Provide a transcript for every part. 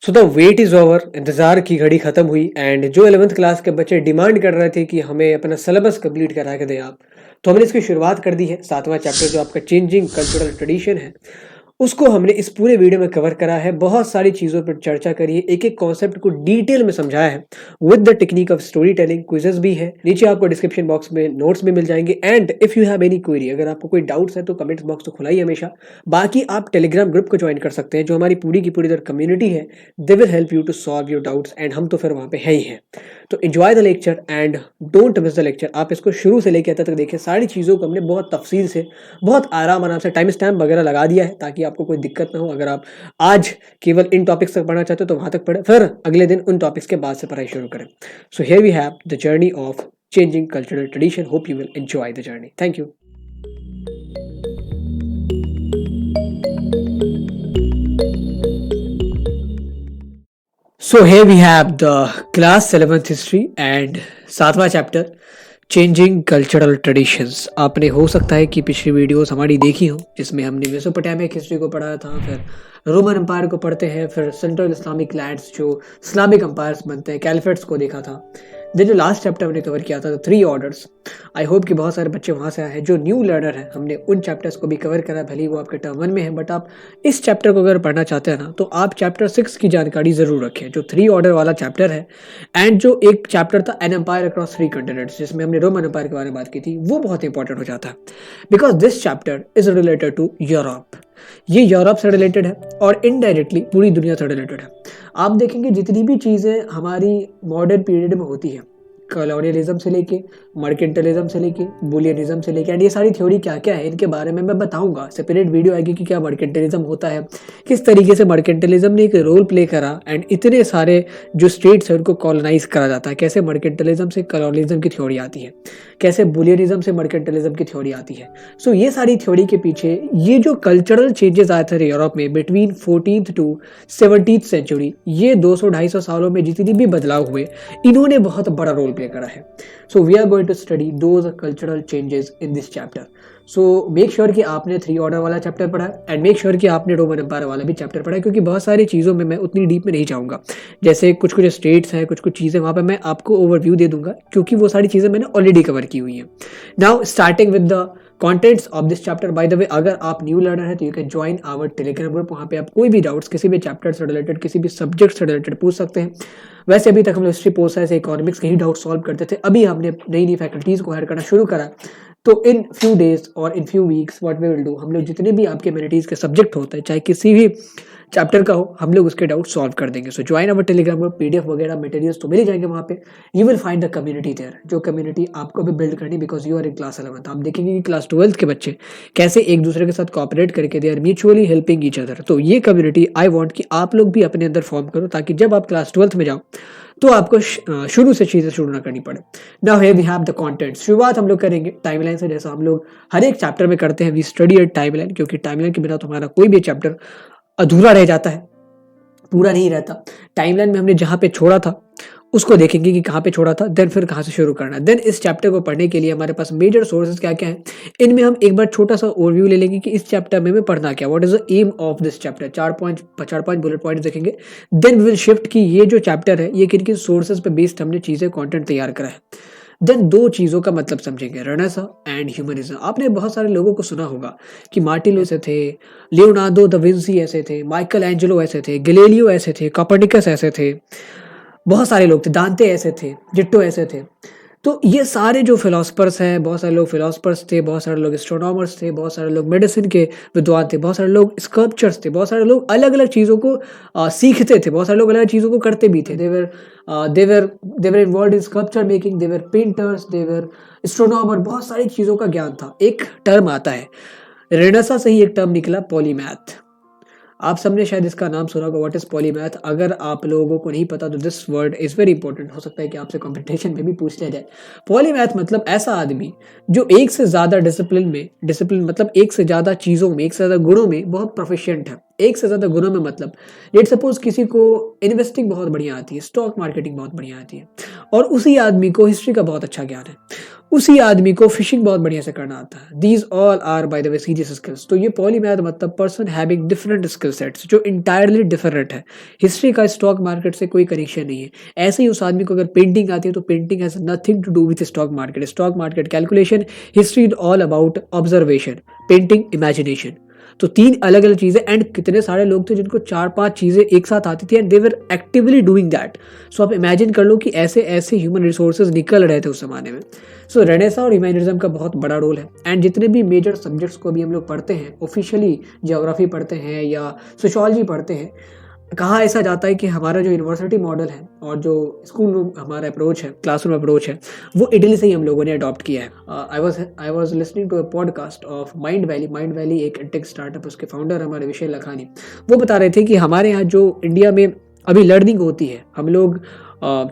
So the wait is over, इंतज़ार की घड़ी ख़त्म हुई एंड जो 11th क्लास के बच्चे डिमांड कर रहे थे कि हमें अपना सिलेबस कंप्लीट करा के दें आप, तो हमने इसकी शुरुआत कर दी है। 7वां चैप्टर जो आपका चेंजिंग कल्चरल ट्रेडिशन है, उसको हमने इस पूरे वीडियो में कवर करा है। बहुत सारी चीज़ों पर चर्चा करी है, एक-एक कॉन्सेप्ट को डिटेल में समझाया है with the technique of storytelling. Quizzes भी है, नीचे आपको डिस्क्रिप्शन बॉक्स में नोट्स भी मिल जाएँगे and if you have any query, अगर आपको कोई डाउट्स है तो कमेंट्स बॉक्स तो खुला ही है हमेशा। बाकी आप टेलीग्राम ग्रुप को जॉइन कर सकते हैं, जो हमारी पूरी की पूरी इधर कम्युनिटी है, they will help you to solve your doubts and हम तो फिर वहाँ पे है ही हैं। तो enjoy the lecture and don't miss the lecture. आप इसको शुरू से लेके अंत तक देखें, सारी चीज़ों को हमने बहुत तफ़सील से, बहुत आराम-आराम से टाइम स्टैम्प वगैरह लगा दिया है ताकि आपको कोई दिक्कत ना हो। अगर आप आज केवल इन टॉपिक्स तक पढ़ना चाहते हो तो वहाँ तक पढ़ें, फिर अगले दिन उन टॉपिक्स के बाद से पढ़ाई शुरू करें। So here we have the journey of changing cultural tradition. Hope you will enjoy the journey. Thank you. So here we have the class 11th history and 7वां चैप्टर चेंजिंग कल्चरल ट्रेडिशंस। आपने हो सकता है कि पिछली videos हमारी देखी हो, जिसमें हमने मेसोपोटामिक हिस्ट्री को पढ़ा था, फिर रोमन एम्पायर को पढ़ते हैं, फिर सेंट्रल इस्लामिक लैंड्स जो इस्लामिक एम्पायर्स बनते हैं, कैलिफेट्स को देखा था। देन जो लास्ट चैप्टर हमने कवर किया था, 3 ऑर्डर्स। आई होप कि बहुत सारे बच्चे वहाँ से आए हैं। जो न्यू लर्नर हैं, हमने उन चैप्टर्स को भी कवर करा, भले ही वो आपके टर्म 1 में है, बट आप इस चैप्टर को अगर पढ़ना चाहते हैं ना, तो आप चैप्टर 6 की जानकारी ज़रूर रखें, जो 3 ऑर्डर वाला चैप्टर है। एंड जो एक चैप्टर था एन एम्पायर अक्रॉस 3 कंटिनेंट्स, जिसमें हमने रोमन एम्पायर के बारे में बात की थी, वो बहुत इंपॉर्टेंट हो जाता है because this chapter is related to Europe. ये यूरोप से रिलेटेड है और इनडायरेक्टली पूरी दुनिया से रिलेटेड है। आप देखेंगे जितनी भी चीज़ें हमारी मॉडर्न पीरियड में होती हैं, कॉलोनियलिज्म से लेके, मर्केंटलिज्म से लेके, बुलियनिज्म से लेके, एंड ये सारी थ्योरी क्या क्या है, इनके बारे में मैं बताऊंगा। सेपरेट वीडियो आएगी कि क्या मर्केंटलिज्म होता है, किस तरीके से मर्केंटलिज्म ने एक रोल प्ले करा एंड इतने सारे जो स्टेट्स हैं उनको कॉलोनाइज करा जाता है, कैसे मर्केंटलिज्म से कॉलोनियलिज्म की थ्योरी आती है, कैसे बुलियनिज्म से मर्केंटलिज्म की थ्योरी आती है। सो ये सारी थ्योरी के पीछे ये जो कल्चरल चेंजेस आए थे यूरोप में between 14th to 17th century, ये 200-250 सालों में जितनी भी बदलाव हुए, इन्होंने बहुत बड़ा रोल प्ले करा है। So we are going to study those cultural changes in this chapter. So make sure कि आपने 3 ऑर्डर वाला चैप्टर पढ़ा एंड मेक श्योर कि आपने रोमन एम्पायर वाला भी चैप्टर पढ़ा है, क्योंकि बहुत सारी चीज़ों में मैं उतनी डीप में नहीं जाऊँगा। जैसे कुछ कुछ स्टेट्स हैं, कुछ कुछ चीज़ें, वहाँ पे मैं आपको ओवरव्यू दे दूंगा, क्योंकि वो सारी चीज़ें मैंने ऑलरेडी कवर की हुई हैं। Now starting with the contents of this chapter. By the way, अगर आप न्यू लर्नर है तो you can join our Telegram group. वहाँ पे आप कोई भी डाउट्स किसी भी चैप्टर से रिलेटेड, किसी भी सब्जेक्ट से रिलेटेड पूछ सकते हैं। वैसे अभी तक हम लोग हिस्ट्री, पोल साइंस, इकोनॉमिक्स के ही डाउट सॉल्व करते थे। अभी हमने नई नई फैकल्टीज़ को हायर करना शुरू करा, तो इन फ्यू डेज और in few weeks what we will do, हम लोग जितने भी आपके ह्यूमैनिटीज़ के सब्जेक्ट होते हैं, चाहे किसी भी चैप्टर का हो, हम लोग उसके डाउट सॉल्व कर देंगे। So join our Telegram group. PDF वगैरह मटेरियल्स तो मिल ही जाएंगे वहाँ पे। You will find the community there, जो कम्युनिटी आपको भी बिल्ड करनी, because you are in class 11th। आप देखेंगे कि क्लास 12th के बच्चे कैसे एक दूसरे के साथ कोऑपरेट करके they are mutually helping each other. तो ये कम्युनिटी आई वांट कि आप लोग भी अपने अंदर फॉर्म करो, ताकि जब आप क्लास 12th में जाओ तो आपको शुरू से चीज़ें शुरू ना करनी पड़े। Now here we have the content. शुरुआत हम लोग करेंगे टाइमलाइन से, जैसा हम लोग हर एक चैप्टर में करते हैं। वी स्टडी अ टाइमलाइन, क्योंकि टाइमलाइन के बिना तो हमारा कोई भी चैप्टर अधूरा रह जाता है, पूरा नहीं रहता। टाइमलाइन में हमने जहाँ पे छोड़ा था उसको देखेंगे कि कहाँ पे छोड़ा था, देन फिर कहाँ से शुरू करना है। देन इस चैप्टर को पढ़ने के लिए हमारे पास मेजर सोर्सेज क्या क्या हैं, इनमें हम एक बार छोटा सा ओवरव्यू ले लेंगे कि इस चैप्टर में पढ़ना क्या, what is the aim of this chapter. 4 bullet points देखेंगे। देन वी विल शिफ्ट कि ये जो चैप्टर है ये किन किन सोर्सेज पे बेस्ड हमने चीज़ें कंटेंट तैयार करा है। देन 2 चीज़ों का मतलब समझेंगे, रेनेसां एंड ह्यूमनिज्म। आपने बहुत सारे लोगों को सुना होगा कि मार्टिन ऐसे थे, लियोनार्डो दा विंसी ऐसे थे, माइकल एंजेलो ऐसे थे, गैलीलियो ऐसे थे, कोपर्निकस ऐसे थे, बहुत सारे लोग थे, दांते ऐसे थे, जिट्टो ऐसे थे। तो ये सारे जो फिलोसफर्स हैं, बहुत सारे लोग फिलोसफर्स थे, बहुत सारे लोग एस्ट्रोनॉमर्स थे, बहुत सारे लोग मेडिसिन के विद्वान थे, बहुत सारे लोग स्कल्पचर्स थे, बहुत सारे लोग अलग अलग चीज़ों को सीखते थे, बहुत सारे लोग अलग अलग चीज़ों को करते भी थे। They were involve in sculpture making, they were painters, they were astronomer, बहुत सारी चीज़ों का ज्ञान था। एक टर्म आता है, रेनेसां से ही एक टर्म निकला, पॉलीमैथ। आप सबने शायद इसका नाम सुना होगा, व्हाट इज पॉलीमैथ। अगर आप लोगों को नहीं पता तो this word is very important. हो सकता है कि आपसे कंपटीशन में भी पूछ लिया जाए। पॉलीमैथ मतलब ऐसा आदमी जो एक से ज़्यादा डिसिप्लिन मतलब एक से ज़्यादा चीज़ों में, एक से ज़्यादा गुणों में बहुत प्रोफिशिएंट है। एक से ज़्यादा गुणों में मतलब, लेट सपोज किसी को इन्वेस्टिंग बहुत बढ़िया आती है, स्टॉक मार्केटिंग बहुत बढ़िया आती है, और उसी आदमी को हिस्ट्री का बहुत अच्छा ज्ञान है। उसी आदमी को फिशिंग बहुत बढ़िया से करना आता है। These all are by the way serious skills. तो ये पॉलीमैथ मतलब person having different skill sets, जो इंटायरली डिफरेंट है। हिस्ट्री का स्टॉक मार्केट से कोई कनेक्शन नहीं है। ऐसे ही उस आदमी को अगर पेंटिंग आती है तो painting has nothing to do with stock market. Stock market calculation, history is all about observation, painting imagination. तो 3 अलग अलग चीजें। एंड कितने सारे लोग थे जिनको 4-5 चीजें एक साथ आती थी and they were actively doing that. So आप इमेजिन कर लो कि ऐसे ऐसे ह्यूमन रिसोर्सेज निकल रहे थे उस जमाने में। सो रेनेसा और ह्यूमनिज्म का बहुत बड़ा रोल है। एंड जितने भी मेजर सब्जेक्ट्स को भी हम लोग पढ़ते हैं, ऑफिशियली ज्योग्राफी पढ़ते हैं या सोशियोलॉजी पढ़ते हैं, कहा ऐसा जाता है कि हमारा जो यूनिवर्सिटी मॉडल है और जो स्कूल हमारा अप्रोच है, क्लासरूम अप्रोच है, वो इटली से ही हम लोगों ने अडॉप्ट किया है। I was listening to a podcast of Mindvalley एक टेक स्टार्टअप, उसके फाउंडर हमारे विशेल लखानी। वो बता रहे थे कि हमारे यहाँ जो इंडिया में अभी लर्निंग होती है, हम लोग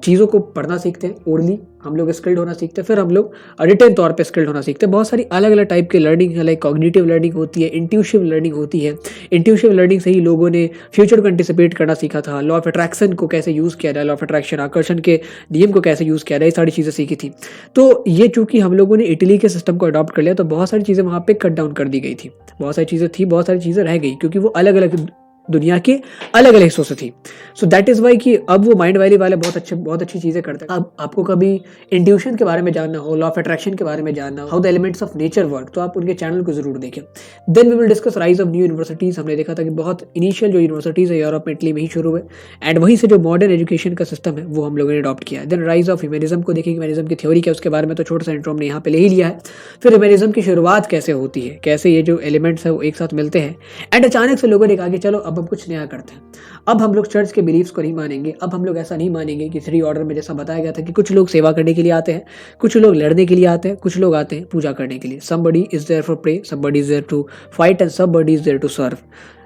चीज़ों को पढ़ना सीखते हैं, ओरली हम लोग स्किल्ड होना सीखते हैं, फिर हम लोग रिटेन तौर पे स्किल्ड होना सीखते हैं। बहुत सारी अलग अलग टाइप की लर्निंग है, लाइक कॉग्निटिव लर्निंग होती है, इंट्यूटिव लर्निंग होती है। इंट्यूटिव लर्निंग से ही लोगों ने फ्यूचर को एंटिसिपेट करना सीखा था, लॉ ऑफ अट्रैक्शन को कैसे यूज़ किया जाए, लॉ ऑफ अट्रैक्शन आकर्षण के नियम को कैसे यूज़ किया जाए, ये सारी चीज़ें सीखी थी। तो ये चूंकि हम लोगों ने इटली के सिस्टम को अडॉप्ट कर लिया, तो बहुत सारी चीज़ें वहाँ पे कट डाउन कर दी गई थी। बहुत सारी चीज़ें थी, बहुत सारी चीज़ें रह गई, क्योंकि वो अलग अलग दुनिया के अलग अलग हिस्सों से थी। सो दैट इज़ वाई कि अब वो माइंड वैली वाले बहुत अच्छी चीज़ें करते हैं। अब आपको कभी इंट्यूशन के बारे में जानना हो, लॉ ऑफ अट्रैक्शन के बारे में जानना हो, how the elements of nature work, तो आप उनके चैनल को जरूर देखें। Then we will discuss rise of new universities. हमने देखा था कि बहुत इनिशियल जो यूनिवर्सिटीज़ है यूरोप में, इटली में ही शुरू हुए, एंड वहीं से जो मॉडर्न एजुकेशन का सिस्टम है वो हम लोगों ने अडॉप्ट किया है। देन राइज ऑफ ह्यूमनिज्म को देखेंगे, ह्यूमनिज्म की थ्योरी क्या है उसके बारे में तो छोटा सा इंट्रो हमने यहाँ पे ले ही लिया है। फिर ह्यूमनिज्म की शुरुआत कैसे होती है, कैसे ये जो एलिमेंट्स है वो एक साथ मिलते हैं, एंड अचानक से लोगों ने कहा कि चलो अब हम कुछ नया करते हैं। अब हम लोग चर्च के बिलीफ्स को नहीं मानेंगे, अब हम लोग ऐसा नहीं मानेंगे कि 3 ऑर्डर में जैसा बताया गया था कि कुछ लोग सेवा करने के लिए आते हैं, कुछ लोग लड़ने के लिए आते हैं, कुछ लोग आते हैं पूजा करने के लिए। somebody is there for pray, somebody is there to fight and somebody is there to serve।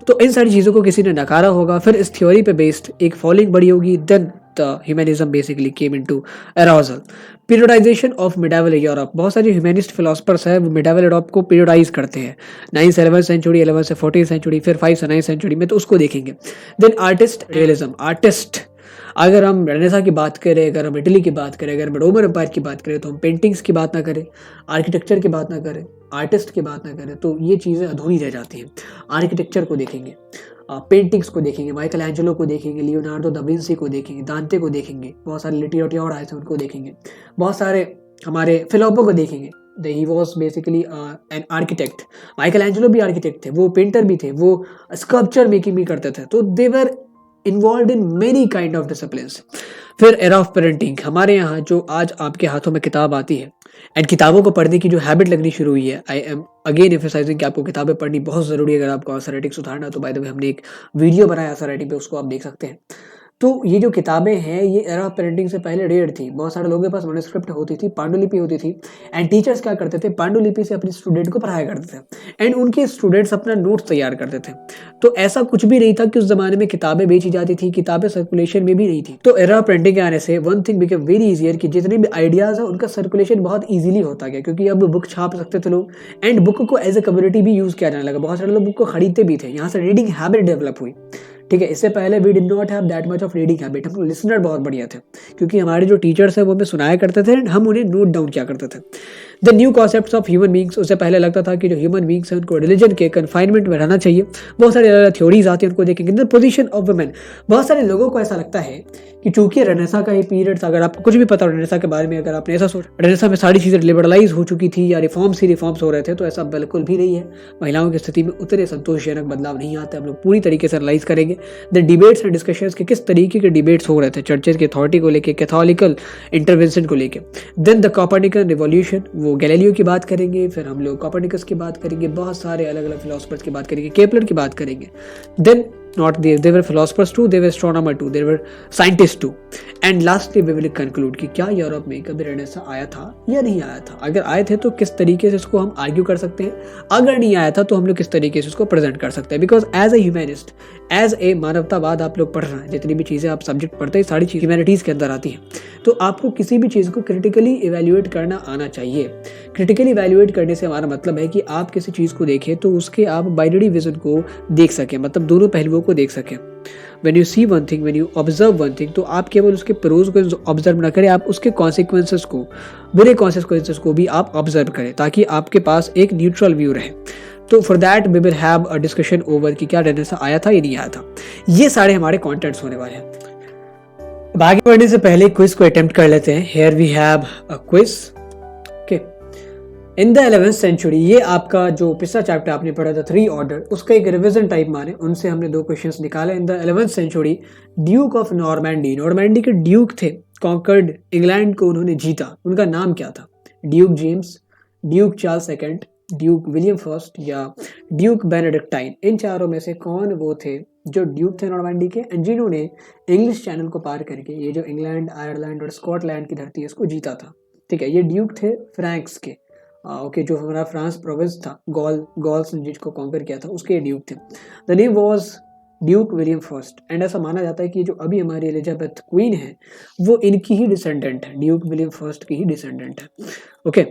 तो इन सारी चीज़ों को किसी ने नकारा होगा, फिर इस थ्योरी पे बेस्ड एक फॉलोइंग बड़ी होगी। Then the humanism basically came into arousal. Periodization of medieval Europe, बहुत सारे ह्यूमनिस्ट फिलोसफर्स हैं वो मिडावल यूरोप को पीरियडाइज करते हैं, 9th से 11th सेंचुरी, 11th से 14th सेंचुरी, फिर 5 से 9th सेंचुरी में, तो उसको देखेंगे। देन आर्टिस्ट रियलिज्म, आर्टिस्ट, अगर हम रेनेसा की बात करें, अगर हम इटली की बात करें, अगर हम रोमन एम्पायर की बात करें, तो हम पेंटिंग्स की बात ना करें, आर्किटेक्चर की बात ना करें, आर्टिस्ट की बात ना करें, तो ये चीज़ें अधूरी रह जाती हैं। आर्किटेक्चर को देखेंगे, पेंटिंग्स को देखेंगे, माइकल एंजेलो को देखेंगे, लियोनार्डो दा विंसी को देखेंगे, दांते को देखेंगे, बहुत सारे लिटरेचर और आए थे उनको देखेंगे, बहुत सारे हमारे फिलोपो को देखेंगे। He was basically an architect. Michael Angelo भी आर्किटेक्ट थे, वो पेंटर भी थे, वो स्कल्पचर मेकिंग भी करते थे, तो they were involve in many kind of disciplines. फिर एरा ऑफ पेरेंटिंग, हमारे यहाँ जो आज आपके हाथों में किताब आती है एंड किताबों को पढ़ने की जो हैबिट लगनी शुरू हुई है, आई एम अगेन एम्फसाइजिंग कि आपको किताबें पढ़नी बहुत ज़रूरी है। अगर आपको आंसर राइटिंग सुधारना, तो बाय द वे हमने एक वीडियो बनाया आंसर राइटिंग पे, उसको आप देख सकते हैं। तो ये जो किताबें हैं ये एरा ऑफ पेरेंटिंग से पहले रेयर थी। बहुत सारे लोगों के पास मैन्युस्क्रिप्ट होती थी, पांडुलिपि होती थी, एंड टीचर्स क्या करते थे, पांडुलिपि से अपने स्टूडेंट को पढ़ाया करते थे एंड उनके स्टूडेंट्स अपना नोट्स तैयार करते थे। तो ऐसा कुछ भी नहीं था कि उस जमाने में किताबें बेची जाती थी, किताबें सर्कुलेशन में भी नहीं थी। तो एरा ऑफ प्रिंटिंग के आने से one thing became very easier कि जितने भी आइडियाज़ है उनका सर्कुलेशन बहुत ईजिली होता गया, क्योंकि अब बुक छाप सकते थे लोग एंड बुक को एज ए कम्युनिटी भी यूज़ किया जाने लगा। बहुत सारे लोग बुक को खरीदते भी थे, यहाँ से रीडिंग हैबिट डेवलप हुई। ठीक है, इससे पहले we did not have that much of reading habit. हम लिसनर बहुत बढ़िया थे, क्योंकि हमारे जो टीचर्स हैं वो हमें सुनाया करते थे एंड हम उन्हें नोट डाउन किया करते थे। The new concepts of human beings, उससे पहले लगता था कि जो ह्यूमन बींग्स हैं उनको रिलीजन के कन्फाइनमेंट में रहना चाहिए। बहुत सारी अलग थ्योरीज आती हैं, उनको देखेंगे। द पोजीशन ऑफ वुमेन, बहुत सारे लोगों को ऐसा लगता है कि चूंकि रेनेसा का ये पीरियड था, अगर आपको कुछ भी पता हो रेनेसा के बारे में, अगर आपने ऐसा सोच रेनेसा में सारी चीज़ें लिबरलाइज हो चुकी थी या रिफॉर्म्स हो रहे थे, तो ऐसा बिल्कुल भी नहीं है। महिलाओं की स्थिति में उतने संतोषजनक बदलाव नहीं आते। हम लोग पूरी तरीके से एनालाइज करेंगे द डिबेट्स एंड डिस्कशंस के किस तरीके के डिबेट्स हो रहे थे चर्चेज की अथॉरिटी को लेके, कैथोलिकल इंटरवेंशन को लेके। देन द कोपर्निकन रिवॉल्यूशन, वो गैलीलियो की बात करेंगे, फिर हम लोग कोपर्निकस की बात करेंगे, बहुत सारे अलग अलग फिलोसफर्स की बात करेंगे, केपलर की बात करेंगे। Then not they were philosophers too, they were astronomer too, they were scientists too, and lastly we will conclude कि क्या यूरोप में कभी रेनेसा आया था या नहीं आया था। अगर आए थे तो किस तरीके से इसको हम आर्ग्यू कर सकते हैं, अगर नहीं आया था तो हम लोग किस तरीके से इसको प्रेजेंट कर सकते हैं। Because as a humanist, as a मानवतावाद आप लोग पढ़ रहे हैं, जितनी भी चीज़ें आप सब्जेक्ट पढ़ते हैं सारी चीज़ ह्यूमैनिटीज़ के अंदर आती हैं, तो आपको किसी भी चीज़ को क्रिटिकली इवैल्यूएट करना आना चाहिए। क्रिटिकली इवैल्यूएट करने से हमारा मतलब है कि आप किसी चीज़ को देखें तो उसके आप बाइनरी विजन को देख सकें, मतलब दोनों पहलुओं को देख सकें। When you see one thing, when you observe one thing, तो आप केवल उसके प्रोज को ऑब्जर्व ना करें, आप उसके कॉन्सिक्वेंसेस को, बुरे कॉन्सिक्वेंसेस को भी आप ऑब्जर्व करें, ताकि आपके पास एक न्यूट्रल व्यू रहे। तो for that we will have a discussion over कि क्या रेनेसां आया था या नहीं आया था। ये सारे हमारे कॉन्टेंट्स होने वाले हैं। अब आगे बढ़ने से पहले क्विज को अटेम्प्ट कर लेते हैं। Here we have a quiz. Okay, in the 11th century, ये आपका जो पिछला चैप्टर आपने पढ़ा था 3 ऑर्डर, उसका एक रिवीजन टाइप माने, उनसे हमने 2 क्वेश्चंस निकाले। In the 11th century duke of Normandy, Normandy के ड्यूक थे, कॉन्कर्ड इंग्लैंड को उन्होंने जीता, उनका नाम क्या था? Duke James, duke Charles second, duke William first या ड्यूक बेनेडिक्टाइन। इन चारों में से कौन वो थे जो ड्यूक थे नॉर्मैंडी के एंड जिन्होंने इंग्लिश चैनल को पार करके ये जो इंग्लैंड, आयरलैंड और स्कॉटलैंड की धरती है इसको जीता था? ठीक है, ये ड्यूक थे फ्रैंक्स के। ओके, जो हमारा फ्रांस प्रोविंस था, गॉल्स ने जिसको कॉन्कर किया था, उसके ड्यूक थे। The name was Duke William first and ऐसा माना जाता है कि जो अभी हमारी एलिजाबेथ क्वीन है वो इनकी ही डिसेंडेंट है, ड्यूक विलियम फर्स्ट की ही डिसेंडेंट है। ओके,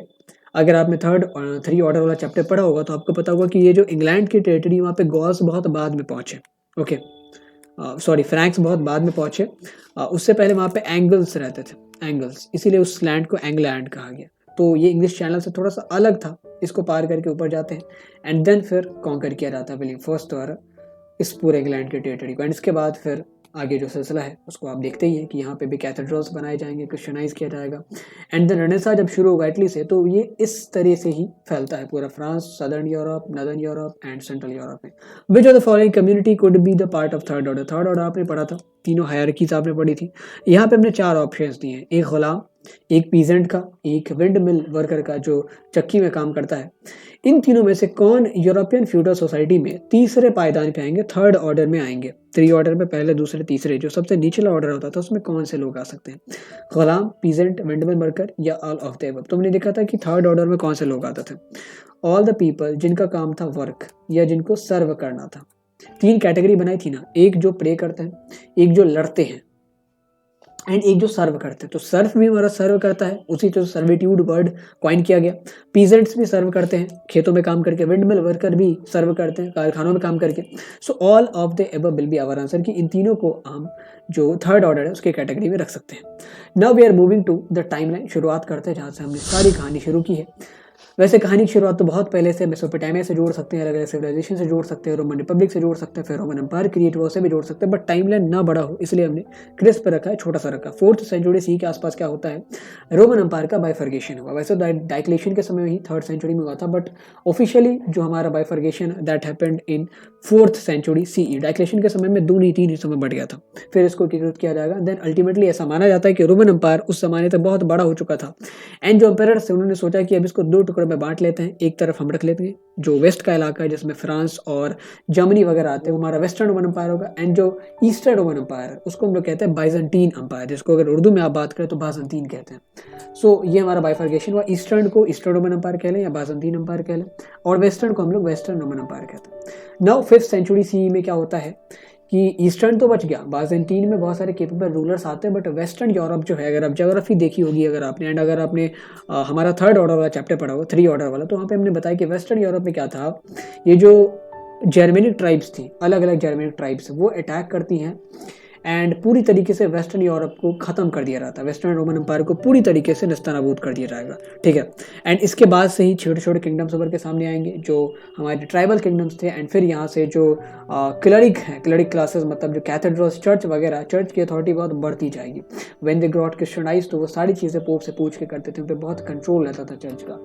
अगर आपने 3 ऑर्डर वाला चैप्टर पढ़ा होगा तो आपको पता होगा कि ये जो इंग्लैंड की टेरिटरी, वहाँ पे गॉल्स बहुत बाद में पहुंचे। ओके, सॉरी, फ्रैंक्स बहुत बाद में पहुंचे। उससे पहले वहाँ पे एंगल्स रहते थे, एंगल्स, इसीलिए उस लैंड को एंग्लैंड कहा गया। तो ये इंग्लिश चैनल से थोड़ा सा अलग था, इसको पार करके ऊपर जाते हैं एंड देन फिर कॉन्कर किया जाता है विलियम फर्स्ट द्वारा इस पूरे इंग्लैंड के टेरिटरी को। एंड इसके बाद फिर आगे जो सिलसिला है उसको आप देखते ही हैं कि यहाँ पे भी कैथेड्रल्स बनाए जाएंगे, क्रिश्चियनाइज किया जाएगा। एंड देन रेनेसां जब शुरू होगा इटली से, तो ये इस तरह से ही फैलता है पूरा France, southern Europe, northern Europe and central Europe में। Which of the following community could be the part of third order? Third order आपने पढ़ा था, तीनों हायरार्कीज आपने पढ़ी थी। यहाँ पे हमने 4 ऑप्शंस दिए हैं, एक गुलाम, एक पीजेंट का, एक विंड मिल वर्कर का जो चक्की में काम करता है। इन तीनों में से कौन यूरोपियन फ्यूडल सोसाइटी में तीसरे पायदान पे आएंगे, थर्ड ऑर्डर में आएंगे? 3 ऑर्डर में पहले, दूसरे, तीसरे, जो सबसे निचला ऑर्डर होता था उसमें कौन से लोग आ सकते हैं? गुलाम, पीजेंट, विंडमिल वर्कर या ऑल ऑफ द अबव? तुमने देखा था कि थर्ड ऑर्डर में कौन से लोग आते थे? ऑल द पीपल जिनका काम था वर्क या जिनको सर्व करना था। 3 कैटेगरी बनाई थी ना, एक जो प्रे करते हैं, एक जो लड़ते हैं एंड एक जो सर्व करते हैं। तो सर्व भी हमारा सर्व करता है, उसी तो सर्विट्यूड वर्ड कॉइन किया गया। पीजेंट्स भी सर्व करते हैं खेतों में काम करके, विंडमिल वर्कर भी सर्व करते हैं कारखानों में काम करके। So all of the above will be our answer, कि इन तीनों को हम जो थर्ड ऑर्डर है उसके कैटेगरी में रख सकते हैं। Now we are moving to the timeline. शुरुआत करते हैं जहाँ से हमने सारी कहानी शुरू की है। वैसे कहानी की शुरुआत तो बहुत पहले से मेसोपोटामिया से जोड़ सकते हैं, अलग अलग सिविलाइजेशन से जोड़ सकते हैं, रोमन रिपब्लिक से जोड़ सकते हैं, फिर रोमन एम्पायर क्रिएट हुआ, उससे भी जोड़ सकते हैं, बट टाइमलाइन ना बड़ा हो इसलिए हमने क्रिस्प रखा है, छोटा सा रखा। 4th सेंचुरी सी के आसपास क्या होता है, रोमन एम्पायर का बाइफर्गेशन हुआ। वैसे डाइक्लेशियन के समय में ही 3rd सेंचुरी में हुआ था, बट ऑफिशियली जो हमारा bifurcation that happened in 4th century CE. Diocletian के समय में 2 नहीं 3 हिस्सों में बढ़ गया था, फिर इसको एकीकृत किया जाएगा। देन अल्टीमेटली ऐसा माना जाता है कि रोमन एम्पायर उस जमाने तक बहुत बड़ा हो चुका था एंड जो एम्पायर से उन्होंने सोचा कि अब इसको 2 टुकड़ों में बांट लेते हैं। एक तरफ हम रख लेते हैं जो वेस्ट का इलाका है जिसमें फ्रांस और जर्मनी वगैरह आते हैं, वो हमारा वेस्टर्न रोमन एम्पायर होगा। एंड जो ईस्टर्न रोमन एम्पायर है उसको हम लोग कहते हैं बाइजेंटीन एम्पायर, जिसको अगर उर्दू में आप बात करें तो बाइजेंटीन कहते हैं। सो ये हमारा बाइफर्गेशन हुआ। ईस्टर्न को ईस्टर्न रोमन एम्पायर कह लें या बाइजेंटीन एम्पायर कह लें, और वेस्टर्न को हम लोग वेस्टर्न रोमन एम्पायर कहते हैं। नाउ 5th सेंचुरी सीई में क्या होता है कि ईस्टर्न तो बच गया, बाइजेंटीन में बहुत सारे केपेबल रूलर्स आते हैं, बट वेस्टर्न यूरोप जो है, अगर आप ज्योग्राफी देखी होगी अगर आपने, एंड अगर आपने हमारा 3rd ऑर्डर वाला चैप्टर पढ़ा होगा, 3 ऑर्डर वाला, तो वहाँ पे हमने बताया कि वेस्टर्न यूरोप में क्या था, ये जो जर्मेनिक ट्राइब्स थी, अलग अलग जर्मेनिक ट्राइब्स, वो अटैक करती हैं एंड पूरी तरीके से वेस्टर्न यूरोप को खत्म कर दिया जाता है, वेस्टर्न रोमन एम्पायर को पूरी तरीके से नस्तानाबूद कर दिया जाएगा। ठीक है, एंड इसके बाद से ही छोटे छोटे किंगडम्स उभर के सामने आएंगे जो हमारे ट्राइबल किंगडम्स थे। एंड फिर यहाँ से जो क्लरिक हैं, क्लरिक क्लासेस, मतलब जो कैथेड्रल्स, चर्च वगैरह, चर्च की अथॉरिटी बहुत बढ़ती जाएगी। व्हेन दे गॉट क्रिश्चियनाइज्ड, तो वो सारी चीज़ें पोप से पूछ के करते थे, उन पर बहुत कंट्रोल रहता था चर्च का।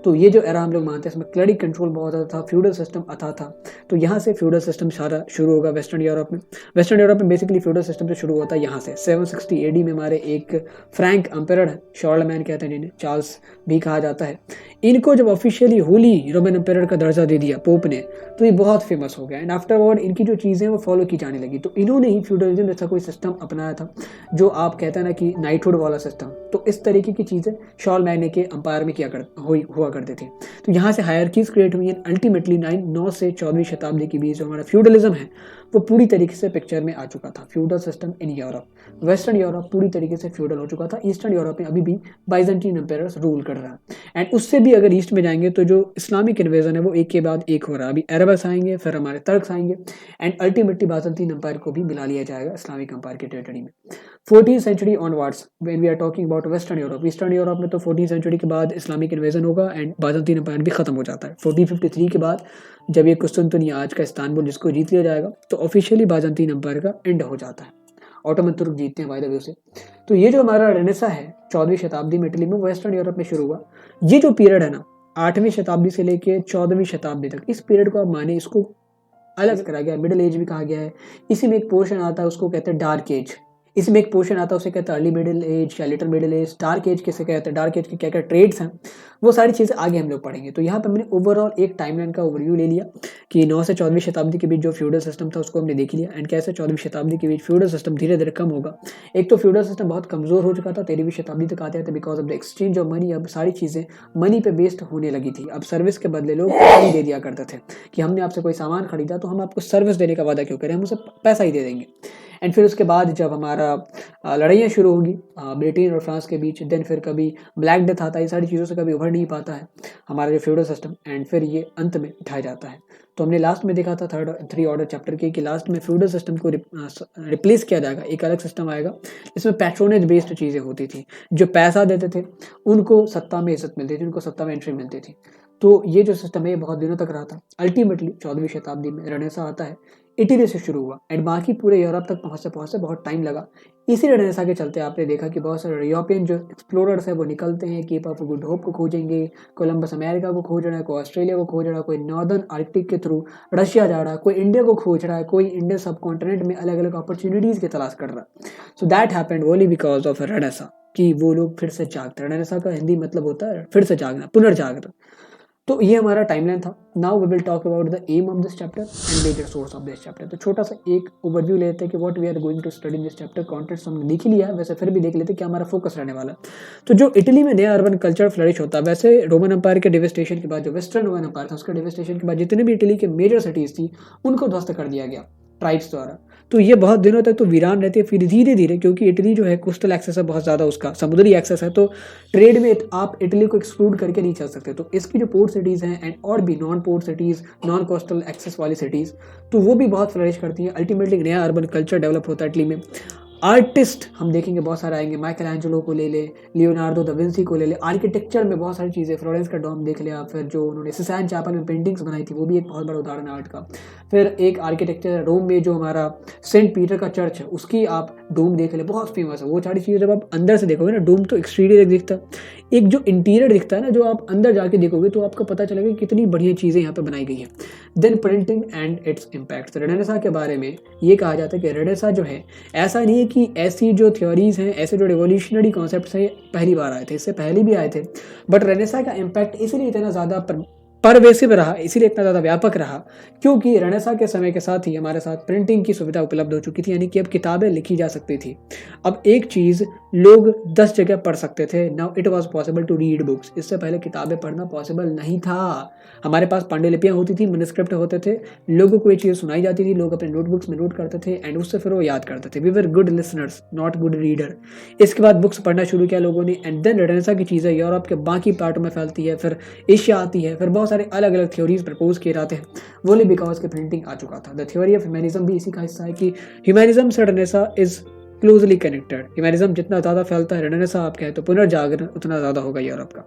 तो ये जो एरा हम लोग मानते हैं इसमें क्लरिक कंट्रोल बहुत ज़्यादा था, फ्यूडल सिस्टम अथा था। तो यहाँ से फ्यूडल सिस्टम सारा शुरू होगा वेस्टर्न यूरोप में। वेस्टर्न यूरोप में बेसिकली फ्यूडल सिस्टम से शुरू होता है यहाँ से। 760 AD में हमारे एक फ्रैंक एम्परर है, शार्लमैन कहते हैं जिन्हें, चार्ल्स भी कहा जाता है। इनको जब ऑफिशियली होली रोमन एम्परर का दर्जा दे दिया पोप ने, तो ये बहुत फेमस हो गया एंड आफ्टरवर्ड इनकी जो चीज़ें वो फॉलो की जाने लगी। तो इन्होंने ही फ्यूडलिज्म जैसा कोई सिस्टम अपनाया था, जो आप कहते हैं ना कि नाइटहुड वाला सिस्टम। तो इस तरीके की चीज़ें शार्लमैन के एम्पायर में हुआ हुआ करती थी। तो यहाँ से हायरकीज क्रिएट हुई हैं। अल्टीमेटली 9 से 14वीं शताब्दी के बीच जो हमारा फ्यूडलिज्म है वो पूरी तरीके से पिक्चर में आ चुका था। Feudal system in Europe, western Europe पूरी तरीके से फ्यूडल हो चुका था। ईस्टर्न यूरोप में अभी भी बाइजेंटीन एम्पायर्स रूल कर रहा है। एंड उससे भी अगर ईस्ट में जाएंगे तो जो इस्लामिक इन्वेजन है वो एक के बाद एक हो रहा है। अभी अरबस आएंगे, फिर हमारे तर्क्स आएंगे, एंड अल्टीमेटली बाइजेंटीन एम्पायर को भी मिला लिया जाएगा इस्लामिक एम्पायर की टेरिटरी में। 14th century onwards when we are talking about western Europe, eastern Europe में तो 14th सेंचुरी के बाद इस्लामिक इन्वेजन होगा एंड बाइजेंटीन एम्पायर भी खत्म हो जाता है। 1453 के बाद जब ये कुस्तुनतुनिया आज का इस्तांबुल जिसको जीत लिया जाएगा तो ऑफिशियली बाइजेंटीन एम्पायर का एंड हो जाता है। ऑटोमन तुर्क जीतते हैं बाय द वे से। तो ये जो हमारा रेनेसा है 14वीं शताब्दी में इटली में वेस्टर्न यूरोप में शुरू हुआ। ये जो पीरियड है ना 8वीं शताब्दी से लेके 14वीं शताब्दी तक, इस पीरियड को आप माने इसको अलग करा गया, मिडिल एज भी कहा गया है। इसी में एक पोर्शन आता है उसको कहते हैं डार्क एज। इसमें एक पोर्शन आता है उसे कहते हैं अर्ली मिडिल एज या little middle age. Dark age किसे कहते हैं, डार्क एज के क्या क्या ट्रेड्स हैं वो सारी चीज़ें आगे हम लोग पढ़ेंगे। तो यहाँ पर मैंने ओवरऑल एक टाइमलाइन का ओवरव्यू ले लिया कि 9 से 14वीं शताब्दी के बीच जो फ्यूडल सिस्टम था उसको हमने देख लिया एंड कैसे 14वीं शताब्दी के बीच फ्यूडल सिस्टम धीरे धीरे कम होगा। एक तो फ्यूडल सिस्टम बहुत कमजोर हो चुका था, 13वीं शताब्दी तक आते थे because of the exchange of money. अब सारी चीज़ें मनी पे बेस्ड होने लगी थी। अब सर्विस के बदले लोग पैसा दे दिया करते थे कि हमने आपसे कोई सामान खरीदा तो हम आपको सर्विस देने का वादा क्यों करें, हम उसे पैसा ही दे देंगे। एंड फिर उसके बाद जब हमारा लड़ाइयाँ शुरू होगी ब्रिटेन और फ्रांस के बीच, देन फिर कभी ब्लैक डेथ आता है। ये सारी चीज़ों से कभी उभर नहीं पाता है हमारा जो फ्यूडल सिस्टम, एंड फिर ये अंत में ढह जाता है। तो हमने लास्ट में देखा था थ्री ऑर्डर चैप्टर के कि लास्ट में फ्यूडल सिस्टम को रिप्लेस किया जाएगा, एक अलग सिस्टम आएगा। इसमें पैट्रोनेज बेस्ड चीज़ें होती थी। जो पैसा देते थे उनको सत्ता में इज्जत मिलती थी, उनको सत्ता में एंट्री मिलती थी। तो ये जो सिस्टम है ये बहुत दिनों तक रहा था। अल्टीमेटली 14वीं शताब्दी में रेनेसा आता है, इटली से शुरू हुआ एंड बाकी पूरे यूरोप तक पहुँचते बहुत टाइम लगा। इसी रेनेसा के चलते आपने देखा कि बहुत सारे यूरोपियन जो एक्सप्लोरर्स हैं वो निकलते हैं, केप ऑफ गुड होप को खोजेंगे, कोलंबस अमेरिका को खोज रहा है, कोई ऑस्ट्रेलिया को खोज रहा है, कोई नॉर्दर्न आर्कटिक के थ्रू रशिया जा रहा है, कोई इंडिया को खोज रहा है, कोई इंडियन सब कॉन्टिनेंट में अलग अलग अपॉर्चुनिटीज़ की तलाश कर रहा है। So that happened only because of Renaissance कि वो लोग फिर से जागते। रेनेसा का हिंदी मतलब होता है फिर से जागना, पुनर्जागरण। तो ये हमारा टाइमलाइन था। Now we will talk about the aim of this chapter and major source of this chapter. तो छोटा सा एक ओवरव्यू लेते हैं कि what we are going to study in this chapter. Contents हमने देख ही लिया है, वैसे फिर भी देख लेते हैं कि हमारा फोकस रहने वाला है। तो जो इटली में नया अर्बन कल्चर फ्लरिश होता है, वैसे रोमन एम्पायर के डिवेस्टेशन के बाद जो वेस्टर्न रोमन एम्पायर था उसका डिवेस्टेशन के बाद जितने भी इटली के मेजर सिटीज थी उनको ध्वस्त कर दिया गया ट्राइब्स द्वारा। तो ये बहुत दिनों तक तो वीरान रहती है। फिर धीरे धीरे क्योंकि इटली जो है कोस्टल एक्सेस है बहुत ज़्यादा, उसका समुद्री एक्सेस है, तो ट्रेड में आप इटली को एक्सक्लूड करके नहीं चल सकते। तो इसकी जो पोर्ट सिटीज़ हैं एंड और भी non port cities, non coastal access वाली सिटीज़, तो वो भी बहुत फ्लरिश करती हैं। अल्टीमेटली नया अर्बन कल्चर डेवलप होता है इटली में। आर्टिस्ट हम देखेंगे बहुत सारे आएंगे, माइकल एंजेलो को ले ले, लियोनार्डो दा विंसी को ले ले। आर्किटेक्चर में बहुत सारी चीज़ें, फ्लोरेंस का डोम देख लिया, फिर जो उन्होंने सिसैन चैपल में पेंटिंग्स बनाई थी वो भी एक बहुत बड़ा उदाहरण है आर्ट का। फिर एक आर्किटेक्चर रोम में जो हमारा सेंट पीटर का चर्च है उसकी आप डोम देख ले, बहुत फेमस है। वो सारी चीज़ें जब आप अंदर से देखोगे ना, डोम तो एक्सटीरियर दिखता है, एक जो इंटीरियर दिखता है ना, जो आप अंदर जाके देखोगे तो आपको पता चलेगा कि कितनी बढ़िया चीज़ें यहाँ पे बनाई गई हैं। Then printing and its impact. Renaissance के बारे में ये कहा जाता है कि रेनेसा जो है ऐसा नहीं है कि ऐसी जो थ्योरीज हैं, ऐसे जो रिवोल्यूशनरी कॉन्सेप्ट्स हैं पहली बार आए थे, इससे पहले भी आए थे, बट रेनेसा का इम्पैक्ट इसलिए इतना ज़्यादा परवेसिव रहा, इसीलिए इतना ज़्यादा व्यापक रहा क्योंकि रेनेसा के समय के साथ ही हमारे साथ प्रिंटिंग की सुविधा उपलब्ध हो चुकी थी, यानी कि अब किताबें लिखी जा सकती थी। अब एक चीज़ लोग 10 जगह पढ़ सकते थे। Now it was possible to read books. इससे पहले किताबें पढ़ना पॉसिबल नहीं था। हमारे पास पांडुलिपियाँ होती थी, मैन्युस्क्रिप्ट होते थे, लोगों को ये चीज़ सुनाई जाती थी, लोग अपने नोटबुक्स में नोट करते थे एंड उससे फिर वो याद करते थे। We were good listeners not good reader. इसके बाद बुक्स पढ़ना शुरू किया लोगों ने एंड देन रेनेसा की चीज़ें यूरोप के बाकी पार्टों में फैलती है, फिर एशिया आती है, फिर बहुत सारे अलग अलग थ्योरीज प्रपोज किए जाते हैं। वोली बिकॉज के प्रिंटिंग आ चुका था। द थ्योरी ऑफ ह्यूमैनिज्म भी इसी का हिस्सा है कि ह्यूमैनिज्म से Renaissance is closely connected. Humanism जितना ज़्यादा फैलता है, रेनेसा आप कहें तो पुनर्जागरण उतना ज़्यादा होगा यूरोप का।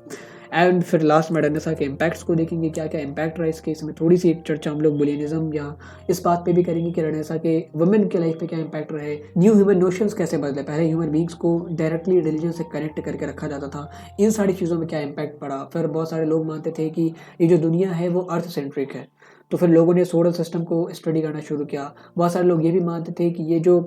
एंड फिर लास्ट में रेनेसा के इम्पैक्ट्स को देखेंगे, क्या क्या इम्पैक्ट रहा इसके। इसमें थोड़ी सी एक चर्चा हम लोग बुलियनिज्म या इस बात पे भी करेंगे कि रेनेसा के वुमेन के लाइफ पे क्या इम्पैक्ट रहे, न्यू ह्यूमन नोशंस कैसे बदले, पहले ह्यूमन बींग्स को डायरेक्टली रिलीजन से कनेक्ट करके रखा जाता था, इन सारी चीज़ों में क्या इम्पैक्ट पड़ा। फिर बहुत सारे लोग मानते थे कि ये जो दुनिया है वो अर्थ सेंट्रिक है, तो फिर लोगों ने सोलर सिस्टम को स्टडी करना शुरू किया। बहुत सारे लोग ये भी मानते थे कि ये जो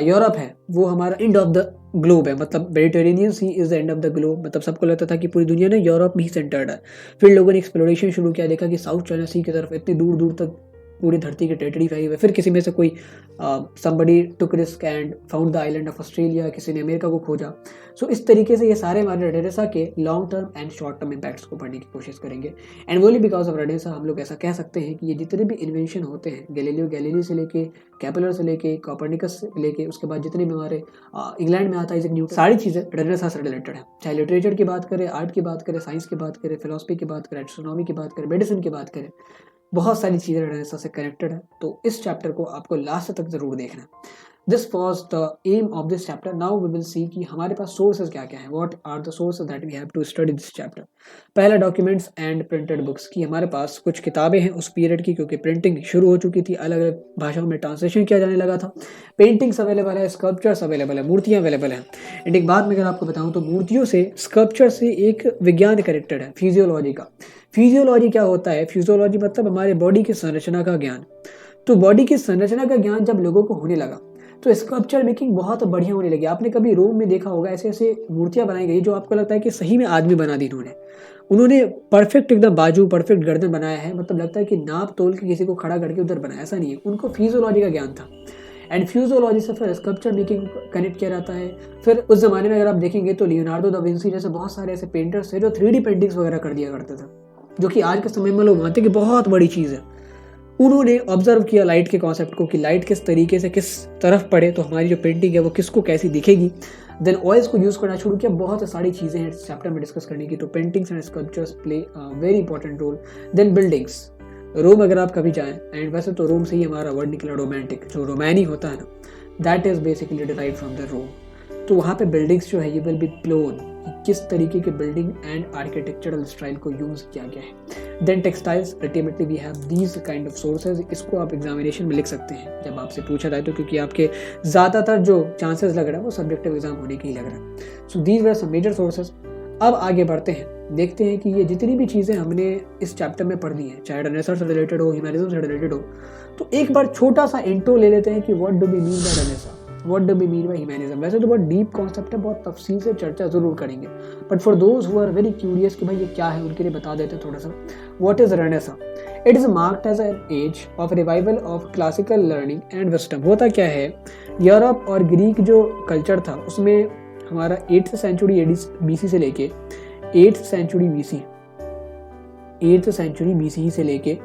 यूरोप है वो हमारा एंड ऑफ द ग्लोब है, मतलब Mediterranean sea is the end of the globe, मतलब सबको लगता था कि पूरी दुनिया ना यूरोप में ही सेंटर्ड है। फिर लोगों ने एक्सप्लोरेशन शुरू किया, देखा कि साउथ चाइना सी की तरफ इतनी दूर दूर तक पूरी धरती की टेरिटरी फैली हुई है, फिर किसी में से कोई somebody took risk and found the island of Australia, किसी ने अमेरिका को खोजा। सो इस तरीके से ये सारे हमारे रेनेसां के long term and short term impacts को पढ़ने की कोशिश करेंगे। And only because of renaissance हम लोग ऐसा कह सकते हैं कि ये जितने भी इन्वेंशन होते हैं, गैलीलियो गैलीली से लेके, कैपलर से लेके, कोपरनिकस से लेके, उसके बाद जितने भी हमारे इंग्लैंड में आता है न्यूटन, सारी चीज़ें रेनेसां से रिलेटेड है। चाहे लिटरेचर की बात करें, आर्ट की बात करें, साइंस की बात करें, फिलोसफी की बात करें, एस्ट्रोनॉमी की बात करें, मेडिसिन की बात करें, बहुत सारी चीज़ें रेनेसां से कनेक्टेड है। तो इस चैप्टर को आपको लास्ट तक जरूर देखना है। This was the aim of this chapter. Now we will see कि हमारे पास सोर्सेज क्या क्या है, what are the sources that we have to study this chapter. पहला डॉक्यूमेंट्स एंड प्रिंटेड बुक्स की हमारे पास कुछ किताबें हैं उस पीरियड की, क्योंकि प्रिंटिंग शुरू हो चुकी थी, अलग अलग भाषाओं में ट्रांसलेशन किया जाने लगा था। पेंटिंग्स अवेलेबल है, स्कल्पचर्स अवेलेबल है, मूर्तियाँ अवेलेबल हैं। एंड एक बात मैं अगर आपको बताऊँ तो मूर्तियों से, स्कल्पचर से एक विज्ञान कनेक्टेड है, फिजियोलॉजी का। फिजियोलॉजी क्या होता है? फिजियोलॉजी मतलब हमारे बॉडी की संरचना का ज्ञान। तो बॉडी की संरचना का ज्ञान जब लोगों को होने लगा तो स्कल्पचर मेकिंग बहुत बढ़िया होने लगी। आपने कभी रोम में देखा होगा, ऐसे ऐसे मूर्तियां बनाई गई जो आपको लगता है कि सही में आदमी बना दी उन्होंने परफेक्ट एकदम बाजू, परफेक्ट गर्दन बनाया है, मतलब लगता है कि नाप तोल के किसी को खड़ा करके उधर बनाया, ऐसा नहीं है। उनको फिजियोलॉजी का ज्ञान था एंड फिजियोलॉजी से फिर स्कल्पचर मेकिंग कनेक्ट किया जाता है। फिर उस जमाने में अगर आप देखेंगे तो लियोनार्डो दा विंसी जैसे बहुत सारे ऐसे पेंटर्स थे जो 3D पेंटिंग्स वगैरह कर दिया करते थे, जो कि आज के समय में लोग मानते हैं कि बहुत बड़ी चीज़ है। उन्होंने ऑब्जर्व किया लाइट के कॉन्सेप्ट को कि लाइट किस तरीके से किस तरफ पड़े तो हमारी जो पेंटिंग है वो किसको कैसी दिखेगी। देन ऑयल्स को यूज़ करना शुरू किया। बहुत सारी चीज़ें हैं इस चैप्टर में डिस्कस करने की। तो paintings and sculptures play very important role. Then buildings, Rome अगर आप कभी जाएं, एंड वैसे तो रोम से ही हमारा वर्ड निकला रोमांटिक, जो रोमानी होता है ना, that is basically derived from the Rome. तो वहाँ पे बिल्डिंग्स जो है ये विल बी प्लोन, किस तरीके के बिल्डिंग एंड आर्किटेक्चरल स्टाइल को यूज़ किया गया है। Then textiles, ultimately we have these kind of sources. इसको आप एग्जामिनेशन में लिख सकते हैं जब आपसे पूछा जाए तो, क्योंकि आपके ज़्यादातर जो चांसेस लग रहा है वो सब्जेक्टिव एग्जाम होने के ही लग रहा है। So these were some major sources. अब आगे बढ़ते हैं, देखते हैं कि ये जितनी भी चीज़ें हमने इस चैप्टर में पढ़नी है, चाहे रेनेसां से रिलेटेड हो, ह्यूमैनिज्म से रिलेटेड हो, तो एक बार छोटा सा इंट्रो ले लेते हैं कि what do we mean by renaissance, what do we mean by humanism. वैसे तो बहुत डीप कॉन्सेप्ट है, बहुत तफसील से चर्चा जरूर करेंगे, but for those who are very curious कि भाई ये क्या है, उनके लिए बता देते हैं थोड़ा सा। What is renaissance? It is marked as an age of revival of classical learning and wisdom. होता क्या है, यूरोप और ग्रीक जो कल्चर था उसमें हमारा 8th सेंचुरी एडी BC से लेके 8th सेंचुरी BC से लेके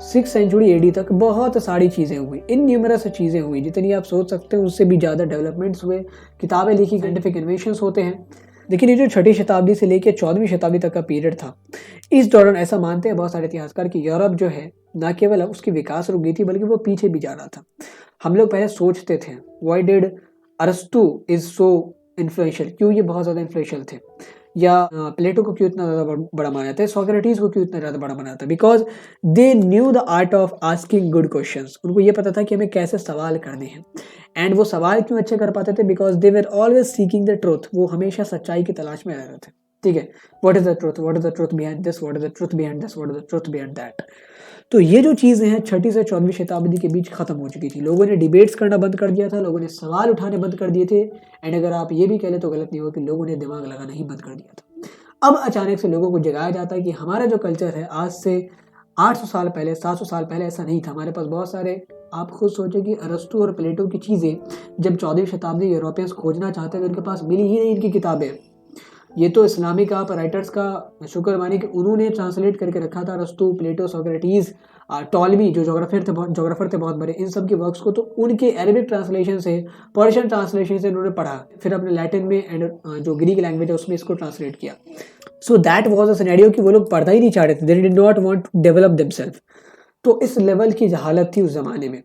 6th सेंचुरी AD तक बहुत सारी चीज़ें हुई, इन न्यूमरस चीज़ें हुई, जितनी आप सोच सकते हैं उससे भी ज़्यादा डेवलपमेंट्स हुए, किताबें लिखी, साइंटिफिक इन्वेंशंस होते हैं। लेकिन ये जो 6वीं शताब्दी से लेकर 14वीं शताब्दी तक का पीरियड था, इस दौरान ऐसा मानते हैं बहुत सारे इतिहासकार कि यूरोप जो है न केवल उसकी विकास रुक गई थी बल्कि वो पीछे भी जा रहा था। हम लोग पहले सोचते थे व्हाई डिड अरस्तु इज सो इन्फ्लुएंशियल, क्यों ये बहुत ज़्यादा इन्फ्लुएंशियल थे, या प्लेटो को क्यों इतना ज़्यादा बड़ा माना था, सोक्रेटिस को क्यों इतना ज़्यादा बड़ा माना था, because they knew the art of asking good questions. उनको ये पता था कि हमें कैसे सवाल करने हैं, एंड वो सवाल क्यों अच्छे कर पाते थे, because they were always seeking the truth. वो हमेशा सच्चाई की तलाश में रह रहे थे। ठीक है, what is the truth, what is the truth behind this, what is the truth behind this, what is the truth behind that. तो ये जो चीज़ें हैं 6वीं से 14वीं शताब्दी के बीच खत्म हो चुकी थी। लोगों ने डिबेट्स करना बंद कर दिया था, लोगों ने सवाल उठाने बंद कर दिए थे, एंड अगर आप ये भी कह ले तो गलत नहीं होगा कि लोगों ने दिमाग लगाना ही बंद कर दिया था। अब अचानक से लोगों को जगाया जाता है कि हमारा जो कल्चर है आज से 800 साल पहले, 700 साल पहले ऐसा नहीं था। हमारे पास बहुत सारे, आप खुद सोचें कि अरस्तु और प्लेटो की चीज़ें जब 14वीं शताब्दी यूरोपियंस खोजना चाहते थे, उनके पास मिली ही नहीं इनकी किताबें। ये तो इस्लामिक आप राइटर्स का शुक्र मानिए कि उन्होंने ट्रांसलेट करके रखा था, अरस्तु, प्लेटो, सोक्रेटिस, टॉलमी जो जोग्राफर थे बहुत बड़े, इन सब के वर्क्स को तो उनके अरेबिक ट्रांसलेशन से, पर्शियन ट्रांसलेशन से उन्होंने पढ़ा, फिर अपने लैटिन में एंड जो ग्रीक लैंग्वेज है उसमें इसको ट्रांसलेट किया। So that was a scenario कि वो लोग पढ़ना ही नहीं चाह रहे थे, they did not want to develop themselves. तो इस लेवल की जहालत थी उस जमाने में।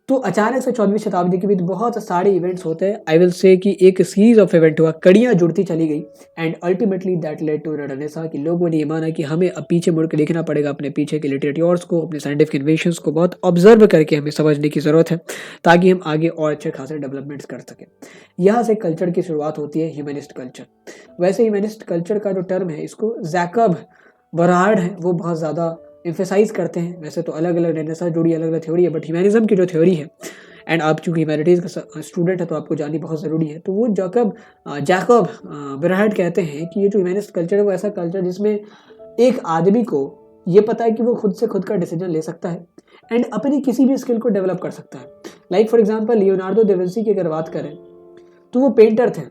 तो अचानक से 14वीं शताब्दी के बीच बहुत सारे इवेंट्स होते हैं। आई विल से कि एक सीरीज ऑफ इवेंट हुआ, कड़ियाँ जुड़ती चली गई, and ultimately that led to renaissance कि लोगों ने ये माना कि हमें अब पीछे मुड़ के देखना पड़ेगा, अपने पीछे के लिटरेचर्स को, अपने साइंटिफिक इन्वेंशंस को बहुत ऑब्जर्व करके हमें समझने की ज़रूरत है, ताकि हम आगे और अच्छे खासे डेवलपमेंट्स कर सकें। यहाँ से कल्चर की शुरुआत होती है, ह्यूमनिस्ट कल्चर। वैसे ह्यूमनिस्ट कल्चर का जो टर्म है, इसको जैकब बराड है वो बहुत ज़्यादा एम्फेसाइज करते हैं। वैसे तो अलग अलग रेनेसां जुड़ी अलग अलग थ्योरी है, बट ह्यूमनिज्म की जो थ्योरी है, एंड आप चूंकि ह्यूमैनिटीज़ का स्टूडेंट है तो आपको जाननी बहुत ज़रूरी है, तो वो जैकब बराड कहते हैं कि ये जो ह्यूमनिस्ट कल्चर है वो ऐसा कल्चर जिसमें एक आदमी को ये पता है कि वो खुद से खुद का डिसीजन ले सकता है एंड अपनी किसी भी स्किल को डेवलप कर सकता है। Like for example Leonardo da Vinci की अगर बात करें तो वो पेंटर थे,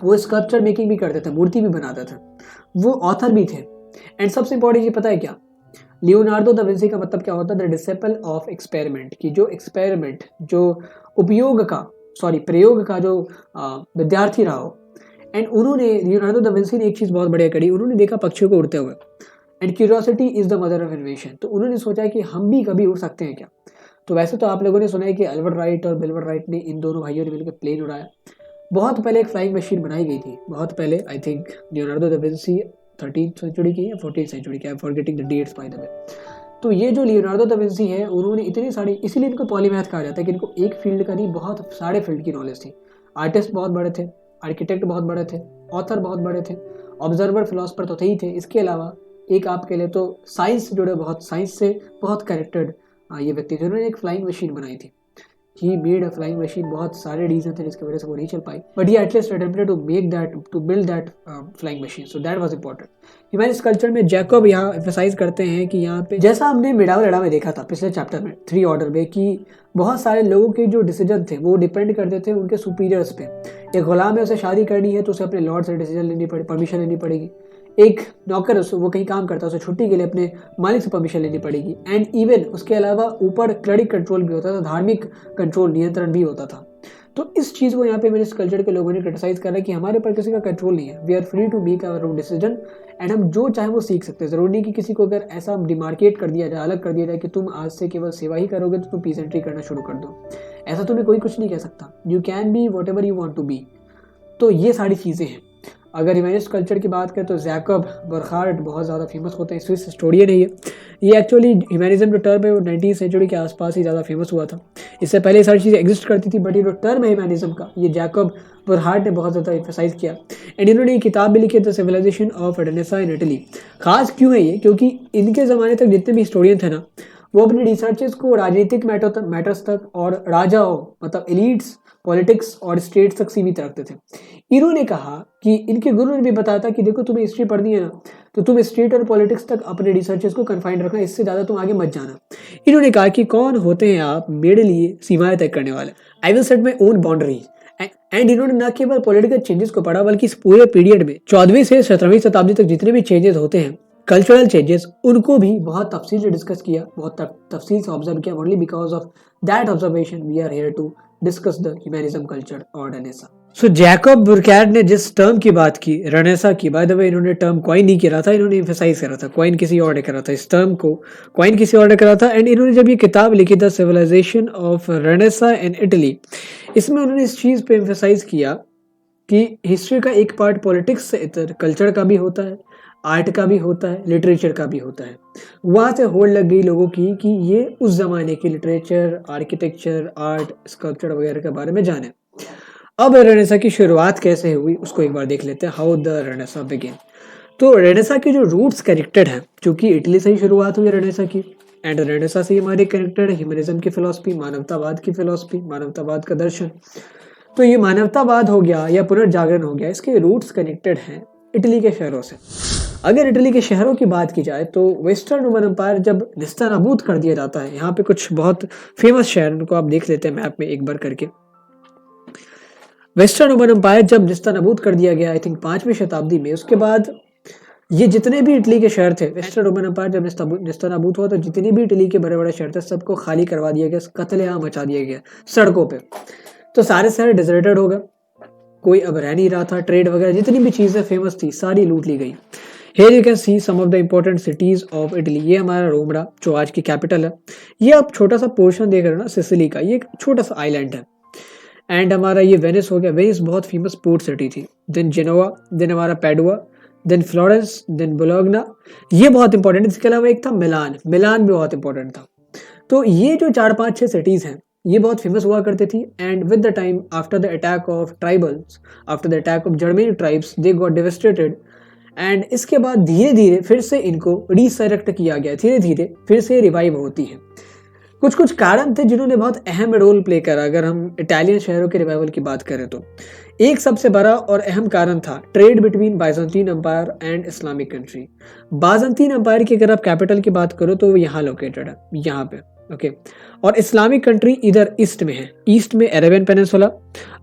वो स्कल्पचर मेकिंग भी करते थे, मूर्ति भी बनाते थे, वो ऑथर भी थे। एंड सबसे इंपॉर्टेंट ये पता है क्या, लियोनार्डो दा विंसी का मतलब क्या होता है, द डिसिपल ऑफ एक्सपेरिमेंट, की जो एक्सपेरिमेंट, जो प्रयोग का जो विद्यार्थी रहा हो। एंड उन्होंने, लियोनार्डो दा विंसी ने एक चीज़ बहुत बढ़िया करी, उन्होंने देखा पक्षियों को उड़ते हुए and curiosity is the mother of इन्वेशन। तो उन्होंने सोचा कि हम भी कभी उड़ सकते हैं क्या। तो वैसे तो आप लोगों ने सुना है कि अल्बर्ट राइट और बिल्बर राइट ने, इन दोनों भाइयों ने मिलकर प्लेन उड़ाया। बहुत पहले एक फ्लाइंग मशीन बनाई गई थी, बहुत पहले, I think Leonardo da Vinci 13th century की या 14th सेंचुरी की, I am forgetting the dates by the way. तो ये जो लियोनार्डो दा विंसी है, उन्होंने इतनी सारी, इसीलिए इनको पॉलीमैथ कहा जाता है कि इनको एक फील्ड का नहीं, बहुत सारे फील्ड की नॉलेज थी। आर्टिस्ट बहुत बड़े थे, आर्किटेक्ट बहुत बड़े थे, ऑथर बहुत बड़े थे, ऑब्जर्वर फिलोसफर तो थे ही थे। इसके अलावा एक आपके लिए तो साइंस से जुड़े, बहुत साइंस से बहुत कनेक्टेड ये व्यक्ति थे। उन्होंने एक फ्लाइंग मशीन बनाई थी, he made a flying machine. बहुत सारे रीजन थे जिसकी वजह से वो नहीं चल पाई, but he at least attempted to make that, to build that flying machine, so that was important. Humanist culture में जैकब यहाँ एम्फसाइज करते हैं कि यहाँ पे, जैसा हमने मिडावल एडा में देखा था पिछले चैप्टर में 3 ऑर्डर में, कि बहुत सारे लोगों के जो डिसीजन थे वो डिपेंड करते थे उनके सुपीरियर्स पे। एक गुलाम है, उसे शादी करनी है तो उसे अपने लॉर्ड से डिसीजन लेनी पड़े, परमिशन लेनी पड़ेगी। एक नौकर, वो कहीं काम करता है, उसे छुट्टी के लिए अपने मालिक से परमिशन लेनी पड़ेगी। एंड इवन उसके अलावा ऊपर क्लरिक कंट्रोल भी होता था, धार्मिक कंट्रोल, नियंत्रण भी होता था। तो इस चीज़ को यहाँ पे मेरे कल्चर के लोगों ने क्रिटिसाइज करा कि हमारे ऊपर किसी का कंट्रोल नहीं है, we are free to make our own decision and हम जो चाहे वो सीख सकते हैं। जरूरी नहीं कि किसी को अगर ऐसा डिमार्केट कर दिया जाए, अलग कर दिया जाए कि तुम आज से केवल सेवा ही करोगे तो तुम पीसेंट्री करना शुरू कर दो, ऐसा तुम्हें कोई कुछ नहीं कह सकता। You can be whatever you want to be. तो ये सारी चीज़ें हैं। अगर ह्यूमैनिस्ट कल्चर की बात करें तो जैकब बर्खार्ड बहुत ज़्यादा फेमस होते हैं, स्विस हिस्टोरियन है ये एक्चुअली ह्यूमैनिज्म जो टर्म है वो 19th सेंचुरी के आसपास ही ज़्यादा फेमस हुआ था। इससे पहले ये सारी चीज़ें एग्जिस्ट करती थी, बट ये जो टर्म है ह्यूमैनिज्म का, ये जैकब बर्खार्ड ने बहुत ज़्यादा एम्फसाइज किया। एंड इन्होंने ये किताब भी लिखी, the civilisation of renaissance in Italy. खास क्यों है ये, क्योंकि इनके ज़माने तक जितने भी हिस्टोरियन थे ना, वो अपने रिसर्चेस को राजनीतिक मैटर्स तक और राजाओं, मतलब एलिट्स, पॉलिटिक्स और स्टेट्स तक सीमित रखते थे। इन्होंने कहा कि इनके गुरु ने भी बताया था कि देखो तुम्हें हिस्ट्री पढ़नी है ना, तो तुम स्टेट और पॉलिटिक्स तक अपने रिसर्चेस को कन्फाइंड रखना, इससे ज़्यादा तुम आगे मत जाना। इन्होंने कहा कि कौन होते हैं आप मेरे लिए सीमाएं तय करने वाले, I will set my own boundaries. And इन्होंने न केवल पॉलिटिकल चेंजेस को पढ़ा, बल्कि इस पूरे पीरियड में 14वीं से 17वीं शताब्दी तक जितने भी चेंजेस होते हैं, कल्चरल चेंजेस, उनको भी बहुत तफसील से डिस्कस किया, बहुत तफसील से ऑब्जर्व किया। Only because of that observation we are here to discuss the humanism culture और रेनेसां। सो जैकब बुर्खार्ड ने जिस टर्म की बात की, रेनेसां की, बाय द वे इन्होंने टर्म कॉइन नहीं करा था, इन्होंने एम्फसाइज करा था, कॉइन किसी और ने करा था, इस टर्म को कॉइन किसी और ने करा था। एंड इन्होंने जब ये किताब लिखी, the civilisation of renaissance in Italy, इसमें उन्होंने इस चीज़ पे एम्फसाइज किया कि हिस्ट्री का एक पार्ट पॉलिटिक्स से इतर कल्चर का भी होता है, आर्ट का भी होता है, लिटरेचर का भी होता है। वहाँ से होड़ लग गई लोगों की कि ये उस ज़माने की लिटरेचर, आर्किटेक्चर, आर्ट, स्कल्पचर वगैरह के बारे में जाने। अब रेनेसां की शुरुआत कैसे हुई उसको एक बार देख लेते हैं, हाउ द रेनेसां बिगिन। तो रेनेसां के जो रूट्स कनेक्टेड हैं, क्योंकि इटली से ही शुरुआत हुई रेनेसां की, एंड रेनेसां से हमारे कनेक्टेड है ह्यूमनिज्म की फिलॉसफी, मानवतावाद की फिलॉसफी, मानवतावाद का दर्शन। तो ये मानवतावाद हो गया या पुनर्जागरण हो गया, इसके रूट्स कनेक्टेड हैं इटली के शहरों से। अगर इटली के शहरों की बात की जाए तो वेस्टर्न रोमन एम्पायर जब निस्तानाबूद कर दिया जाता है, यहाँ पे कुछ बहुत फेमस शहर, उनको आप देख लेते हैं मैप में एक बार करके। वेस्टर्न रोमन एम्पायर जब निस्तानाबूद कर दिया गया, आई थिंक 5वीं शताब्दी में, उसके बाद ये जितने भी इटली के शहर थे, वेस्टर्न रोमन एम्पायर जब निस्तानाबूद हुआ तो जितने भी इटली के बड़े बड़े शहर थे सबको खाली करवा दिया गया, कत्लेआम मचा दिया गया सड़कों पे। तो सारे शहर डिजर्टेड हो गए, कोई अब रह नहीं रहा था, ट्रेड वगैरह जितनी भी चीज़ें फेमस थी सारी लूट ली गई। Here you can see some of the important cities of Italy। ये हमारा रोम रहा, जो आज की कैपिटल है। ये आप छोटा सा पोर्शन देख रहे हो ना सिसिली का, ये एक छोटा सा आइलैंड है। एंड हमारा ये वेनिस हो गया, वेनिस बहुत फेमस पोर्ट सिटी थी। देन जेनोवा, देन हमारा Padua, then Florence, then Bologna, ये बहुत इंपॉर्टेंट है। इसके अलावा एक था मिलान, मिलान भी बहुत इंपॉर्टेंट था। तो ये जो 4-5-6 सिटीज़ हैं, ये बहुत फेमस हुआ करती थी। And with the time, after the attack of tribals, after the attack of Germanic tribes, they got devastated. And इसके बाद धीरे धीरे फिर से इनको रीसायरेक्ट किया गया, धीरे धीरे फिर से रिवाइव होती है। कुछ कुछ कारण थे जिन्होंने बहुत अहम रोल प्ले करा। अगर हम इटालियन शहरों के रिवाइवल की बात करें तो एक सबसे बड़ा और अहम कारण था trade between Byzantine empire and Islamic country. Byzantine empire की अगर आप कैपिटल की बात करो तो वो यहाँ लोकेटेड है, यहाँ पे, ओके। और इस्लामिक कंट्री इधर ईस्ट में है। ईस्ट में अरेबियन पेनिनसुला,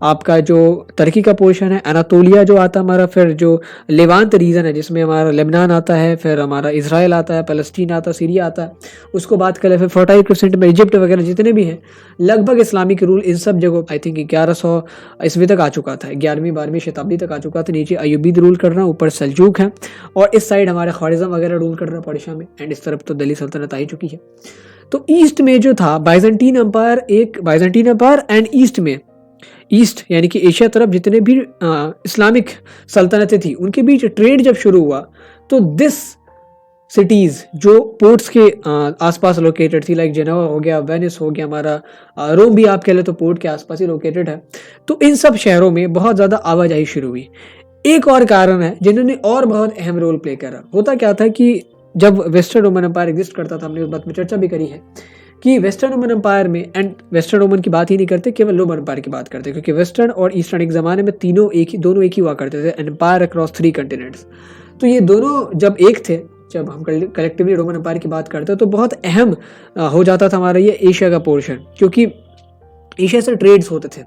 आपका जो तुर्की का पोर्शन है, अनातोलिया जो आता है हमारा, फिर जो लेवांत रीजन है जिसमें हमारा लेबनान आता है, फिर हमारा इसराइल आता है, पैलेस्टीन आता है, सीरिया आता है, उसको बात करें फिर 40% में इजिप्ट वगैरह जितने भी हैं, लगभग इस्लामिक रूल इन सब जगहों आई थिंक 1100 ईस्वी तक आ चुका था, 11वीं-12वीं शताब्दी तक आ चुका था। नीचे अयूबीद रूल कर रहा है, ऊपर सल्जूक है, और इस साइड हमारे ख्वारिज़म वगैरह रूल कर रहा है पड़िशा में, एंड इस तरफ तो दिल्ली सल्तनत आ ही चुकी है। तो ईस्ट में जो था बाइजेंटीन एम्पायर, एक बाइजेंटीन एम्पायर, एंड ईस्ट में, ईस्ट यानी कि एशिया तरफ जितने भी इस्लामिक सल्तनतें थी उनके बीच ट्रेड जब शुरू हुआ तो दिस सिटीज जो पोर्ट्स के आसपास लोकेटेड थी, लाइक जेनेवा हो गया, वेनिस हो गया, हमारा रोम भी आप कह ले तो पोर्ट के आसपास ही लोकेटेड है, तो इन सब शहरों में बहुत ज़्यादा आवाजाही शुरू हुई। एक और कारण है जिन्होंने और बहुत अहम रोल प्ले करा। होता क्या था कि जब वेस्टर्न रोमन एम्पायर एग्जिस्ट करता था, हमने उस बात में चर्चा भी करी है कि वेस्टर्न रोमन एम्पायर में, एंड वेस्टर्न रोमन की बात ही नहीं करते, केवल रोमन एम्पायर की बात करते, क्योंकि वेस्टर्न और ईस्टर्न एक ज़माने में दोनों एक ही हुआ करते थे, एम्पायर अक्रॉस 3 कंटिनेंट्स। तो ये दोनों जब एक थे, जब हम कलेक्टिवली रोमन एम्पायर की बात करते हैं तो बहुत अहम हो जाता था हमारा ये एशिया का पोर्शन, क्योंकि एशिया से ट्रेड्स होते थे,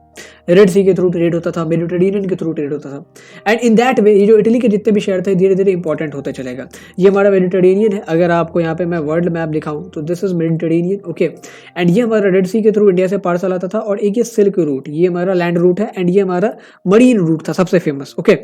रेड सी के थ्रू ट्रेड होता था, मेडिटेरेनियन के थ्रू ट्रेड होता था, एंड इन दैट वे ये जो इटली के जितने भी शहर थे धीरे धीरे इंपॉर्टेंट होते चलेगा। ये हमारा मेडिटेरेनियन है, अगर आपको यहाँ पे मैं वर्ल्ड मैप दिखाऊं तो this is Mediterranean, okay. And ये हमारा रेड सी के थ्रू इंडिया से पार्सल आता था, और एक ये सिल्क रूट, ये हमारा लैंड रूट है, एंड ये हमारा मरीन रूट था सबसे famous, okay.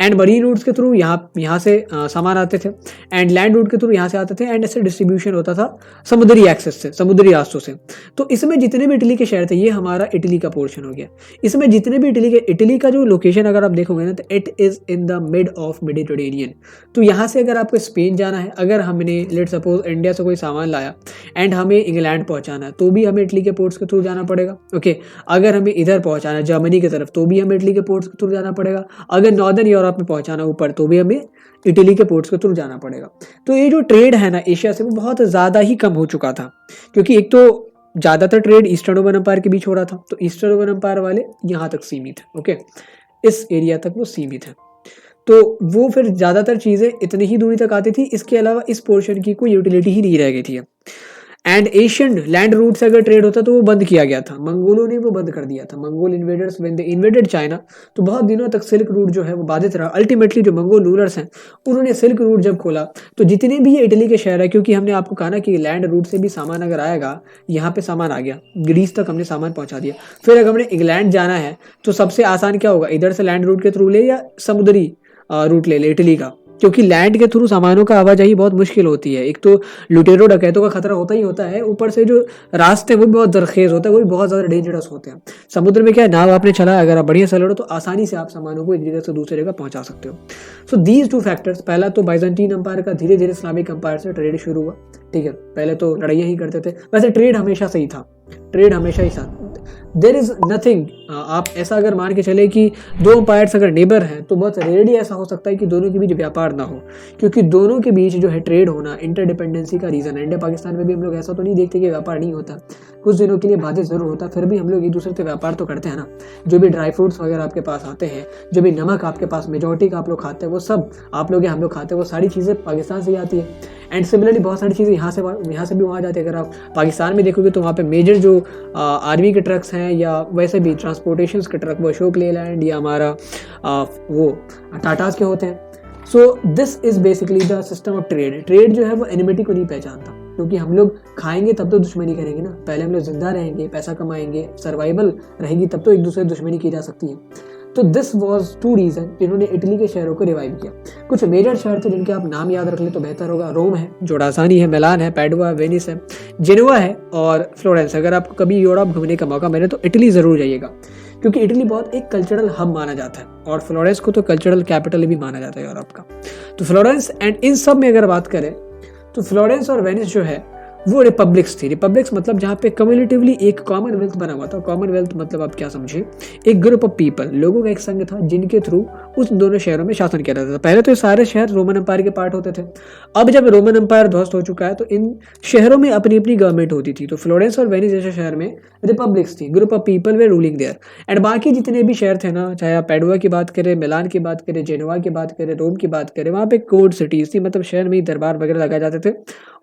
And marine routes के थ्रू यहाँ से सामान आते थे, एंड लैंड रूट के थ्रू यहाँ से आते थे, एंड ऐसे डिस्ट्रीब्यूशन होता था समुद्री एक्सेस से, समुद्री रास्तों से। तो इसमें जितने भी इटली के शहर थे ये हमारा इटली का पोर्शन हो गया। इसमें जितने भी इटली का जो लोकेशन अगर आप देखोगे ना तो it is in the mid of Mediterranean. तो यहाँ से अगर आपको स्पेन जाना है, अगर हमने लेट सपोज इंडिया से कोई सामान लाया एंड हमें इंग्लैंड पहुंचाना है तो भी हमें इटली के पोर्ट्स के थ्रू जाना पड़ेगा, ओके। अगर हमें इधर पहुंचाना है जर्मनी की तरफ तो भी हमें इटली के पोर्ट्स के थ्रू जाना पड़ेगा। अगर नॉर्दर्न यूरोप में पहुंचाना ऊपर तो भी हमें इटली के पोर्ट्स के थ्रू जाना पड़ेगा। तो ये जो ट्रेड है ना एशिया से वो बहुत ज़्यादा ही कम हो चुका था, क्योंकि एक तो ज़्यादातर ट्रेड ईस्टर्न रोमन एम्पायर के बीच हो रहा था, तो ईस्टर्न रोमन एम्पायर वाले यहाँ तक सीमित है, ओके, इस एरिया तक वो सीमित है। तो वो फिर ज़्यादातर चीज़ें इतनी ही दूरी तक आती थी, इसके अलावा इस पोर्शन की कोई यूटिलिटी ही नहीं रह गई थी। एंड एशियन लैंड रूट से अगर ट्रेड होता तो वो बंद किया गया था, मंगोलों ने वो बंद कर दिया था। Mongol invaders when they invaded China, तो बहुत दिनों तक सिल्क रूट जो है वो बाधित रहा। अल्टीमेटली जो मंगोल रूलर्स हैं उन्होंने सिल्क रूट जब खोला तो जितने भी ये इटली के शहर है, क्योंकि हमने आपको कहा ना कि लैंड रूट से भी सामान अगर आएगा, यहाँ पे सामान आ गया, ग्रीस तक हमने सामान पहुंचा दिया, फिर अगर हमने इंग्लैंड जाना है तो सबसे आसान क्या होगा, इधर से लैंड रूट के थ्रू ले या समुद्री रूट ले इटली का, क्योंकि लैंड के थ्रू सामानों का आवाजाही बहुत मुश्किल होती है। एक तो लुटेरो डकैतों का खतरा होता ही होता है, ऊपर से जो रास्ते वो भी बहुत दरखेज होता है, वो भी बहुत ज़्यादा डेंजरस होते हैं। समुद्र में क्या है, नाव आपने चला, अगर आप बढ़िया से लड़ो तो आसानी से आप सामानों को एक जगह से दूसरी जगह पहुंचा सकते हो। सो दीज टू फैक्टर्स, पहला तो बाइजेंटीन एम्पायर का धीरे धीरे इस्लामिक एम्पायर से ट्रेड शुरू हुआ, ठीक है। पहले तो लड़ाइयाँ ही करते थे, वैसे ट्रेड हमेशा से ही था, ट्रेड हमेशा ही था। देयर इज नथिंग, आप ऐसा अगर मान के चले कि दो एम्पायर्स अगर नेबर हैं तो बहुत रेयरली ऐसा हो सकता है कि दोनों के बीच व्यापार ना हो, क्योंकि दोनों के बीच जो है ट्रेड होना इंटरडिपेंडेंसी का रीज़न है। इंडिया पाकिस्तान में भी हम लोग ऐसा तो नहीं देखते कि व्यापार नहीं होता, कुछ दिनों के लिए बाधित जरूर होता, फिर भी हम लोग एक दूसरे से व्यापार तो करते हैं ना। जो भी ड्राई फ्रूट्स वगैरह आपके पास आते हैं, जो भी नमक आपके पास मेजॉरिटी का आप लोग खाते हैं, वो सब आप लोग या हम लोग खाते हैं, वो सारी चीज़ें पाकिस्तान से ही आती है। एंड सिमिलरली बहुत सारी चीज़ें यहाँ से भी वहाँ जाती है। अगर आप पाकिस्तान में देखोगे तो वहाँ पे मेजर जो आर्मी के ट्रक्स हैं या वैसे भी ट्रांसपोर्टेशन के ट्रक, वो अशोक लेलैंड या हमारा वो टाटास के होते हैं। So this is basically the system of trade. Trade जो है वो एनिमिटी को नहीं पहचानता, क्योंकि हम लोग खाएंगे तब तो दुश्मनी करेंगे ना, पहले हम लोग जिंदा रहेंगे, पैसा कमाएंगे, सर्वाइवल रहेगी, तब तो एक दूसरे दुश्मनी की जा सकती है। तो दिस वॉज टू रीज़न जिन्होंने इटली के शहरों को रिवाइव किया। कुछ मेजर शहर थे जिनके आप नाम याद रख ले तो बेहतर होगा। रोम है, जो राजधानी है, मिलान है, पैडुआ है, वेनिस है, जेनोवा है, और फ्लोरेंस। अगर आपको कभी यूरोप घूमने का मौका मिले तो इटली ज़रूर जाइएगा, क्योंकि इटली बहुत एक कल्चरल हब माना जाता है, और फ्लोरेंस को तो कल्चरल कैपिटल भी माना जाता है यूरोप का। तो फ्लोरेंस एंड इन सब में अगर बात करें तो फ्लोरेंस और वेनिस जो है वो रिपब्लिक्स थी। रिपब्लिक्स मतलब जहाँ पे कम्युनिटिवली एक कॉमनवेल्थ बना हुआ था। कॉमनवेल्थ मतलब आप क्या समझे, एक ग्रुप ऑफ पीपल, लोगों का एक संघ था जिनके थ्रू उस दोनों शहरों में शासन किया जाता था। पहले तो ये सारे शहर रोमन एम्पायर के पार्ट होते थे। अब जब रोमन एम्पायर ध्वस्त हो चुका है तो इन शहरों में अपनी अपनी गवर्नमेंट होती थी। तो फ्लोरेंस और वेनिस जैसे शहर में रिपब्लिक्स थी, group of people were ruling there. And बाकी जितने भी शहर थे ना, चाहे आप पैडुआ की बात करें, मिलान की बात करें, जेनोवा की बात करें, रोम की बात करें, वहाँ पे कोर्ट सिटीज थी, मतलब शहर में ही दरबार वगैरह लगाए जाते थे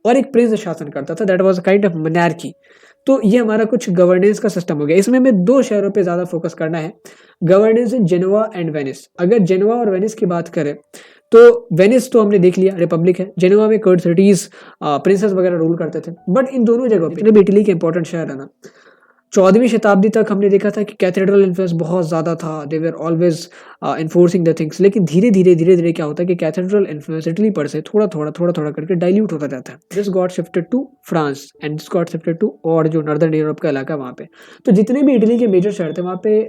और एक प्रिंस शासन करता था। That was kind of monarchy. तो ये हमारा कुछ गवर्नेंस का सिस्टम हो गया। इसमें हमें दो शहरों पे ज़्यादा फोकस करना है, governance in Genoa and Venice. अगर जेनोवा और वेनिस की बात करें तो वेनिस तो हमने देख लिया रिपब्लिक है, जेनोवा में कर्ड सिटीज प्रिंसेस वगैरह रूल करते थे। बट इन दोनों जगहों पे जितने भी इटली के इंपॉर्टेंट शहर है ना, 14वीं शताब्दी तक हमने देखा था कि कैथेड्रल इन्फ्लुएंस बहुत ज़्यादा था, they were always enforcing the things. लेकिन धीरे धीरे क्या होता है कि कैथेड्रल इन्फ्लुएंस इटली पर से थोड़ा थोड़ा करके डाइल्यूट होता जाता है। This got shifted to France and this got shifted to और जो नॉर्दर्न यूरोप का इलाका वहाँ पे। तो जितने भी इटली के मेजर शहर थे वहाँ पे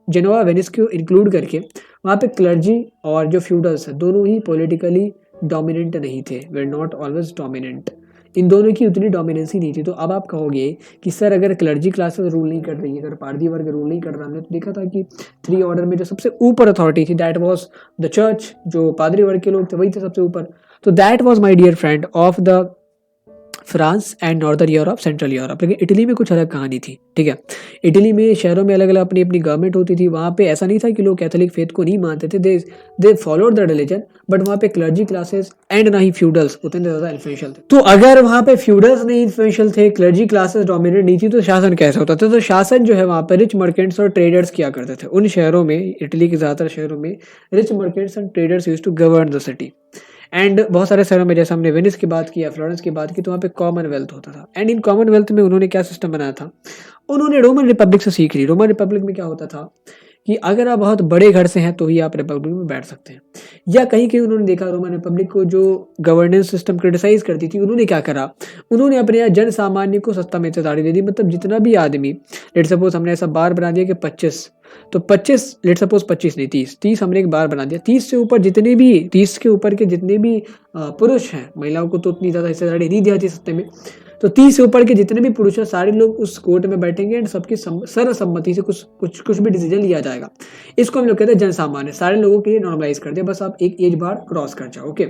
जेनोवा वेनिस को इंक्लूड करके वहाँ पे क्लर्जी और जो फ्यूडल्स है दोनों ही पॉलिटिकली डोमिनेंट नहीं थे, वे नॉट ऑलवेज डोमिनेंट। इन दोनों की उतनी डोमिनेंसी नहीं थी। तो अब आप कहोगे कि सर अगर क्लर्जी क्लासेस रूल नहीं कर रही है, अगर पारदी वर्ग रूल नहीं कर रहा, हमने तो देखा था कि थ्री ऑर्डर में जो सबसे ऊपर अथॉरिटी थी दैट वाज द चर्च, जो पादरी वर्ग के लोग थे वही थे सबसे ऊपर। तो that was my dear friend of the France and northern Europe, central Europe. लेकिन इटली में कुछ अलग कहानी थी, ठीक है। इटली में शहरों में अलग अलग अपनी अपनी गवर्नमेंट होती थी। वहाँ पे ऐसा नहीं था कि लोग कैथोलिक फेथ को नहीं मानते थे, they followed the religion, but वहाँ पे क्लर्जी क्लासेस एंड ना ही फ्यूडल्स उतने ज़्यादा इन्फ्लुएंशियल थे। तो अगर वहाँ पे फ्यूडल्स नहीं इन्फ्लुएंशियल थे, क्लर्जी क्लासेस डोमिनेट नहीं थी, तो शासन कैसा होता था? तो शासन जो है वहाँ पे रिच मर्केंट्स और ट्रेडर्स किया करते थे। उन शहरों में, इटली के ज़्यादातर शहरों में rich merchants and traders used to govern the city. And बहुत सारे शहरों में जैसे हमने वेनिस की बात की या फ्लोरेंस की बात की तो वहाँ पे कॉमनवेल्थ होता था। एंड इन कॉमनवेल्थ में उन्होंने क्या सिस्टम बनाया था, उन्होंने रोमन रिपब्लिक से सीख ली। रोमन रिपब्लिक में क्या होता था कि अगर आप बहुत बड़े घर से हैं तो ही आप रिपब्लिक में बैठ सकते हैं। या कहीं कहीं उन्होंने देखा रोमन रिपब्लिक को जो गवर्नेंस सिस्टम क्रिटिसाइज करती थी, उन्होंने क्या करा, उन्होंने अपने यहाँ जन सामान्य को सत्ता में इत्तेदारी दे दी। मतलब जितना भी आदमी, लेट सपोज हमने ऐसा बार बना दिया कि 25, तो 25 लेट सपोज 25 नहीं 30 हमने एक बार बना दिया। 30 से ऊपर जितने भी, 30 के ऊपर के जितने भी पुरुष हैं, महिलाओं को तो उतनी ज़्यादा हिस्सेदारी नहीं दी जाती सत्ते में, तो 30 से ऊपर के जितने भी पुरुष हैं सारे लोग उस कोर्ट में बैठेंगे एंड सबकी सर्वसम्मति से कुछ भी डिसीजन लिया जाएगा। इसको हम लोग कहते हैं जन सामान्य। सारे लोगों के लिए नॉर्मलाइज कर दिया, बस आप एक एज बार क्रॉस कर जाओ, ओके।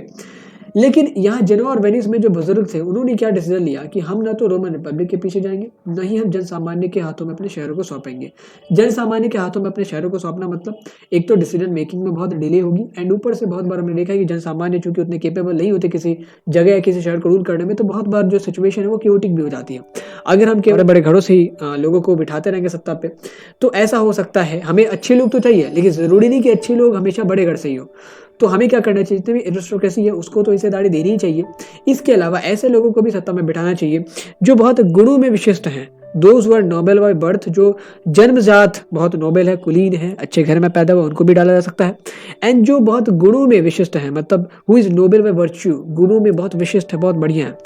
लेकिन यहाँ जेनोवा और वेनिस में जो बुजुर्ग थे उन्होंने क्या डिसीजन लिया कि हम ना तो रोमन रिपब्लिक के पीछे जाएंगे, न ही हम जन सामान्य के हाथों में अपने शहरों को सौंपेंगे। जन सामान्य के हाथों में अपने शहरों को सौंपना मतलब एक तो डिसीजन मेकिंग में बहुत डिले होगी, एंड ऊपर से बहुत बार हमने देखा है कि जन सामान्य चूंकि उतने केपेबल नहीं होते किसी जगह या किसी शहर को रूल करने में, तो बहुत बार जो सिचुएशन है वो क्योटिक भी हो जाती है। अगर हम केवल बड़े घरों से ही लोगों को बिठाते रहेंगे सत्ता पे तो ऐसा हो सकता है। हमें अच्छे लोग तो चाहिए, लेकिन जरूरी नहीं कि अच्छे लोग हमेशा बड़े घर से ही हो। तो हमें क्या करना चाहिए, जितने भी एरिस्टोक्रेसी है उसको तो हिस्सेदारी देनी ही चाहिए। इसके अलावा ऐसे लोगों को भी सत्ता में बिठाना चाहिए जो बहुत गुणों में विशिष्ट हैं, those were Nobel by birth, जो जन्मजात बहुत नोबेल है, कुलीन है, अच्छे घर में पैदा हुआ, उनको भी डाला जा सकता है। एंड जो बहुत गुणों में विशिष्ट है, मतलब who is Nobel by virtue, गुणों में बहुत विशिष्ट है, बहुत बढ़िया है,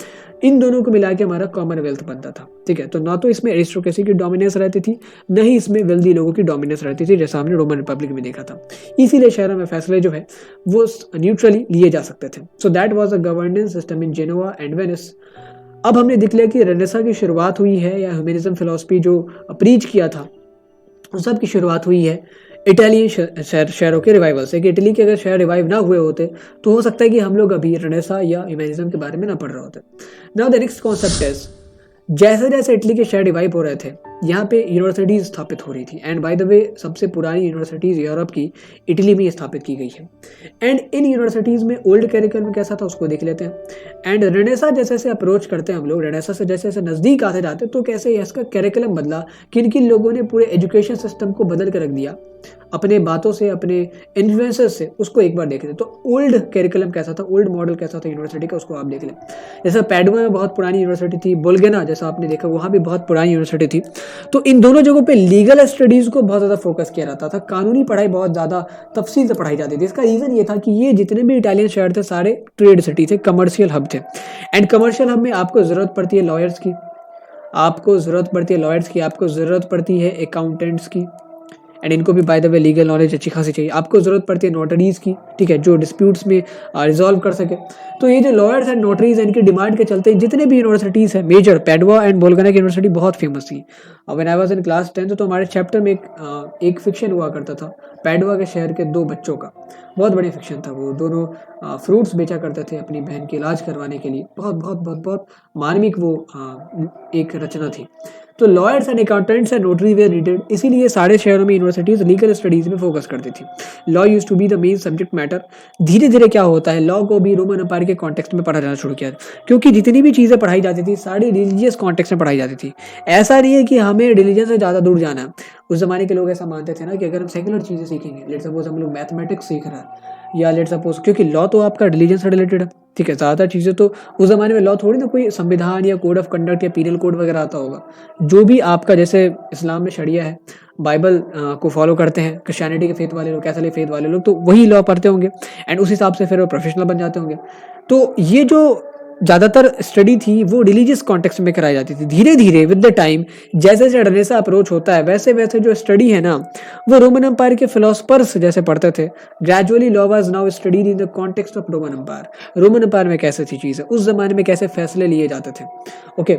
इन दोनों को मिला के हमारा कॉमनवेल्थ बनता था, ठीक है। तो ना तो इसमें एरिस्टोक्रेसी की डोमिनेंस रहती थी, न ही इसमें वेल्दी लोगों की डोमिनेंस रहती थी, जैसा हमने रोमन रिपब्लिक में देखा था। इसीलिए शहरों में फैसले जो है वो न्यूट्रली लिए जा सकते थे। So that was a governance system in Genoa and Venice. अब हमने देख लिया कि रेनेसा की शुरुआत हुई है, या ह्यूमनिज्म फिलॉसफी जो प्रीच किया था उन सब की शुरुआत हुई है इटालियन शहरों के रिवाइवल से। कि इटली के अगर शहर रिवाइव ना हुए होते तो हो सकता है कि हम लोग अभी रेनेसा या ह्यूमनिज्म के बारे में ना पढ़ रहे होते। Now the next concept is, जैसे जैसे इटली के शहर रिवाइव हो रहे थे यहाँ पे यूनिवर्सिटीज स्थापित हो रही थी। एंड बाय द वे सबसे पुरानी यूनिवर्सिटीज यूरोप की इटली में स्थापित की गई है। एंड इन यूनिवर्सिटीज में ओल्ड कैरिकुलम कैसा था उसको देख लेते हैं। एंड रेनेसा जैसे जैसे अप्रोच करते हैं हम लोग, रेनेसा से जैसे जैसे नजदीक आते जाते तो कैसे इसका कैरिकुलम बदला, किन किन लोगों ने पूरे एजुकेशन सिस्टम को बदल कर रख दिया अपने बातों से, अपने इन्फ्लुएंसेस से, उसको एक बार देख लें। तो ओल्ड कैरिकुलम कैसा था, ओल्ड मॉडल कैसा था यूनिवर्सिटी का, उसको आप देख लें। जैसे पैडुआ में बहुत पुरानी यूनिवर्सिटी थी, बोल्गेना जैसा आपने देखा वहाँ भी बहुत पुरानी यूनिवर्सिटी थी। तो इन दोनों जगहों पे लीगल स्टडीज को बहुत ज़्यादा फोकस किया जाता था, कानूनी पढ़ाई बहुत ज़्यादा तफसील से पढ़ाई जाती थी। इसका रीज़न ये था कि ये जितने भी इटालियन शहर थे सारे ट्रेड सिटी थे, कमर्शियल हब थे। एंड कमर्शियल हब में आपको ज़रूरत पड़ती है लॉयर्स की, आपको ज़रूरत पड़ती है अकाउंटेंट्स की, एंड इनको भी bye the way legal knowledge अच्छी खासी चाहिए। आपको ज़रूरत पड़ती है नोटरीज़ की, ठीक है, जो डिस्प्यूट्स में रिजॉल्व कर सके। तो ये जो लॉयर्स एंड नोटरीज इनकी डिमांड के चलते जितने भी यूनिवर्सिटीज़ हैं मेजर, पैडुआ एंड बोल्गना की यूनिवर्सिटी बहुत फेमस थी। When I was in class 10 तो हमारे चैप्टर में एक फिक्शन हुआ करता था पैडुआ के शहर के 2 बच्चों का। बहुत बढ़िया फिक्शन था वो। दोनों फ्रूट्स बेचा करते थे अपनी बहन के इलाज करवाने के लिए। बहुत बहुत बहुत बहुत मार्मिक वो एक रचना थी। तो lawyers and accountants and notary were needed, इसीलिए सारे शहरों में यूनिवर्सिटीज लीगल स्टडीज में फोकस करती थी। Law used to be the main subject matter. धीरे धीरे क्या होता है, लॉ को भी रोमन एम्पायर के कॉन्टेक्स्ट में पढ़ा जाना शुरू किया, क्योंकि जितनी भी चीज़ें पढ़ाई जाती थी सारी रिलीजियस कॉन्टेक्स्ट में पढ़ाई जाती थी। ऐसा नहीं है कि हमें रिलीजन से ज़्यादा दूर जाना है। उस जमाने के लोग ऐसा मानते थे ना कि अगर हम सेकुलर चीज़ें सीखेंगे, लेट्स सपोज हम लोग मैथमेटिक्स सीख रहे हैं या लेट्स सपोज, क्योंकि लॉ तो आपका रिलीजन से रिलेटेड है, ठीक है, ज़्यादातर चीज़ें तो उस ज़माने में लॉ थोड़ी ना कोई संविधान या कोड ऑफ कंडक्ट या पीनल कोड वगैरह आता होगा। जो भी आपका, जैसे इस्लाम में शरिया है, बाइबल को फॉलो करते हैं क्रिश्चियनिटी के फेथ वाले लोग, कैथोलिक फेथ वाले लोग, तो वही लॉ पढ़ते होंगे एंड उस हिसाब से फिर वो प्रोफेशनल बन जाते होंगे। तो ये जो ज़्यादातर स्टडी थी वो रिलीजियस कॉन्टेक्स्ट में कराई जाती थी। धीरे धीरे विद द टाइम जैसे जैसे रेनेसां अप्रोच होता है वैसे वैसे जो स्टडी है ना वो रोमन एम्पायर के फिलोसफर्स जैसे पढ़ते थे। Gradually law was now studied in the context of Roman empire. Roman empire में कैसे थी चीज़ें, उस जमाने में कैसे फैसले लिए जाते थे, ओके।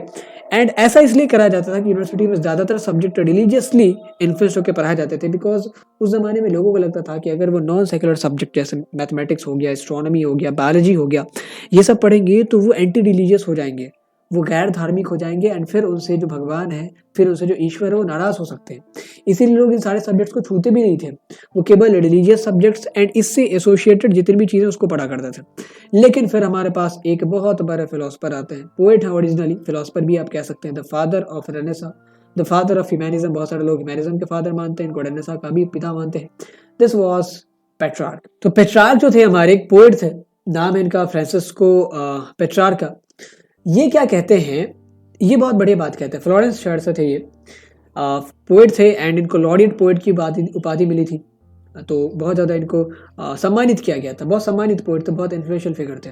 एंड ऐसा इसलिए कराया जाता था कि यूनिवर्सिटी में ज़्यादातर सब्जेक्ट रिलीजियसली इन्फ्लुएंस होकर पढ़ाए जाते थे, बिकॉज उस ज़माने में लोगों को लगता था कि अगर वो नॉन सेकुलर सब्जेक्ट जैसे मैथमेटिक्स हो गया, एस्ट्रोनॉमी हो गया, बायोलॉजी हो गया, ये सब पढ़ेंगे तो वो एंटी रिलीजियस हो जाएंगे, वो गैर धार्मिक हो जाएंगे एंड फिर उनसे जो भगवान है, फिर उनसे जो ईश्वर है वो नाराज़ हो सकते हैं। इसीलिए लोग इन सारे सब्जेक्ट्स को छूते भी नहीं थे। वो केवल रिलीजियस सब्जेक्ट्स एंड इससे एसोसिएटेड जितनी भी चीज़ें उसको पढ़ा करते थे। लेकिन फिर हमारे पास एक बहुत बड़े फिलोसफर आते हैं, पोएट हैं ओरिजिनली, फिलोसफर भी आप कह सकते हैं, the father of renaissance, the father of humanism. बहुत सारे लोग ह्यूमैनिज्म के फादर मानते हैं, इनको रेनेसां का भी पिता मानते हैं। This was Petrarch. तो पेट्रार्क जो थे हमारे एक पोएट थे, नाम है इनका फ्रांसिस्को पेट्रार्का। ये क्या कहते हैं, ये बहुत बढ़िया बात कहते हैं। फ्लोरेंस शहर से थे ये, पोएट थे एंड इनको लॉर्डेड पोएट की उपाधि मिली थी। तो बहुत ज़्यादा इनको सम्मानित किया गया था। बहुत सम्मानित पोएट थे, बहुत इन्फ्लुएंशियल फिगर थे।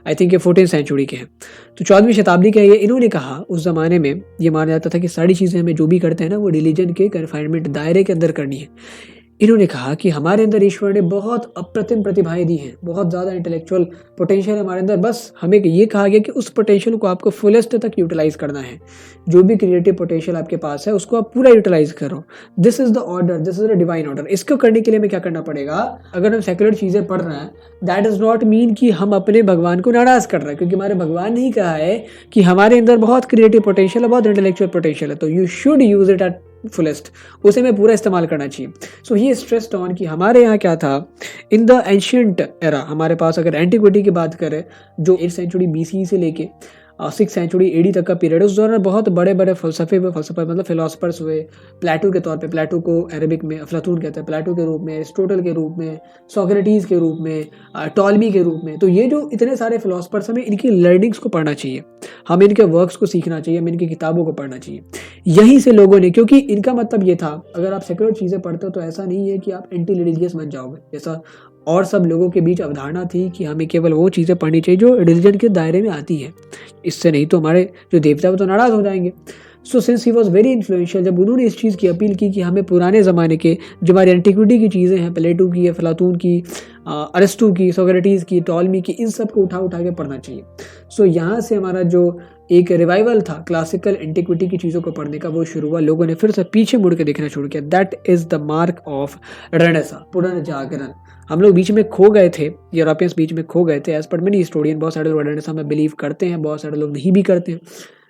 आई थिंक ये 14th सेंचुरी के हैं, तो 14वीं शताब्दी के ये। इन्होंने कहा उस ज़माने में ये माना जाता था कि सारी चीज़ें हमें जो भी करते हैं ना वो रिलीजन के कन्फाइनमेंट दायरे के अंदर करनी है। इन्होंने कहा कि हमारे अंदर ईश्वर ने बहुत अप्रतिम प्रतिभाएं दी हैं, बहुत ज़्यादा इंटेलेक्चुअल पोटेंशियल है हमारे अंदर, बस हमें ये कहा गया कि उस पोटेंशियल को आपको फुलेस्ट तक यूटिलाइज करना है। जो भी क्रिएटिव पोटेंशियल आपके पास है उसको आप पूरा यूटिलाइज करो। This is the order, this is the divine order. इसको करने के लिए हमें क्या करना पड़ेगा, अगर हम सेकुलर चीज़ें पढ़ रहे हैं दैट इज नॉट मीन कि हम अपने भगवान को नाराज़ कर रहे हैं, क्योंकि हमारे भगवान ने ही कहा है कि हमारे अंदर बहुत क्रिएटिव पोटेंशियल है, बहुत इंटेलेक्चुअल पोटेंशियल है, तो you should use it at fullest, उसे में पूरा इस्तेमाल करना चाहिए। सो ही स्ट्रेस्ड ऑन कि हमारे यहाँ क्या था इन द एंशियंट एरा, हमारे पास अगर एंटीक्विटी की बात करें जो 8th सेंचुरी BCE से लेके 6th सेंचुरी AD तक का पीरियड है, उस दौरान बहुत बड़े बड़े फलसफे मतलब फिलोसफर्स हुए। प्लेटो के तौर पे, प्लेटो को अरबिक में अफलातून कहते हैं, प्लेटो के रूप में, एरिस्टोटल के रूप में, सोक्रेटिस के रूप में, टॉलमी के रूप में। तो ये जो इतने सारे फिलोसफर्स, हमें इनकी लर्निंग्स को पढ़ना चाहिए, हमें इनके वर्क्स को सीखना चाहिए, हमें इनकी किताबों को पढ़ना चाहिए। यहीं से लोगों ने, क्योंकि इनका मतलब ये था अगर आप सेकुलर चीज़ें पढ़ते हो तो ऐसा नहीं है कि आप एंटी रिलीजियस बन जाओगे, जैसा और सब लोगों के बीच अवधारणा थी कि हमें केवल वो चीज़ें पढ़नी चाहिए जो रिलीजन के दायरे में आती है, इससे नहीं तो हमारे जो देवता वो तो नाराज़ हो जाएंगे। So since he was very influential, जब उन्होंने इस चीज़ की अपील की कि हमें पुराने ज़माने के जो हमारी एंटीक्विटी की चीज़ें हैं, प्लेटो की, अफलातून की, अरिस्टो की, सोक्रेटिस की, टॉलमी की, इन सब को उठा उठा के पढ़ना चाहिए। सो यहाँ से हमारा जो एक रिवाइवल था क्लासिकल एंटीक्विटी की चीज़ों को पढ़ने का, वो शुरू हुआ। लोगों ने फिर से पीछे मुड़ के देखना शुरू किया। That is the mark of renaissance, पुनर्जागरण। हम लोग बीच में खो गए थे, यूरोपियंस बीच में खो गए थे। एज पर मेनी हिस्टोरियन, बहुत सारे लोग रेनेसां में बिलीव करते हैं, बहुत सारे लोग नहीं भी करते हैं।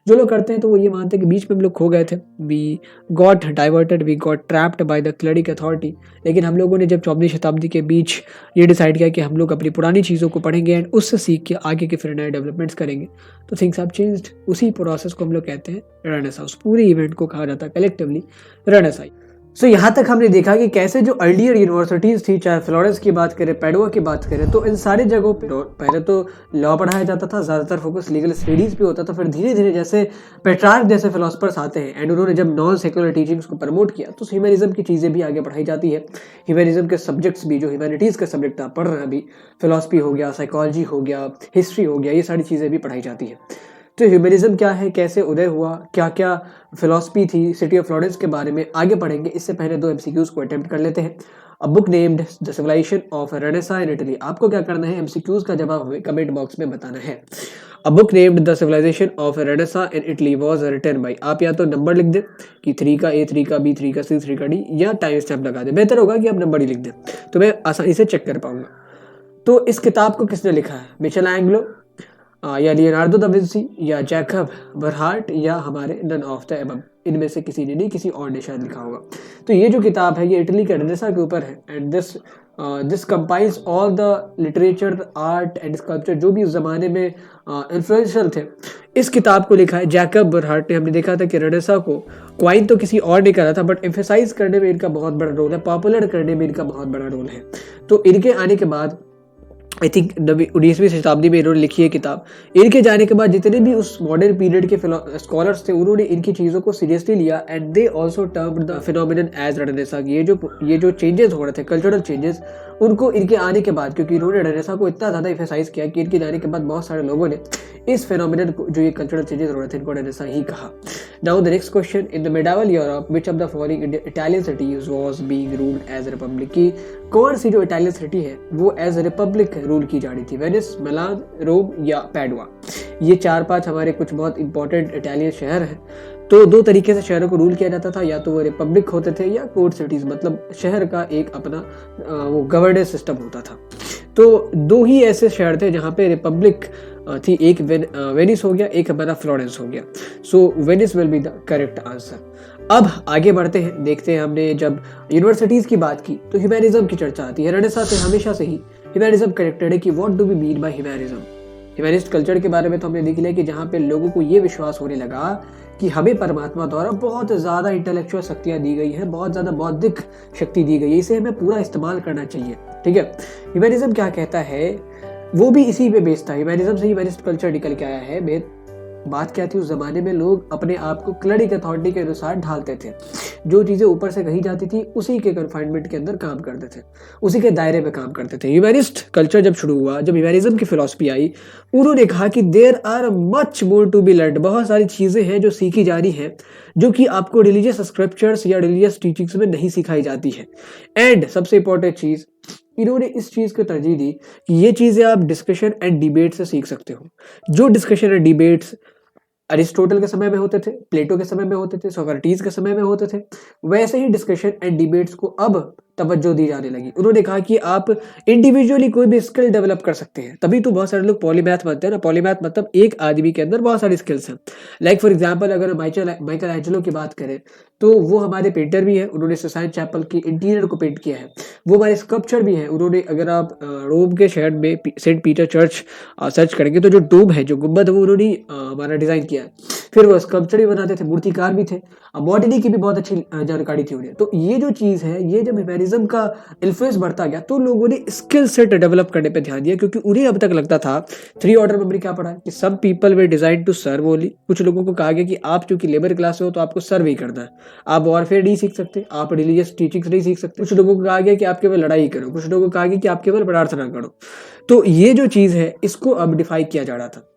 जो लोग करते हैं तो वो ये मानते हैं कि बीच में हम लोग खो गए थे, we got diverted, we got trapped by the cleric authority. लेकिन हम लोगों ने जब 14वीं शताब्दी के बीच ये डिसाइड किया कि हम लोग अपनी पुरानी चीज़ों को पढ़ेंगे एंड उससे सीख के आगे के फिर नए डेवलपमेंट्स करेंगे, तो थिंग्स हैव चेंज्ड। उसी प्रोसेस को हम लोग कहते हैं रेनेसां। उस पूरे इवेंट को कहा जाता है कलेक्टिवली रेनेसां। सो यहाँ तक हमने देखा कि कैसे जो अर्लियर यूनिवर्सिटीज़ थी, चाहे फ्लोरेंस की बात करें, पैडुआ की बात करें, तो इन सारी जगहों पे पहले तो लॉ पढ़ाया जाता था, ज़्यादातर फोकस लीगल स्टडीज़ पे होता था। फिर धीरे धीरे जैसे पेट्रार्क जैसे फिलोसफर्स आते हैं एंड उन्होंने जब नॉन सेकुलर टीचिंग्स को प्रमोट किया तो ह्यूमैनिज्म की चीज़ें भी आगे पढ़ाई जाती है। ह्यूमैनिज्म के सब्जेक्ट्स भी, जो ह्यूमैनिटीज़ का सब्जेक्ट आप पढ़ रहे हैं अभी, फिलोसफी हो गया, साइकोलॉजी हो गया, हिस्ट्री हो गया, ये सारी चीज़ें भी पढ़ाई जाती है। तो ह्यूमनिज्म क्या है, कैसे उदय हुआ, क्या क्या फिलॉसफी थी सिटी ऑफ फ्लोरेंस के बारे में आगे पढ़ेंगे। इससे पहले 2 एमसीक्यूज को अटेम्प्ट कर लेते हैं। A book named the civilisation of renaissance in Italy. आपको क्या करना है, एमसीक्यूज का जवाब हमें कमेंट बॉक्स में बताना है। A book named the civilisation of renaissance in Italy was written by. आप या तो नंबर लिख दें कि 3 का A, 3 का B, 3 का C, 3 का D, या टाइम स्टैम्प लगा दें। बेहतर होगा कि आप नंबर ही लिख दें तो मैं आसानी से चेक कर पाऊंगा। तो इस किताब को किसने लिखा है, मिचेल एंग्लो या लियोनार्डो दा विंसी या जैकब बरहार्ट या हमारे नन ऑफ द अबव। इनमें से किसी ने नहीं, किसी और ने शायद लिखा होगा। तो ये जो किताब है ये इटली के रेनेसां के ऊपर है। And this compiles all the literature, art and sculpture जो भी उस जमाने में इन्फ्लुएंशियल थे। इस किताब को लिखा है जैकब बरहार्ट ने। हमने देखा था कि रेनेसां को क्वाइन तो किसी और ने करा था, बट एम्फेसाइज करने में इनका बहुत बड़ा रोल है, पॉपुलर करने में इनका बहुत बड़ा रोल है। तो इनके आने के बाद आई थिंक 19वीं शताब्दी में इन्होंने लिखी है किताब। इनके जाने के बाद जितने भी उस मॉडर्न पीरियड के स्कॉलर्स थे उन्होंने इनकी चीज़ों को सीरियसली लिया and they also termed the phenomenon as renaissance. ये जो चेंजेस हो रहे थे, कल्चरल चेंजेस, उनको इनके आने के बाद, क्योंकि इन्होंने रेनेसां को इतना ज़्यादा एम्फेसाइज किया कि इनके जाने के बाद बहुत सारे लोगों ने इस फिनोमिनन को, जो ये कल्चरल चेंजेस हो रहे थे, इनको रेनेसां ही कहा। Now the next question, in the medieval Europe which of the following Italian cities was being ruled as republic. की कौन सी जो इटालियन सिटी है वो एज रिपब्लिक रूल की जा रही थी, वेनिस, मिलान, रोम या पैडुआ। ये 4-5 हमारे कुछ बहुत इंपॉर्टेंट इटालियन शहर हैं। तो 2 तरीके से शहरों को रूल किया जाता था, या तो वो रिपब्लिक होते थे या कोर्ट सिटीज, मतलब शहर का एक अपना वो गवर्नेंस सिस्टम होता था। तो 2 ही ऐसे शहर थे जहाँ पे रिपब्लिक थी, एक वेनिस हो गया, एक हमारा फ्लोरेंस हो गया। So Venice will be the correct answer. अब आगे बढ़ते हैं, देखते हैं। हमने जब यूनिवर्सिटीज की बात की तो ह्यूमैनिज्म की चर्चा आती है। रेनेसां से हमेशा से ही ह्यूमैनिज्म कनेक्टेड है कि what do we mean by humanism. Humanist culture के बारे में तो हमने देख लिया कि जहाँ पे लोगों को ये विश्वास होने लगा कि हमें परमात्मा द्वारा बहुत ज़्यादा इंटेलेक्चुअल शक्तियाँ दी गई हैं, बहुत ज़्यादा बौद्धिक शक्ति दी गई है, इसे हमें पूरा इस्तेमाल करना चाहिए। ठीक है, ह्यूमैनिज्म क्या कहता है, वो भी इसी पे बेस्ड था। ह्यूमैनिज्म से ह्यूमैनिस्ट कल्चर निकल के आया है। बात क्या थी, उस जमाने में लोग अपने आप को क्लरिक अथॉरिटी के अनुसार ढालते थे। जो चीज़ें ऊपर से कही जाती थी उसी के कन्फाइनमेंट के अंदर काम करते थे, उसी के दायरे में काम करते थे। ह्यूमैनिस्ट कल्चर जब शुरू हुआ, जब ह्यूमैनिज्म की फिलॉसफी आई, उन्होंने कहा कि there are much more to be learned. बहुत सारी चीज़ें हैं जो सीखी जा रही हैं, जो कि आपको रिलीजियस स्क्रिप्चर्स या रिलीजियस टीचिंग्स में नहीं सिखाई जाती है। एंड सबसे इंपॉर्टेंट चीज़, इन्होंने इस चीज़ को तरजीह दी कि ये चीज़ें आप डिस्कशन एंड डिबेट से सीख सकते हो। जो डिस्कशन एंड डिबेट्स अरिस्टोटल के समय में होते थे, प्लेटो के समय में होते थे, सोक्रेटिस के समय में होते थे, वैसे ही डिस्कशन एंड डिबेट्स को अब तवज्जो दी जाने लगी। उन्होंने कहा कि आप इंडिविजुअली कोई भी स्किल डेवलप कर सकते हैं। तभी तो बहुत सारे लोग पॉलीमैथ बनते हैं ना। पॉलीमैथ मतलब एक आदमी के अंदर बहुत सारी स्किल्स हैं। लाइक फॉर एग्जांपल, अगर माइकल एंजेलो की बात करें तो वो हमारे पेंटर भी है। उन्होंने सिस्टाइन चैपल की इंटीरियर को पेंट किया है। वो हमारे स्कल्पचर भी हैं। उन्होंने, अगर आप रोम के शहर में सेंट पीटर चर्च सर्च करेंगे तो जो डोम है, जो गुम्बद है, वो उन्होंने हमारा डिजाइन किया है। फिर वो स्कल्पचर भी बनाते थे, मूर्तिकार भी थे, बॉटनी की भी बहुत अच्छी जानकारी थी उन्हें। तो ये जो चीज़ है, ये जब ह्यूमैनिज्म का इन्फ्लुएंस बढ़ता गया तो लोगों ने स्किल सेट डेवलप करने पे ध्यान दिया, क्योंकि उन्हें अब तक लगता था 3 ऑर्डर में हमने क्या पढ़ा कि सब people were designed to serve only. कुछ लोगों को कहा गया कि आप चूंकि लेबर क्लास हो तो आपको सर्व ही करना है, आप वॉरफेयर नहीं सीख सकते, आप रिलीजियस टीचिंग्स नहीं सीख सकते। कुछ लोगों को कहा गया कि आप केवल लड़ाई करो, कुछ लोगों को कहा गया कि आप केवल प्रार्थना करो। तो ये जो चीज़ है इसको अब डिफाइन किया जा रहा था।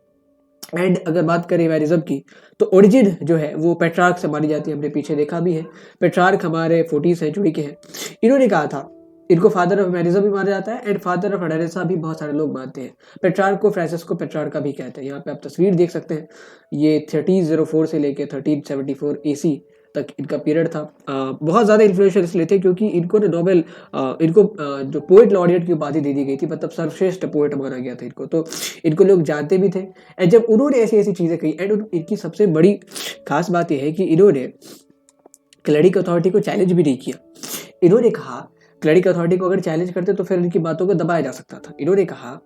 एंड अगर बात करें ह्यूमैनिज्म की तो ओरिजिन जो है वो पेट्रार्क से मानी जाती है। हमने पीछे देखा भी है, पेट्रार्क हमारे 14वीं सेंचुरी के हैं। इन्होंने कहा था, इनको फादर ऑफ ह्यूमैनिज्म भी माना जाता है एंड फादर ऑफ रेनेसां भी बहुत सारे लोग मानते हैं। पेट्रार्क को फ्रांसिस्को पेट्रार्क का भी कहते हैं। यहाँ पे आप तस्वीर देख सकते हैं, ये 1304 से लेके 1374 AC तक इनका पीरियड था। बहुत ज़्यादा इन्फ्लुएंशियल इसलिए थे क्योंकि इनको ना नोबेल जो पोएट लॉरिएट की उपाधि दे दी गई थी, मतलब सर्वश्रेष्ठ पोएट माना गया था इनको। तो इनको लोग जानते भी थे। एंड जब उन्होंने ऐसी ऐसी चीज़ें कही, एंड इनकी सबसे बड़ी खास बात यह है कि इन्होंने क्लरिक अथॉरिटी को चैलेंज भी नहीं किया। इन्होंने कहा क्लरिक अथॉरिटी को अगर चैलेंज करते तो फिर इनकी बातों को दबाया जा सकता था। इन्होंने कहा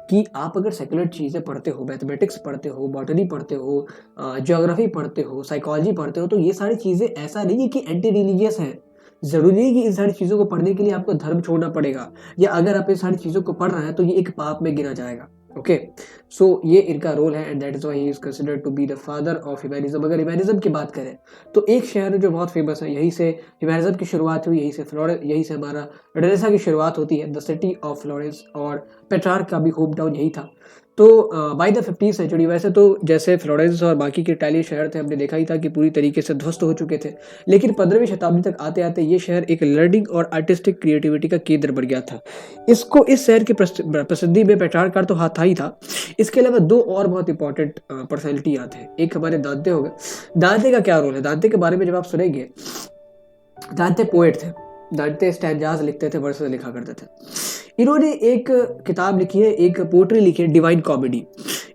कि आप अगर सेकुलर चीज़ें पढ़ते हो, मैथमेटिक्स पढ़ते हो, बॉटनी पढ़ते हो, ज्योग्राफी पढ़ते हो, साइकोलॉजी पढ़ते हो, तो ये सारी चीज़ें ऐसा नहीं है कि एंटी रिलीजियस है। ज़रूरी नहीं कि इन सारी चीज़ों को पढ़ने के लिए आपको धर्म छोड़ना पड़ेगा, या अगर आप इन सारी चीज़ों को पढ़ रहे हैं तो ये एक पाप में गिना जाएगा। ओके, सो ये इनका रोल है and that is why he is considered to be the father of humanism. अगर ह्यूमैनिज्म की बात करें तो एक शहर जो बहुत फेमस है, यहीं से ह्यूमैनिज्म की शुरुआत हुई, यहीं से हमारा रेनेसां की शुरुआत होती है, द सिटी ऑफ फ्लोरेंस। और पेट्रार्क का भी होम टाउन यही था। तो बाय द 15th सेंचुरी वैसे तो जैसे फ्लोरेंस और बाकी के इटालियन शहर थे, हमने देखा ही था कि पूरी तरीके से ध्वस्त हो चुके थे, लेकिन 15वीं शताब्दी तक आते आते ये शहर एक लर्निंग और आर्टिस्टिक क्रिएटिविटी का केंद्र बन गया था। इसको इस शहर की प्रसिद्धि में पेट्रार्क तो हाथ ही था। इसके अलावा दो और बहुत इंपॉर्टेंट पर्सनैलिटी याद है। एक हमारे दांते हो गए। दांते का क्या रोल है? दांते के बारे में जब आप सुनेंगे, दांते पोएट थे, दांते स्टैंजास लिखते थे, वर्सेस लिखा करते थे। इन्होंने एक किताब लिखी है, एक पोएट्री लिखी है, डिवाइन कॉमेडी।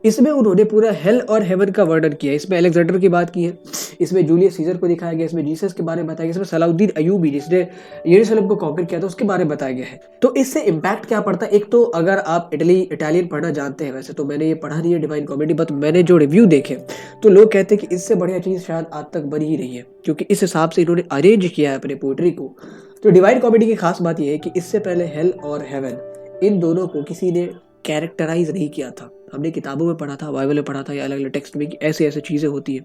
इसमें उन्होंने पूरा हेल और हेवन का वर्णन किया है। इसमें अलेक्जेंडर की बात की है, इसमें जूलियस सीजर को दिखाया गया, इसमें जीसस के बारे में बताया गया, इसमें सलाउद्दीन अयूबी जिसने यरूशलेम को कॉन्कर किया था उसके बारे में बताया गया है। तो इससे इम्पैक्ट क्या पड़ता है? एक तो अगर आप इटालियन पढ़ना जानते हैं, वैसे तो मैंने ये पढ़ा नहीं है डिवाइन कॉमेडी, बट मैंने जो रिव्यू देखे तो लोग कहते हैं कि इससे बढ़िया चीज़ शायद आज तक बनी ही नहीं है, क्योंकि इस हिसाब से इन्होंने अरेंज किया है अपने पोएट्री को। तो डिवाइन कॉमेडी की खास बात यह है कि इससे पहले हेल और हेवन इन दोनों को किसी ने कैरेक्टराइज नहीं किया था। हमने किताबों में पढ़ा था, बाइबल में पढ़ा था या अलग अलग टेक्स्ट में कि ऐसे ऐसे चीज़ें होती हैं।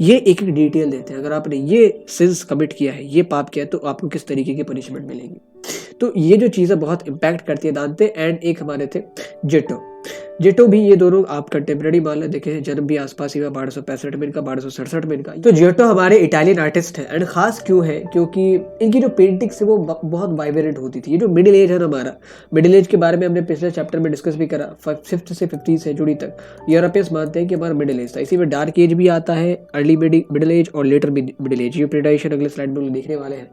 ये एक एक डिटेल देते हैं, अगर आपने ये सिंस कमिट किया है, ये पाप किया है, तो आपको किस तरीके की पनिशमेंट मिलेगी। तो ये जो चीज़ें बहुत इम्पैक्ट करती है दांते। एंड एक हमारे थे जेटो भी, ये दोनों आप कंटेम्प्रेरी मान लें, देखें जन्म भी आसपास ही हुआ 1265 में इनका, 1267 में इनका। तो जेटो हमारे इटालियन आर्टिस्ट है। एंड खास क्यों है? क्योंकि इनकी जो पेंटिंग्स है वो बहुत वाइब्रेंट होती थी। ये जो मिडिल एज है ना हमारा, मिडिल एज के बारे में हमने पिछले चैप्टर में डिस्कस भी करा। 5th से 15th सेंचुरी तक यूरोपियंस मानते हैं कि हमारा मिडिल एज था। इसी में डार्क एज भी आता है, अर्ली मिडिल एज और लेटर मिडिल एज। ये प्रिडाइशन अगले स्लाइड में देखने वाले हैं।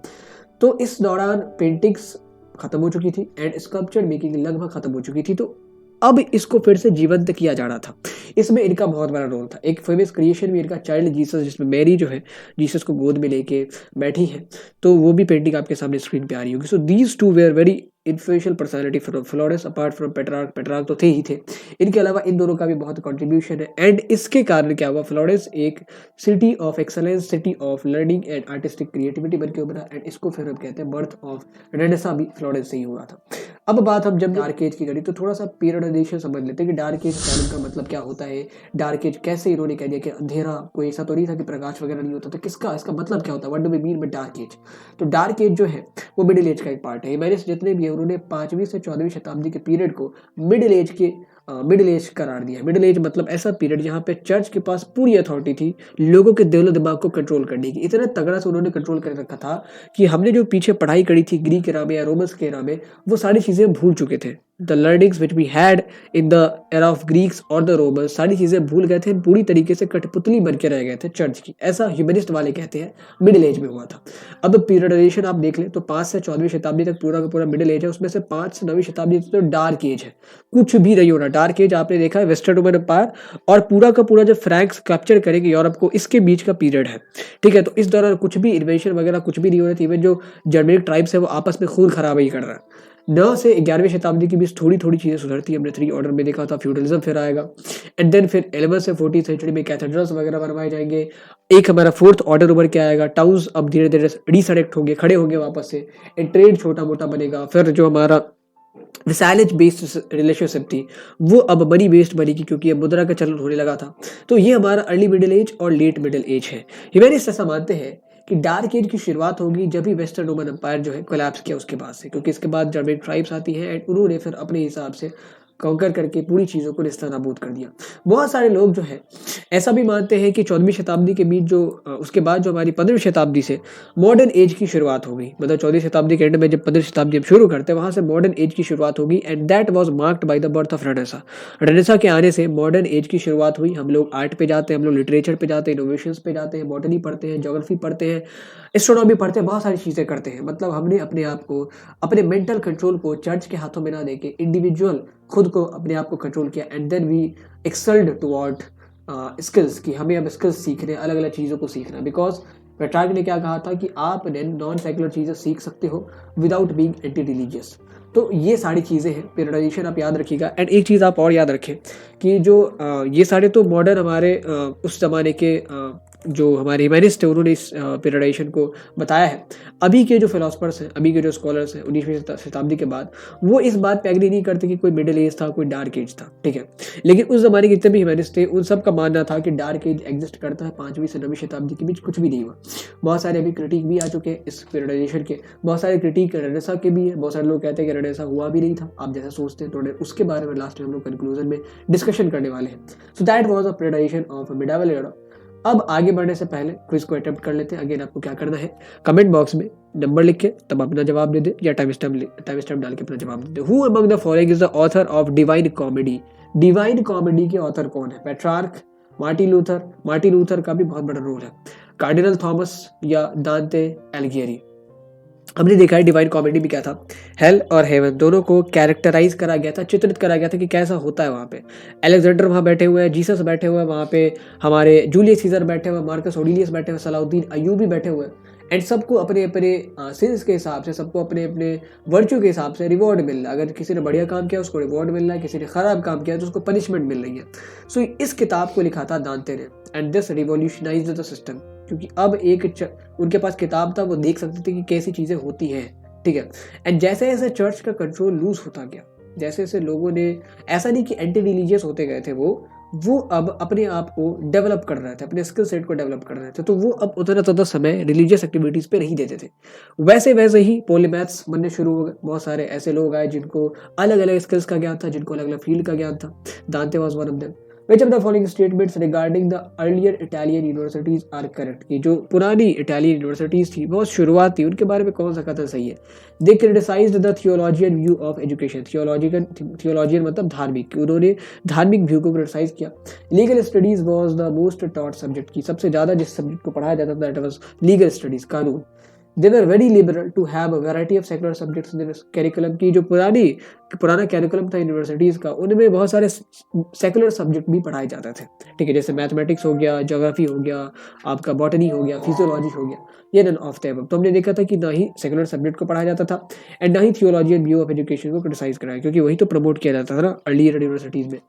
तो इस दौरान पेंटिंग्स खत्म हो चुकी थी एंड स्कल्पचर मेकिंग लगभग खत्म हो चुकी थी। तो अब इसको फिर से जीवंत किया जा रहा था। इसमें इनका बहुत बड़ा रोल था। एक फेमस क्रिएशन भी इनका चाइल्ड जीसस, जिसमें मैरी जो है जीसस को गोद में लेके बैठी है, तो वो भी पेंटिंग आपके सामने स्क्रीन पे आ रही होगी। So these two were very influential personality from Florence apart from Petrarch तो थे ही थे। इनके अलावा इन दोनों का भी बहुत कंट्रीब्यूशन है। एंड इसके कारण क्या हुआ, फ्लोरेंस एक city of excellence, city of learning and artistic creativity बन के उभरा। एंड इसको फिर हम कहते हैं बर्थ ऑफ रेनेसां भी फ्लोरेंस से ही हुआ था। अब बात हम जब डार्क एज की करी तो थोड़ा सा पीरियडाइजेशन समझ लेते हैं कि डार्क एज का मतलब क्या होता है। डार्क एज कैसे इन्होंने कह दिया कि अंधेरा, कोई ऐसा तो नहीं था कि प्रकाश वगैरह नहीं होता, तो किसका इसका मतलब क्या होता है? What do we mean by dark age? तो डार्क एज जो है वो मिडिल एज का एक पार्ट है। ह्यूमैनिस्ट जितने भी है उन्होंने 5वीं से 14वीं शताब्दी के पीरियड को मिडिल एज करार दिया। मिडिल एज मतलब ऐसा पीरियड जहाँ पे चर्च के पास पूरी अथॉरिटी थी लोगों के दिलो दिमाग को कंट्रोल करने की। इतना तगड़ा से उन्होंने कंट्रोल कर रखा था कि हमने जो पीछे पढ़ाई करी थी ग्रीक एरा में या रोमन्स के एरा में, वो सारी चीज़ें भूल चुके थे। The learnings which we had in the era of Greeks और द रोमन्स, सारी चीज़ें भूल गए थे, पूरी तरीके से कठपुतली बन के रह गए थे चर्च की। ऐसा ह्यूमनिस्ट वाले कहते हैं मिडिल एज में हुआ था। अब पीरियडाइजेशन आप देख लें तो 5 से 14वीं शताब्दी तक पूरा का पूरा मिडिल एज है। उसमें से 5 से 9वीं शताब्दी तक तो डार्क एज है। कुछ भी नहीं हो रहा। डार्क एज आपने देखा है वेस्टर्न रोमन एम्पायर और पूरा का पूरा जो फ्रैंक्स कैप्चर करेंगे यूरोप को, इसके बीच का पीरियड है। ठीक है, तो इस दौरान कुछ भी इन्वेंशन वगैरह कुछ भी नहीं हो रही थी। इवन जो जर्मेनिक ट्राइब्स है वो आपस में खून खराब ही कर रहा है। 9 से 11वीं शताब्दी के बीच थोड़ी थोड़ी चीज़ें सुधरती है। हमने 3 ऑर्डर में देखा था, फ्यूडलिज्म फिर आएगा। एंड देन फिर 11 से 14th सेंचुरी में कैथेड्रल्स वगैरह बनवाए जाएंगे। एक हमारा 4th ऑर्डर उभर के आएगा। टाउन्स अब धीरे धीरे रिसरेक्ट होंगे, खड़े होंगे वापस से। एंड ट्रेड छोटा मोटा बनेगा। फिर जो हमारा वैसालेज बेस्ड रिलेशनशिप थी वो अब मनी बेस्ड बनेगी, क्योंकि अब मुद्रा का चलन होने लगा था। तो ये हमारा अर्ली मिडिल एज और लेट मिडिल एज है। ह्यूमनिस्ट ऐसा मानते हैं कि डार्क एज की शुरुआत होगी जब भी वेस्टर्न रोमन एम्पायर जो है कोलैप्स किया उसके बाद से, क्योंकि इसके बाद जर्मनिक ट्राइब्स आती हैं एंड उन्होंने फिर अपने हिसाब से कॉन्कर करके पूरी चीज़ों को निस्तानाबूद कर दिया। बहुत सारे लोग जो है ऐसा भी मानते हैं कि 14वीं शताब्दी के बीच जो उसके बाद जो हमारी 15वीं शताब्दी से मॉडर्न एज की शुरुआत हो गई। मतलब 14वीं शताब्दी के एंड में जब 15वीं शताब्दी हम शुरू करते हैं वहाँ से मॉडर्न एज की शुरुआत होगी। And that was marked by the birth of renaissance. Renaissance के आने से मॉडर्न एज की शुरुआत हुई। हम लोग आर्ट पे जाते हैं, हम लोग लिटरेचर पे जाते हैं, इनोवेशंस पे जाते हैं, बॉटनी पढ़ते हैं, ज्योग्राफी पढ़ते हैं, एस्ट्रोनॉमी पढ़ते हैं, बहुत सारी चीज़ें करते हैं। मतलब हमने अपने आप को, अपने मेंटल कंट्रोल को चर्च के हाथों में ना देके इंडिविजुअल खुद को, अपने आप को कंट्रोल किया। And then we excelled toward skills, कि हमें अब स्किल्स सीखने, अलग अलग चीज़ों को सीखना। बिकॉज पेट्रार्क ने क्या कहा था कि आप नॉन सेक्युलर चीज़ें सीख सकते हो विदाउट बीइंग एंटी रिलीजियस। तो ये सारी चीज़ें हैं। पीरियडाइजेशन आप याद रखिएगा। एंड एक चीज़ आप और याद रखें कि जो ये सारे तो मॉडर्न हमारे उस ज़माने के जो हमारे ह्यूमैनिस्ट है उन्होंने इस पीरियडाइजेशन को बताया है। अभी के जो फिलोसफर्स हैं, अभी के जो स्कॉलर्स हैं 19वीं शताब्दी के बाद, वो इस बात पे एग्री नहीं करते कि कोई मिडिल एज था, कोई डार्क एज था, ठीक है। लेकिन उस ज़माने के जितने भी ह्यूमैनिस्ट थे उन सब का मानना था कि डार्क एज एग्जिस्ट करता है, 5वीं से 9वीं शताब्दी के बीच कुछ भी नहीं हुआ। बहुत सारे अभी क्रिटिक भी आ चुके हैं इस पीरियडाइजेशन के, बहुत सारे क्रिटिक रेनेसा के भी है, बहुत सारे लोग कहते हैं कि रेनेसा हुआ भी नहीं था, आप जैसा सोचते हैं, तो उसके बारे में लास्ट में हम लोग कंक्लूजन में डिस्कशन करने वाले हैं। सो that was a periodisation of medieval era. अब आगे बढ़ने से पहले क्विज को अटेम्प्ट कर लेते हैं। अगेन आपको क्या करना है, कमेंट बॉक्स में नंबर लिख के तब अपना जवाब दे दे, या टाइम स्टैम्प डाल के अपना जवाब दे दे। Who among the following is the author of Divine Comedy? Divine Comedy के ऑथर कौन है? Petrarch, Martin Luther. Martin Luther का भी बहुत बड़ा रोल है। कार्डिनल थॉमस या दांते एलिगियरी। हमने देखा है डिवाइन कॉमेडी भी क्या था, हेल और हेवन दोनों को कैरेक्टराइज करा गया था, चित्रित करा गया था कि कैसा होता है वहाँ पे। अलेक्जेंडर वहाँ बैठे हुए हैं, जीसस बैठे हुए हैं वहाँ पे, हमारे जूलियस सीजर बैठे हुए हैं, मार्कस ऑरेलियस बैठे हुए, सलाउद्दीन अय्यूबी बैठे हुए हैं। एंड सबको अपने अपने सिंस के हिसाब से, सबको अपने अपने वर्च्यू के हिसाब से रिवॉर्ड मिल रहा है। अगर किसी ने बढ़िया काम किया उसको रिवॉर्ड मिल रहा है, किसी ने खराब काम किया तो उसको पनिशमेंट मिल रही है। सो इस किताब को लिखा था दांते ने, एंड दिस रिवॉल्यूशनाइज्ड द सिस्टम, क्योंकि अब उनके पास किताब था, वो देख सकते थे कि कैसी चीज़ें होती हैं, ठीक है। एंड जैसे जैसे चर्च का कंट्रोल लूज होता गया, जैसे जैसे लोगों ने, ऐसा नहीं कि एंटी रिलीजियस होते गए थे, वो अब अपने आप को डेवलप कर रहे थे, अपने स्किल सेट को डेवलप कर रहे थे, तो वो अब उतना ज़्यादा समय रिलीजियस एक्टिविटीज़ पे नहीं देते थे। वैसे वैसे ही पॉलीमैथ्स बनने शुरू हो गए। बहुत सारे ऐसे लोग आए जिनको अलग अलग स्किल्स का ज्ञान था, जिनको अलग अलग फील्ड का ज्ञान था। दांते was one of them. Which of the following statements regarding the earlier Italian universities are correct? कि जो पुरानी इटालियन यूनिवर्सिटीज़ थी, बहुत शुरुआत थी, उनके बारे में कौन सा कथन सही है? They criticized the theologian view of education. Theologian मतलब धार्मिक, उन्होंने धार्मिक व्यू को क्रिटिसाइज किया। Legal studies was the most taught subject, की सबसे ज़्यादा जिस सब्जेक्ट को पढ़ाया जाता था that was legal studies, कानून। They were very liberal to have a variety of secular subjects in their curriculum, की जो पुराना कैरिकुलम था यूनिवर्सिटीज़ का, उनमें बहुत सारे सेकुलर सब्जेक्ट भी पढ़ाए जाते थे, ठीक है। जैसे मैथमेटिक्स हो गया, ज्योग्राफी हो गया, आपका बॉटनी हो गया, फिजियोलॉजी हो गया, ये नन ऑफ द अबव। तो हमने देखा था कि ना ही सेकुलर सब्जेक्ट को पढ़ाया जाता था एंड ना ही थियोलॉजियन व्यू ऑफ एजुकेशन को क्रिटिसाइज कराया, क्योंकि वही तो प्रमोट किया जाता था ना अर्लियर यूनिवर्सिटीज़ में।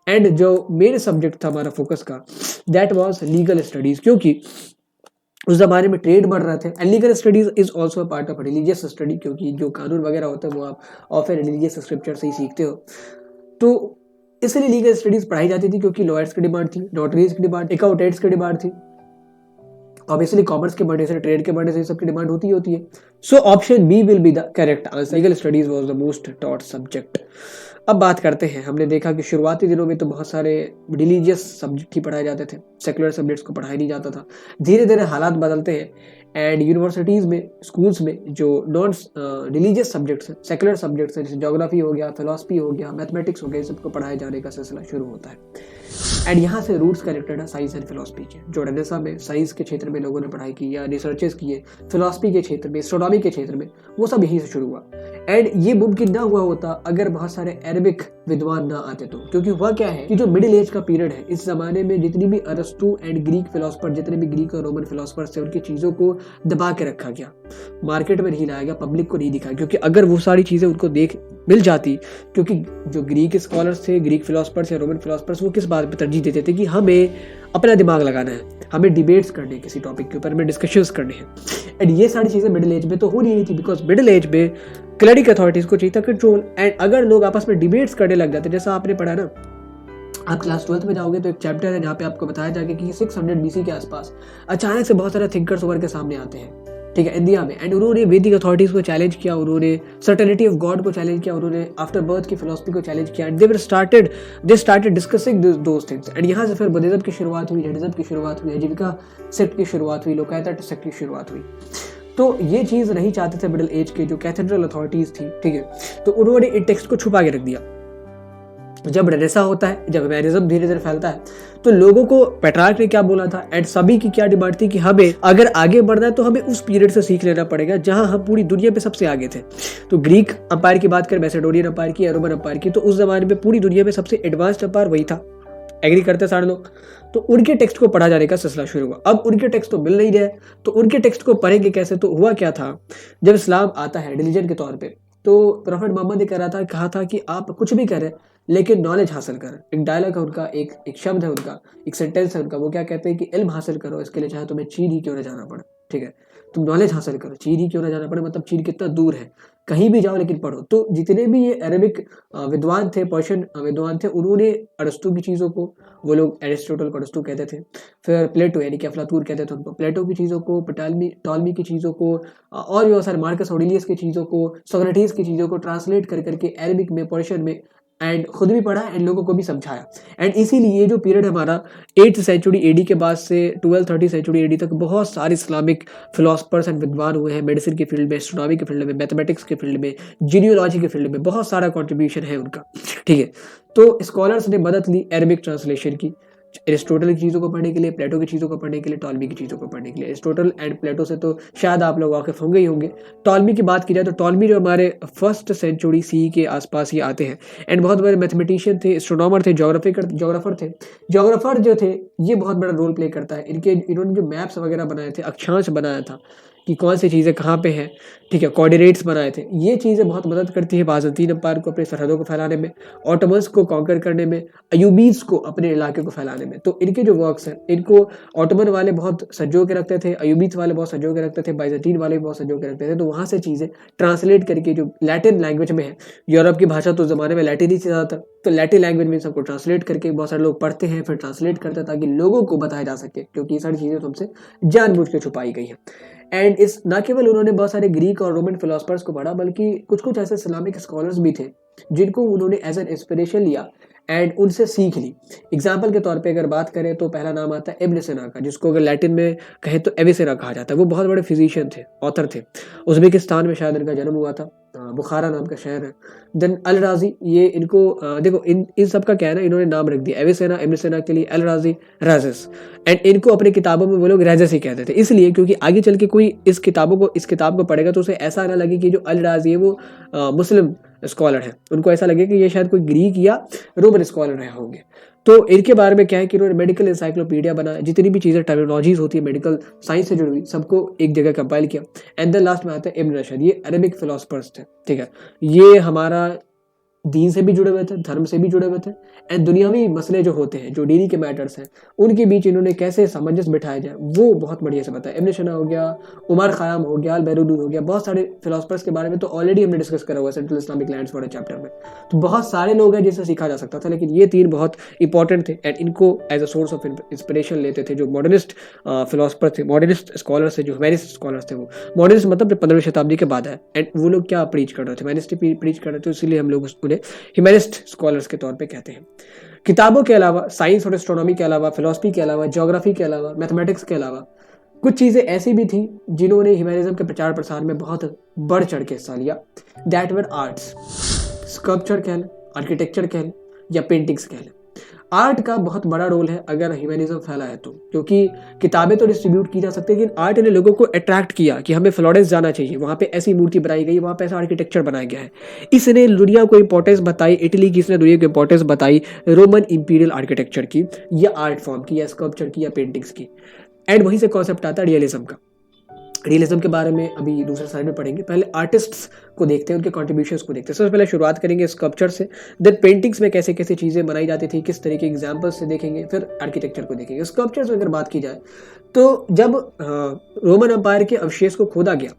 एंड जो मेन सब्जेक्ट था हमारा फोकस का, दैट वॉज लीगल स्टडीज़, क्योंकि उस ज़माने में ट्रेड बढ़ रहे थे। And legal studies is also a part of religious study, क्योंकि जो कानून वगैरह होता है वो आप ऑफ ए रिलीजियस स्क्रिप्चर से ही सीखते हो। तो इसलिए लीगल स्टडीज़ पढ़ाई जाती थी, क्योंकि लॉयर्स की डिमांड थी, नोटरीज की डिमांड, अकाउंटेंट्स की डिमांड थी। ऑब्वियसली कॉमर्स के बढ़ने से, ट्रेड के बढ़ने से सबकी डिमांड होती है। So option B will be the correct answer. Legal studies was the most taught subject. अब बात करते हैं, हमने देखा कि शुरुआती दिनों में तो बहुत सारे रिलीजियस सब्जेक्ट ही पढ़ाए जाते थे, सेकुलर सब्जेक्ट्स को पढ़ाया नहीं जाता था। धीरे धीरे हालात बदलते हैं एंड यूनिवर्सिटीज़ में, स्कूल्स में जो नॉन रिलीजियस सब्जेक्ट्स हैं, सेकुलर सब्जेक्ट्स हैं, जैसे ज्योग्राफी हो गया, फिलॉसफी हो गया, मैथमेटिक्स हो गया, सबको पढ़ाए जाने का सिलसिला शुरू होता है। एंड यहाँ से रूट्स कनेक्टेड है साइंस एंड फिलॉसफी के। जो रेनेसा में साइंस के क्षेत्र में लोगों ने पढ़ाई की या रिसर्चेस किए, फिलॉसफी के क्षेत्र में, एस्ट्रोनॉमी के क्षेत्र में, वो सब यहीं से शुरू हुआ। एंड ये मुमकिन ना हुआ होता अगर बहुत सारे अरबिक विद्वान ना आते तो, क्योंकि हुआ क्या है कि जो मिडिल एज का पीरियड है, इस जमाने में जितनी भी अरस्तु एंड ग्रीक फिलोसफर, जितने भी ग्रीक और रोमन फिलोसफर्स थे, उनकी चीज़ों को दबा के रखा गया, मार्केट में नहीं लाया गया, पब्लिक को नहीं दिखाया, क्योंकि अगर वो सारी चीज़ें उनको मिल जाती, क्योंकि जो ग्रीक स्कॉलर्स थे, ग्रीक फिलोसफर्स या रोमन फिलोसफर्स, वो किस बात पर तरजीह देते थे कि हमें अपना दिमाग लगाना है, हमें डिबेट्स करने, किसी टॉपिक के ऊपर हमें डिस्कशंस करने हैं। एंड ये सारी चीज़ें मिडिल एज में तो हो नहीं थी, बिकॉज मिडिल एज में क्लरिक अथॉरिटीज़ को चाहिए था कंट्रोल। एंड अगर लोग आपस में डिबेट्स करने लग जाते, जैसा आपने पढ़ा ना, आप क्लास 12th में जाओगे तो एक चैप्टर है जहाँ पे आपको बताया जाएगा कि 600 BC के आसपास अचानक से बहुत सारे थिंकर्स उभर के सामने आते हैं, ठीक है, इंडिया में। एंड उन्होंने वैदिक अथॉरिटीज़ को चैलेंज किया, उन्होंने सर्टेनिटी ऑफ गॉड को चैलेंज किया, उन्होंने आफ्टर बर्थ की फिलोसफी को चैलेंज किया। And they started discussing those things. And यहाँ से फिर बुद्धिज्म की शुरुआत हुई, जैनिज्म की शुरुआत हुई, अजीविका सेक्ट की शुरुआत हुई, लोकायता सेक्ट की शुरुआत हुई। तो ये चीज़ नहीं चाहते थे मिडिल एज के जो कैथेड्रल अथॉरिटीज़ थी, ठीक है, तो उन्होंने इन टेक्स्ट को छुपा के रख दिया। जब रेनेसा होता है, जब ह्यूमैनिज्म धीरे धीरे फैलता है, तो लोगों को पेट्रार्क ने क्या बोला था एंड सभी की क्या डिमांड थी कि हमें अगर आगे बढ़ना है तो हमें उस पीरियड से सीख लेना पड़ेगा जहां हम पूरी दुनिया में सबसे आगे थे। तो ग्रीक अंपायर की बात करें, मैसेडोनियन अंपायर की, रोमन अंपायर की, तो उस जमाने में पूरी दुनिया में सबसे एडवांस्ड अंपायर वही था, एग्री करते सारे लोग। तो उनके टेक्स्ट को पढ़ा जाने का सिलसिला शुरू हुआ। अब उनके टेक्स्ट तो मिल नहीं रहे, तो उनके टेक्स्ट को पढ़ेंगे कैसे? तो हुआ क्या था, जब इस्लाम आता है रिलीजन के तौर पे, तो प्रॉफेट मोहम्मद ने कहा था कि आप कुछ भी करें लेकिन नॉलेज हासिल करें। एक डायलॉग है उनका, एक शब्द है उनका, एक सेंटेंस है उनका, वो क्या कहते हैं कि इल्म हासिल करो, इसके लिए चाहे तुम्हें चीन ही क्यों ना जाना पड़े। ठीक है, तुम नॉलेज हासिल करो, चीन ही क्यों ना जाना पड़े, मतलब चीन कितना दूर है, कहीं भी जाओ लेकिन पढ़ो। तो जितने भी ये अरेबिक विद्वान थे, पर्शियन विद्वान थे, उन्होंने अरस्तु की चीज़ों को, वो लोग एरिस्टोटल को अरस्तु कहते थे, फिर प्लेटो यानी कि अफलातून कहते थे उनको, प्लेटो की चीज़ों को, टॉलमी की चीज़ों को, और भी बहुत सारे मार्कस ऑरेलियस की चीज़ों को, सोक्रेटिस की चीज़ों को ट्रांसलेट कर करके अरेबिक में, पर्शियन में, एंड खुद भी पढ़ा एंड लोगों को भी समझाया। एंड इसीलिए ये जो पीरियड हमारा 8th सेंचुरी एडी के बाद से 1230 सेंचुरी एडी तक बहुत सारे इस्लामिक फिलोसफर्स एंड विद्वान हुए हैं। मेडिसिन के फील्ड में, एस्ट्रोनॉमी के फील्ड में, मैथमेटिक्स के फील्ड में, जीनियोलॉजी के फील्ड में बहुत सारा कॉन्ट्रीब्यूशन है उनका। ठीक है, तो स्कॉलर्स ने मदद ली अरेबिक ट्रांसलेशन की, एरिस्टोटल की चीज़ों को पढ़ने के लिए, प्लेटो की चीज़ों को पढ़ने के लिए, टॉलमी की चीज़ों को पढ़ने के लिए। एरिस्टोटल एंड प्लेटो से तो शायद आप लोग वाकिफ होंगे ही होंगे। टॉलमी की बात की जाए तो टॉलमी जो हमारे 1st सेंचुरी सी के आसपास ही आते हैं एंड बहुत बड़े मैथमेटिशियन थे, एस्ट्रोनॉमर थे, जोग्राफर थे। जोग्राफर जो थे ये बहुत बड़ा रोल प्ले करता है। इन्होंने जो मैप्स वगैरह बनाए थे, अक्षांश बनाया था कि कौन सी चीज़ें कहाँ पे हैं, ठीक है, कोऑर्डिनेट्स बनाए थे, ये चीज़ें बहुत मदद करती है बाज़ंतीन एम्पायर को अपनी सरहदों को फैलाने में, ऑटोमन्स को कॉन्कर करने में, अयूबीज को अपने इलाके को फैलाने में। तो इनके जो वर्क्स हैं, इनको ऑटोमन वाले बहुत संजो के रखते थे, अयूबीज वाले बहुत संजो के रखते थे, बाइजेंटीन वाले भी बहुत संजो के रखते थे। तो वहाँ से चीज़ें ट्रांसलेट करके जो लैटिन लैंग्वेज में है, यूरोप की भाषा तो उस ज़माने में लैटिन ही थी ज़्यादातर, तो लैटिन लैंग्वेज में सबको ट्रांसलेट करके बहुत सारे लोग पढ़ते हैं, फिर ट्रांसलेट करते हैं ताकि लोगों को बताया जा सके, क्योंकि ये सारी चीज़ें तो हमसे जानबूझ के छुपाई गई हैं। एंड इस ना केवल उन्होंने बहुत सारे ग्रीक और रोमन फिलोसफर्स को पढ़ा, बल्कि कुछ कुछ ऐसे इस्लामिक स्कॉलर्स भी थे जिनको उन्होंने एज एन इंस्पिरेशन लिया एंड उनसे सीख ली। एग्जाम्पल के तौर पे अगर बात करें तो पहला नाम आता है इब्न सिना का, जिसको अगर लैटिन में कहें तो एविसेना कहा जाता है। वो बहुत बड़े फिजिशियन थे, ऑथर थे, उज़्बेकिस्तान में शायद इनका जन्म हुआ था, बुखारा नाम का शहर है। देन अल राजी, ये इनको देखो इन सब का क्या है ना, इन्होंने नाम रख दिया एविसेना, इब्न सिना के लिए अल राजी, राजेस, एंड इनको अपनी किताबों में वो लोग रेजेस ही कहते थे, इसलिए क्योंकि आगे चल के कोई इस किताब को पढ़ेगा तो उसे ऐसा ना लगे कि जो अल राजी है वो मुस्लिम स्कॉलर है, उनको ऐसा लगे कि ये शायद कोई ग्रीक या रोमन स्कॉलर रहे होंगे। तो इनके बारे में क्या है कि इन्होंने मेडिकल इंसाइक्लोपीडिया बनाया, जितनी भी चीज़ें टर्मिनोलॉजीज होती है मेडिकल साइंस से जुड़ी हुई, सबको एक जगह कंपाइल किया। एंड देन लास्ट में आता है इब्न रशद, ये अरेबिक फिलोसफर्स थे। ठीक है, ये हमारा दीन से भी जुड़े हुए थे, धर्म से भी जुड़े हुए थे, एंड दुनियावी मसले जो होते हैं, जो डेली के मैटर्स हैं, उनके बीच इन्होंने कैसे सामंजस्य बिठाया जाए वो बहुत बढ़िया से बताया। इब्न सिना हो गया, उमर खयाम हो गया, अल बैरूनी हो गया, बहुत सारे फिलोसफर्स के बारे में तो ऑलरेडी हमने डिस्कस करा हुआ है सेंट्रल इस्लामिक लैंड्स वाले चैप्टर में। तो बहुत सारे लोग हैं जिनसे सीखा जा सकता था, लेकिन ये 3 बहुत इंपॉर्टेंट थे एंड इनको as a source of inspiration लेते थे जो मॉडर्निस्ट फिलोसफर थे, मॉडर्निस्ट स्कॉलर्स थे, जो ह्यूमैनिस्ट स्कॉलर्स थे। वो मॉडर्निस्ट मतलब जो 15वीं शताब्दी के बाद है, एंड वो लोग क्या प्रीच कर रहे थे, ह्यूमैनिस्टी प्रीच कर रहे थे, इसलिए हम लोग उन्हें ह्यूमैनिस्ट स्कॉलर्स के तौर पे कहते हैं। किताबों के अलावा, साइंस और एस्ट्रोनॉमी के अलावा, फिलोसफी के अलावा, ज्योग्राफी के अलावा, मैथमेटिक्स के अलावा, कुछ चीज़ें ऐसी भी थी जिन्होंने ह्यूमैनिज्म के प्रचार प्रसार में बहुत बढ़ चढ़ के हिस्सा लिया। दैट वर आर्ट्स, स्कल्पचर कह लें, आर्किटेक्चर कह लें या पेंटिंग्स कह लें। आर्ट का बहुत बड़ा रोल है अगर ह्यूमैनिज्म फैला है तो, क्योंकि किताबें तो डिस्ट्रीब्यूट की जा सकती है, लेकिन आर्ट ने लोगों को अट्रैक्ट किया कि हमें फ्लोरेंस जाना चाहिए, वहाँ पे ऐसी मूर्ति बनाई गई, वहाँ पे ऐसा आर्किटेक्चर बनाया गया है। इसने दुनिया को इंपॉर्टेंस बताई, इटली की इसने दुनिया को इंपॉर्टेंस बताई रोमन इंपीरियल आर्किटेक्चर की या आर्ट फॉर्म की या स्कल्पचर की या पेंटिंग्स की। एंड वहीं से कॉन्सेप्ट आता है रियलिज्म का। रियलिज्म के बारे में अभी दूसरे साइड में पढ़ेंगे, पहले आर्टिस्ट्स को देखते हैं, उनके कॉन्ट्रीब्यूशंस को देखते हैं। सबसे पहले शुरुआत करेंगे स्कल्पचर से, देन पेंटिंग्स में कैसे कैसे चीज़ें बनाई जाती थी, किस तरीके के एग्जाम्पल्स से देखेंगे, फिर आर्किटेक्चर को देखेंगे। स्कल्पचर्स में अगर बात की जाए तो जब रोमन एम्पायर के अवशेष को खोदा गया,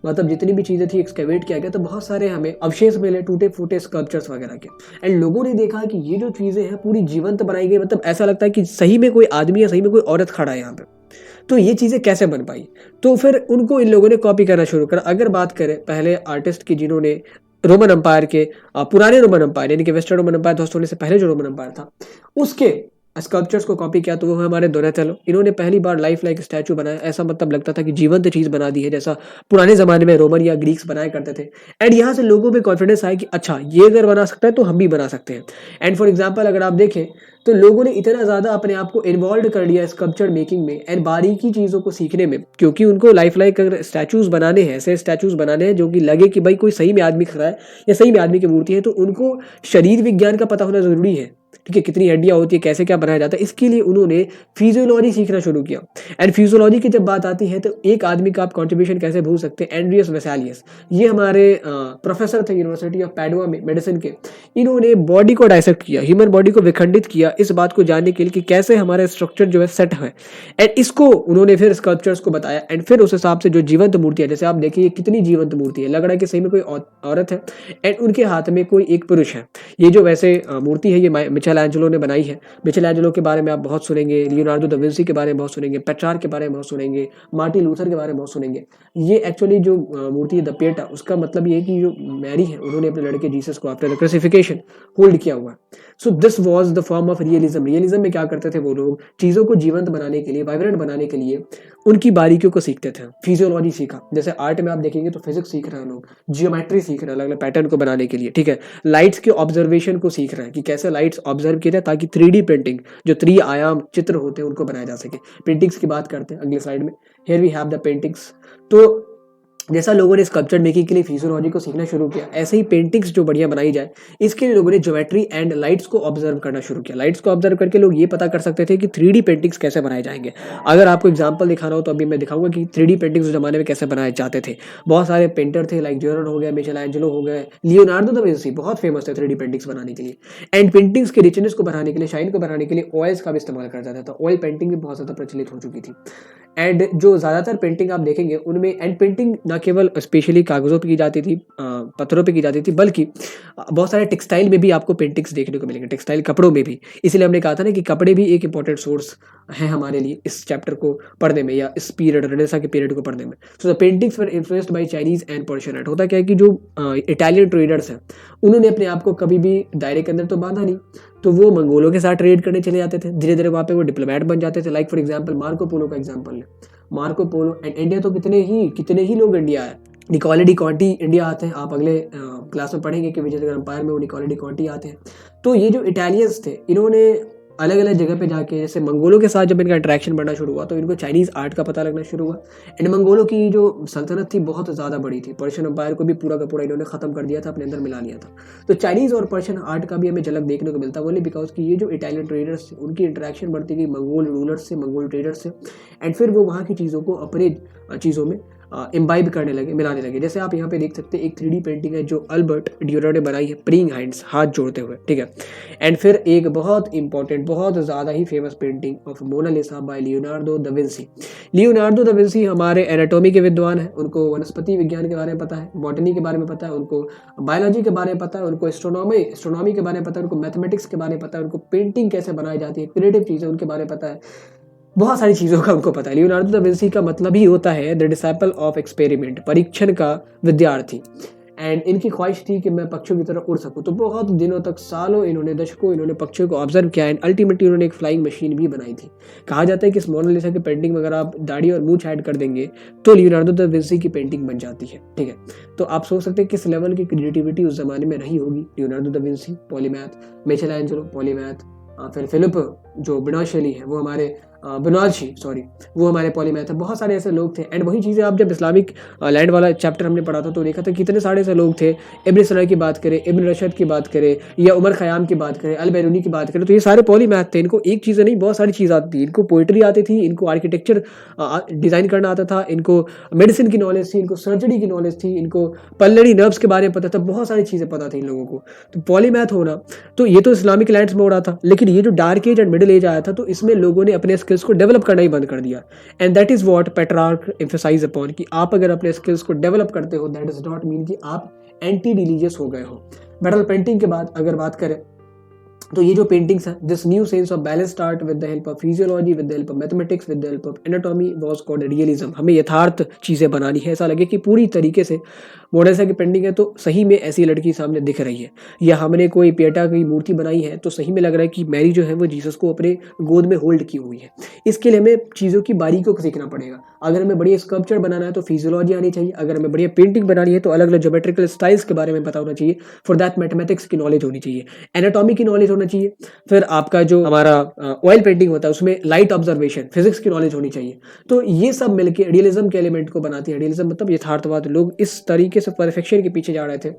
मतलब जितनी भी चीज़ें थी एक्सकेवेट किया गया, तो बहुत सारे हमें अवशेष मिले, टूटे फूटे स्कल्पचर्स वगैरह के। एंड लोगों ने देखा कि ये जो चीज़ें हैं पूरी जीवंत बनाई गई, मतलब ऐसा लगता है कि सही में कोई आदमी या सही में कोई औरत खड़ा है यहाँ पे। तो ये चीज़ें कैसे बन पाई, तो फिर उनको इन लोगों ने कॉपी करना शुरू करा। अगर बात करें पहले आर्टिस्ट की जिन्होंने रोमन एम्पायर के पुराने रोमन एम्पायर यानी कि वेस्टर्न रोमन एम्पायर ध्वस्त होने से पहले जो रोमन एम्पायर था उसके स्कल्पचर्स को कॉपी किया, तो वो हमारे डोनाटेलो। इन्होंने पहली बार लाइफ लाइक स्टैचू बनाया, ऐसा मतलब लगता था कि जीवंत चीज़ बना दी है, जैसा पुराने ज़माने में रोमन या ग्रीक्स बनाया करते थे। एंड यहाँ से लोगों में कॉन्फिडेंस आया कि अच्छा ये अगर बना सकता है तो हम भी बना सकते हैं। एंड फॉर एग्जाम्पल अगर आप देखें तो लोगों ने इतना ज़्यादा अपने आप को इन्वॉल्व कर लिया स्कल्पचर मेकिंग में एंड बारीकी चीज़ों को सीखने में, क्योंकि उनको लाइफ लाइक अगर स्टैचूज़ बनाने हैं, ऐसे स्टैचूज़ बनाने हैं जो कि लगे कि भाई कोई सही में आदमी खड़ा है या सही में आदमी की मूर्ति है, तो उनको शरीर विज्ञान का पता होना ज़रूरी है। ठीक है, कितनी हड्डियाँ होती है, कैसे क्या बनाया जाता है, इसके लिए उन्होंने फिजियोलॉजी सीखना शुरू किया। एंड फिजियोलॉजी की जब बात आती है तो एक आदमी का आप कंट्रीब्यूशन कैसे भूल सकते हैं, एंड्रियस वेसालियस। ये हमारे प्रोफेसर थे यूनिवर्सिटी ऑफ पैडुआ में मेडिसिन के। इन्होंने बॉडी को डाइसेक्ट किया, ह्यूमन बॉडी को विखंडित किया इस बात को जानने के लिए कि कैसे हमारा स्ट्रक्चर जो है सेट है, एंड इसको उन्होंने फिर स्कल्पचर्स को बताया एंड फिर उस हिसाब से जो जीवंत मूर्ति है, जैसे आप देखिए कितनी जीवंत मूर्ति है, लग रहा है कि सही में कोई औरत है एंड उनके हाथ में कोई एक पुरुष है। ये जो वैसे मूर्ति है ये मिचेल एंजेलो ने बनाई है। मिचेल एंजेलो के बारे में आप बहुत सुनेंगे, लियोनार्डो दा विंसी के बारे में बहुत सुनेंगे, पेट्रार्क के बारे में बहुत सुनेंगे, मार्टिन लूथर के बारे में बहुत सुनेंगे। ये एक्चुअली जो मूर्ति है द पिएटा, उसका मतलब ये है कि जो मैरी है उन्होंने अपने लड़के जीसस को आफ्टर द क्रूसिफिकेशन होल्ड किया हुआ। So this was the form of realism. Realism में क्या करते थे वो लोग, चीज़ों को जीवंत बनाने के लिए, वाइब्रेंट बनाने के लिए उनकी बारीकियों को सीखते थे। फिजियोलॉजी सीखा, जैसे आर्ट में आप देखेंगे तो फिजिक्स सीख रहे हैं लोग, जियोमेट्री सीख रहे हैं अलग अलग पैटर्न को बनाने के लिए। ठीक है, लाइट्स के ऑब्जर्वेशन को सीख रहे हैं कि कैसे लाइट्स ऑब्जर्व किए जाए ताकि 3D प्रिंटिंग जो 3 आयाम चित्र होते हैं उनको बनाया जा सके। पेंटिंग्स की बात करते हैं अगले स्लाइड में। Here we have the paintings. तो जैसा लोगों ने स्कल्पचर मेकिंग के लिए फिजियोलॉजी को सीखना शुरू किया, ऐसे ही पेंटिंग्स जो बढ़िया बनाई जाए इसके लिए लोगों ने ज्योमेट्री एंड लाइट्स को ऑब्जर्व करना शुरू किया। लाइट्स को ऑब्जर्व करके लोग ये पता कर सकते थे कि 3D पेंटिंग्स कैसे बनाए जाएंगे। अगर आपको एग्जांपल दिखाना हो तो अभी मैं दिखाऊंगा कि 3D पेंटिंग्स उस जमाने में कैसे बनाए जाते थे। बहुत सारे पेंटर थे, लाइक ज्योरन हो गया, मिचेल एंजेलो हो गए, लियोनार्डो दा विंसी बहुत फेमस थे 3D पेंटिंग्स बनाने के लिए। एंड पेंटिंग्स के रिचनेस को बढ़ाने के लिए, शाइन को बढ़ाने के लिए ऑयल्स का भी इस्तेमाल करता था। तो ऑयल पेंटिंग भी बहुत ज़्यादा प्रचलित हो चुकी थी। एंड जो ज़्यादातर पेंटिंग आप देखेंगे उनमें, एंड पेंटिंग ना केवल स्पेशली कागज़ों पे की जाती थी, पत्थरों पे की जाती थी, बल्कि बहुत सारे टेक्सटाइल में भी आपको पेंटिंग्स देखने को मिलेंगे, टेक्सटाइल कपड़ों में भी। इसलिए हमने कहा था ना कि कपड़े भी एक इंपॉर्टेंट सोर्स है हमारे लिए इस चैप्टर को पढ़ने में या इस पीरियड रेनेसां के पीरियड को पढ़ने में। So the paintings were influenced by Chinese and Persian art. होता क्या है कि जो इटालियन ट्रेडर्स हैं उन्होंने अपने आप को कभी भी दायरे के अंदर तो बांधा नहीं, तो वो मंगोलों के साथ ट्रेड करने चले जाते थे। धीरे धीरे वहाँ पे वो डिप्लोमेट बन जाते थे। Like for example Marco Polo का एग्जाम्पल है। मार्को पोलो एंड इंडिया, तो कितने ही लोग इंडिया आए। निकोले डी कॉन्टी इंडिया आते हैं, आप अगले क्लास में पढ़ेंगे कि विजयनगर एम्पायर में वो निकोले डी कॉन्टी आते हैं। तो ये जो इटालियंस थे इन्होंने अलग अलग जगह पे जाके, जैसे मंगोलों के साथ जब इनका इंटरेक्शन बढ़ना शुरू हुआ तो इनको चाइनीज़ आर्ट का पता लगना शुरू हुआ। एंड मंगोलों की जो सल्तनत थी बहुत ज़्यादा बड़ी थी, पर्शियन एम्पायर को भी पूरा का पूरा इन्होंने ख़त्म कर दिया था, अपने अंदर मिला लिया था। तो चाइनीज़ और पर्शियन आर्ट का भी हमें झलक देखने को मिलता है, ओनली बिकॉज कि ये जो इटालियन ट्रेडर्स थे उनकी इंटरेक्शन बढ़ती गई मंगोल रूलर्स से, मंगोल ट्रेडर्स से, एंड फिर वो वहाँ की चीज़ों को अपने चीज़ों में इम्बाइब करने लगे, मिलाने लगे। जैसे आप यहाँ पे देख सकते हैं एक 3D पेंटिंग है जो अल्बर्ट ड्यूरर ने बनाई है, प्रीइंग हैंड्स, हाथ जोड़ते हुए। ठीक है, एंड फिर एक बहुत इंपॉर्टेंट, बहुत ज़्यादा ही famous painting of Mona Lisa by Leonardo da Vinci. Leonardo da Vinci हमारे एनाटॉमी के विद्वान हैं, उनको वनस्पति विज्ञान के बारे में पता है, बॉटनी के बारे में पता है, उनको बायोलॉजी के बारे में पता है, उनको एस्ट्रोनॉमी के बारे में पता है, उनको मैथमेटिक्स के बारे में पता है, उनको पेंटिंग कैसे बनाई जाती है, क्रिएटिव चीज़ें उनके बारे में पता है, बहुत सारी चीज़ों का उनको पता है। लियोनार्डो दा विंसी का मतलब ही होता है द डिसाइपल ऑफ एक्सपेरिमेंट, परीक्षण का विद्यार्थी। एंड इनकी ख्वाहिश थी कि मैं पक्षियों की तरह उड़ सकूं, तो बहुत दिनों तक, सालों, इन्होंने दशकों इन्होंने पक्षियों को ऑब्जर्व किया एंड अल्टीमेटली उन्होंने एक फ्लाइंग मशीन भी बनाई थी। कहा जाता है कि इस मोनालिसा की पेंटिंग में अगर आप दाढ़ी और मूंछ ऐड कर देंगे तो लियोनार्डो दा विंसी की पेंटिंग बन जाती है। ठीक है, तो आप सोच सकते हैं किस लेवल की क्रिएटिविटी उस जमाने में रही होगी। Leonardo da Vinci polymath, Mitchell Angelo polymath, फिर फिलिप जो बिनॉशेली है वो हमारे वो हमारे पॉलीमैथ है। बहुत सारे ऐसे लोग थे। एंड वही चीज़ें आप जब इस्लामिक लैंड वाला चैप्टर हमने पढ़ा था तो देखा था कितने सारे ऐसे लोग थे। इब्न सना की बात करें, इब्न रशद की बात करें, या उमर खयाम की बात करें, अल बैरूनी की बात करें, तो ये सारे पॉलीमैथ थे। इनको एक चीज़ नहीं बहुत सारी चीज़ आती थी। इनको पोइट्री आती थी, इनको आर्किटेक्चर डिज़ाइन करना आता था, इनको मेडिसिन की नॉलेज थी, इनको सर्जरी की नॉलेज थी, इनको पल्लरी नर्व्स के बारे में पता था, बहुत सारी चीज़ें पता थी इन लोगों को। तो पॉलीमैथ होना, तो ये तो इस्लामिक लैंड्स में हो रहा था, लेकिन ये जो dark age and middle age आया था तो इसमें लोगों ने अपने स्किल्स को डेवलप करना बंद कर दिया। And that is what Petrarch emphasise upon, कि आप अगर अपने स्किल्स को डेवलप करते हो दैट इज नॉट मीन कि आप एंटी रिलीजियस हो गए हो। मेटल पेंटिंग के बाद अगर बात करें तो ये जो पेंटिंग्स है, this new sense of balanced art with the help of physiology, with the help of mathematics, with the help of anatomy was called realism. हमें यथार्थ चीज़ें बनानी है, ऐसा लगे कि पूरी तरीके से मोनालिसा की पेंटिंग है तो सही में ऐसी लड़की सामने दिख रही है, या हमने कोई पिएटा की मूर्ति बनाई है तो सही में लग रहा है कि मैरी जो है वो जीसस को अपने गोद में होल्ड की हुई है। इसके लिए हमें चीज़ों की बारीकियों को सीखना पड़ेगा। अगर हमें बढ़िया स्कल्पचर बनाना है तो फिजियोलॉजी आनी चाहिए, अगर हमें बढ़िया पेंटिंग बनानी है तो अलग अलग ज्योमेट्रिकल स्टाइल्स के बारे में पता होना चाहिए। फॉर दैट मैथमेटिक्स की नॉलेज होनी चाहिए, एनाटॉमी की नॉलेज होना चाहिए। फिर आपका जो हमारा ऑयल पेंटिंग होता है उसमें लाइट ऑब्जर्वेशन, फिजिक्स की नॉलेज होनी चाहिए। तो ये सब मिलके रियलिज्म के एलिमेंट को बनाती है। रियलिज्म मतलब यथार्थवाद। लोग इस तरीके से परफेक्शन के पीछे जा रहे थे।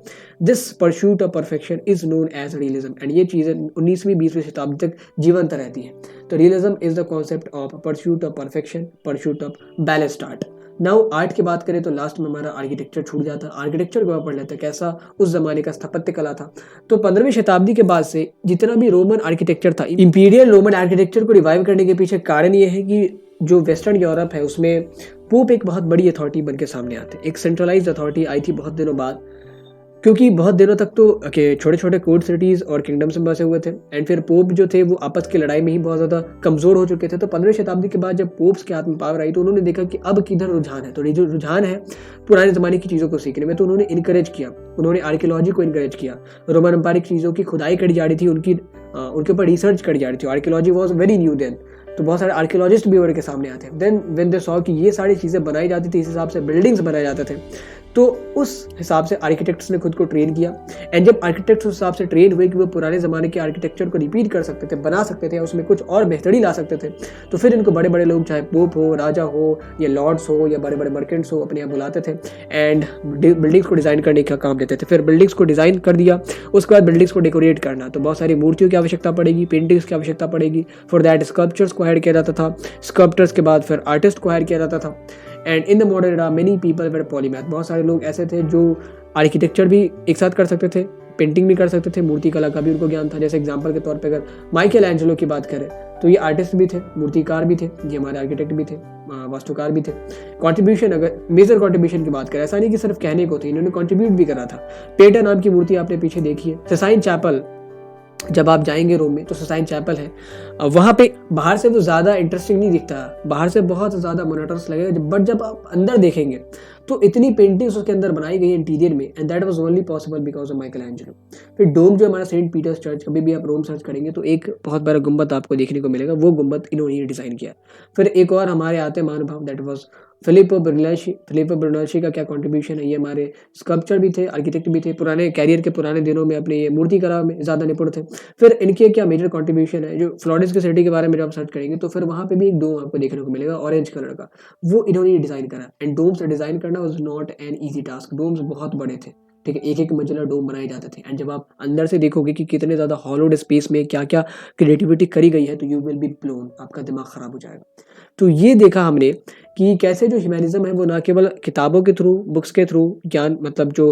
This pursuit of perfection is known as realism, and ये चीज़ें 19वीं 20वीं शताब्दी तक जीवंत रहती है। तो realism is the concept of pursuit of perfection, pursuit of balanced art. Now art की बात करें तो लास्ट में हमारा आर्किटेक्चर छूट जाता है। आर्किटेक्चर को पढ़ लेते हैं, कैसा उस जमाने का स्थापत्य कला था। तो 15वीं शताब्दी के बाद से जितना भी रोमन आर्किटेक्चर था, इंपीरियल रोमन आर्किटेक्चर को रिवाइव करने के पीछे कारण ये है कि जो वेस्टर्न यूरोप है उसमें पोप एक बहुत बड़ी अथॉरिटी बन के सामने आते। एक सेंट्रलाइज्ड अथॉरिटी आई थी बहुत दिनों बाद, क्योंकि बहुत दिनों तक तो छोटे छोटे कोड सिटीज और किंगडम्स में बसे हुए थे, एंड फिर पोप जो थे वो आपस की लड़ाई में ही बहुत ज़्यादा कमज़ोर हो चुके थे। तो 15वीं शताब्दी के बाद जब पोप्स के हाथ में पावर आई तो उन्होंने देखा कि अब किधर रुझान है। तो जो रुझान है पुराने ज़माने की चीज़ों को सीखने में, तो उन्होंने इनकरेज किया, उन्होंने आर्कियोलॉजी को इनकरेज किया। रोमन एम्पायरिक चीज़ों की खुदाई करी जा रही थी, उनके ऊपर रिसर्च करी जा रही थी। Archaeology was very new then, तो बहुत सारे आर्कियोलॉजिस्ट भी उभर के सामने आते हैं। देन व्हेन दे सॉ कि ये सारी चीज़ें बनाई जाती थी, इस हिसाब से बिल्डिंग्स बनाए जाते थे, तो उस हिसाब से आर्किटेक्ट्स ने खुद को ट्रेन किया। एंड जब आर्किटेक्ट्स उस हिसाब से ट्रेन हुए कि वो पुराने ज़माने के आर्किटेक्चर को रिपीट कर सकते थे, बना सकते थे, उसमें कुछ और बेहतरी ला सकते थे, तो फिर इनको बड़े बड़े लोग, चाहे पोप हो, राजा हो, या लॉर्ड्स हो, या बड़े बड़े मर्केंट्स हो, अपने यहाँ बुलाते थे एंड बिल्डिंग्स को डिज़ाइन करने का काम देते थे। फिर बिल्डिंग्स को डिज़ाइन कर दिया, उसके बाद बिल्डिंग्स को डेकोरेट करना, तो बहुत सारी मूर्तियों की आवश्यकता पड़ेगी, पेंटिंग्स की आवश्यकता पड़ेगी। फॉर दैट स्कल्पचर्स को हायर किया जाता था, स्कल्पटर्स के बाद फिर आर्टिस्ट को हायर किया जाता था। And in the modern era many people were polymath, बहुत सारे लोग ऐसे थे जो आर्किटेक्चर भी एक साथ कर सकते थे, पेंटिंग भी कर सकते थे, मूर्ति कला का भी उनको ज्ञान था। जैसे एग्जांपल के तौर पे अगर माइकल एंजेलो की बात करें तो ये आर्टिस्ट भी थे, मूर्तिकार भी थे, ये हमारे आर्किटेक्ट भी थे, वास्तुकार भी थे। कंट्रीब्यूशन, अगर मेजर कंट्रीब्यूशन की बात करें, ऐसा नहीं कि सिर्फ कहने को थे, इन्होंने कंट्रीब्यूट भी करा था। पेटा नाम की मूर्ति आपने पीछे देखी है। सिसाइन चैपल, जब आप जाएंगे रोम में तो सिसाइन चैपल है, वहाँ पे बाहर से वो ज़्यादा इंटरेस्टिंग नहीं दिखता, बाहर से बहुत ज़्यादा मोनोटोनस लगेगा, बट जब आप अंदर देखेंगे तो इतनी पेंटिंग्स उसके अंदर बनाई गई इंटीरियर में, and that was only possible because of Michael Angelo. फिर डोम जो हमारा सेंट पीटर्स चर्च, कभी भी आप रोम सर्च करेंगे तो एक बहुत बड़ा गुंबद आपको देखने को मिलेगा, वो गुंबद इन्होंने डिज़ाइन किया। फिर एक और हमारे आते महानुभाव, दैट वाज फिलिपो ब्रुनेल्ली। फिलिपो ब्रुनेल्ली का क्या कंट्रीब्यूशन है, ये हमारे स्कल्पचर भी थे, आर्किटेक्ट भी थे, पुराने कैरियर के पुराने दिनों में अपने ये मूर्ति कला में ज़्यादा निपुण थे। फिर इनके क्या मेजर कंट्रीब्यूशन है, जो फ्लोरेंस की सिटी के बारे में जब आप सर्च करेंगे तो फिर वहाँ पे भी एक डोम आपको देखने को मिलेगा ऑरेंज कलर का, वो इन्होंने डिज़ाइन करा। एंड डोम से डिज़ाइन करना was not an easy task, domes बहुत बड़े थे, ठीक है, एक एक मंजिला डोम बनाए जाते थे। एंड जब आप अंदर से देखोगे कि कितने ज़्यादा हॉलोड स्पेस में क्या क्या क्रिएटिविटी करी गई है, तो यू विल बी ब्लोन, आपका दिमाग ख़राब हो जाएगा। तो ये देखा हमने कि कैसे जो ह्यूमैनिज्म है वो ना केवल किताबों के थ्रू, बुक्स के थ्रू, ज्ञान मतलब जो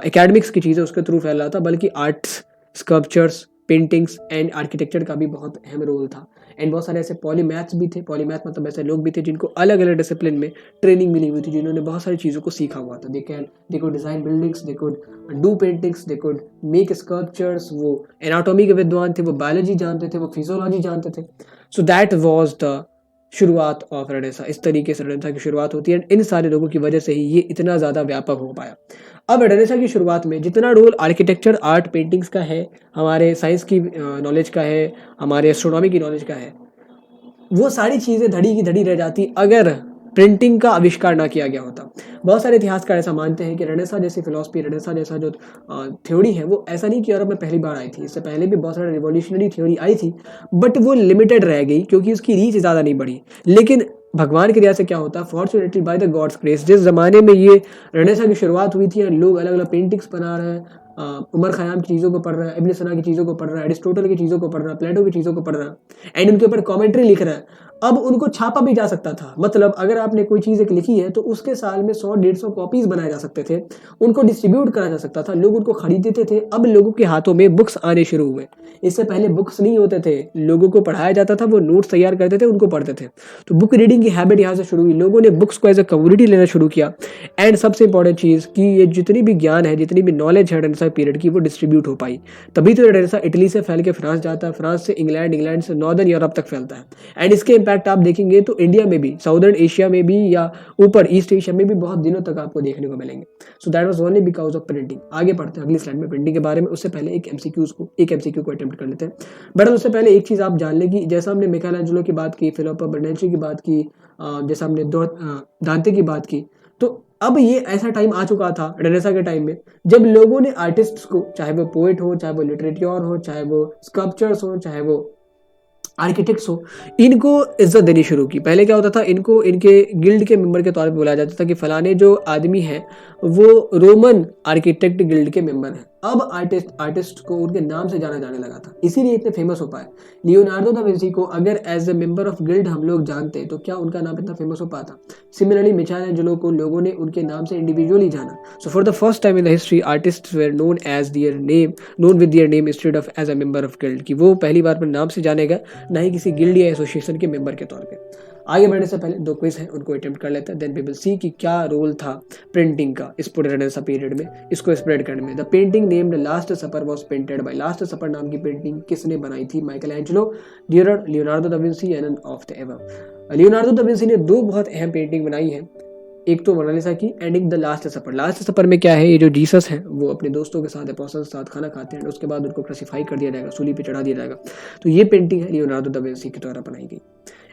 एकेडमिक्स की चीज़ें उसके थ्रू फैल रहा था, बल्कि arts, sculptures, paintings and architecture का भी बहुत अहम रोल था। एंड बहुत सारे ऐसे पॉलीमैथ्स भी थे, पॉलीमैथ मतलब ऐसे लोग भी थे जिनको अलग अलग डिसिप्लिन में ट्रेनिंग मिली हुई थी, जिन्होंने बहुत सारी चीज़ों को सीखा हुआ था। They could design buildings, they could do paintings, they could make sculptures, वो एनाटॉमी के विद्वान थे, वो बायोलॉजी जानते थे, वो फिजियोलॉजी जानते थे। सो दैट वॉज द शुरुआत ऑफ रेनेसा। इस तरीके से रेनेसा की शुरुआत होती है, इन सारे लोगों की वजह से ही ये इतना ज़्यादा व्यापक हो पाया। अब रेनेसा की शुरुआत में जितना रोल आर्किटेक्चर, आर्ट, पेंटिंग्स का है, हमारे साइंस की नॉलेज का है, हमारे एस्ट्रोनॉमी की नॉलेज का है, वो सारी चीज़ें धड़ी की धड़ी रह जाती अगर प्रिंटिंग का आविष्कार ना किया गया होता। बहुत सारे इतिहासकार ऐसा मानते हैं कि रेनेसा जैसी फिलॉसफी, रेनेसा जैसा जो थ्योरी है, वो ऐसा नहीं कि यूरोप में पहली बार आई थी, इससे पहले भी बहुत सारे रिवॉल्यूशनरी थ्योरी आई थी, बट वो लिमिटेड रह गई क्योंकि उसकी रीच ज़्यादा नहीं बढ़ी। लेकिन भगवान की दया से क्या होता है, fortunately by the gods grace, जिस ज़माने में ये रेनेसा की शुरुआत हुई थी, लोग अलग अलग पेंटिंग्स बना रहे हैं, उमर खयाम की चीज़ों को पढ़ रहा है, इब्न सिना की चीज़ों को पढ़ रहा है, एरिस्टोटल की चीज़ों को पढ़ रहा है, प्लेटो की चीज़ों को पढ़ रहा है, एंड उनके ऊपर कमेंट्री लिख रहा है। अब उनको छापा भी जा सकता था, मतलब अगर आपने कोई चीज़ एक लिखी है तो उसके साल में 100-150 कॉपीज़ बनाए जा सकते थे, उनको डिस्ट्रीब्यूट करा जा सकता था, लोग उनको खरीदते थे। अब लोगों के हाथों में बुक्स आने शुरू हुए। इससे पहले बुक्स नहीं होते थे, लोगों को पढ़ाया जाता था, वो नोट्स तैयार करते थे, उनको पढ़ते थे। तो बुक रीडिंग की हैबिट यहाँ से शुरू हुई, लोगों ने बुक्स को एज ए कम्युनिटी लेना शुरू किया। एंड सबसे इंपॉर्टेंट चीज़ कि ये जितनी भी ज्ञान है, जितनी भी नॉलेज है रेनेसां पीरियड की, वो डिस्ट्रीब्यूट हो पाई। तभी तो रेनेसां इटली से फैल के फ्रांस जाता है, फ्रांस से इंग्लैंड, इंग्लैंड से नॉर्दर्न यूरोप तक फैलता है। एंड इसके इम्पैक्ट आप देखेंगे तो इंडिया में भी, साउदर्न एशिया में भी, या ऊपर ईस्ट एशिया में भी बहुत दिनों तक आपको देखने को मिलेंगे। सो that was only because of printing. आगे बढ़ते हैं अगली स्लाइड में प्रिंटिंग के बारे में, उससे पहले एक एमसीक्यू को अटेम्प्ट कर लेते हैं। बट उससे पहले एक चीज़ आप जान लें कि जैसा हमने मिकेल की बात की, फिलिप्पो ब्रुनेल्ली की बात की, जैसा हमने दांते की बात की, तो अब ये ऐसा टाइम आ चुका था रेनेसां के टाइम में जब लोगों ने आर्टिस्ट्स को, चाहे वो पोएट हो, चाहे वो लिटरेचर हो, चाहे वो स्कल्पचर्स हो, चाहे वो आर्किटेक्ट्स हो, इनको इज्जत देनी शुरू की। पहले क्या होता था, इनको इनके गिल्ड के मेंबर के तौर पे बुलाया जाता था कि फलाने जो आदमी है वो रोमन आर्किटेक्ट गिल्ड के मेंबर हैं। अब आर्टिस्ट को उनके नाम से जाना जाने लगा था, इसीलिए इतने फेमस हो पाए। लियोनार्डो दा विंसी को अगर as a member of guild हम लोग जानते तो क्या उनका नाम इतना फेमस हो पाता। सिमिलरली मिचेलेंजेलो को लोगों ने उनके नाम से इंडिविजुअली जाना। So for the first time in the history artists were known with their name instead of as a member of guild, कि वो पहली बार अपने नाम से जाने गए, ना ही किसी गिल्ड या एसोसिएशन के मेंबर के तौर पे। आगे बढ़ने से पहले 2 क्विज हैं, उनको अटेम्प्ट कर लेते हैं, देन वी विल सी कि क्या रोल था प्रिंटिंग का इस पूरे रेनेसां पीरियड में इसको स्प्रेड करने में। The painting named Last Supper was painted by, Last Supper नाम की पेंटिंग किसने बनाई थी? माइकलएंजेलो, लियोनार्डो दा विंसी या none of the above. Leonardo da Vinci ने 2 बहुत अहम पेंटिंग बनाई है, एक तो मोनालिसा की एंड एक द लास्ट सपर। लास्ट सपर में क्या है, ये जो जीसस है वो अपने दोस्तों के साथ, अपोस्टल्स के साथ खाना खाते हैं, उसके बाद उनको क्रूसीफाई कर दिया जाएगा, सूली पे चढ़ा दिया जाएगा। तो ये पेंटिंग है लियोनार्डो दा विंसी के द्वारा बनाई गई।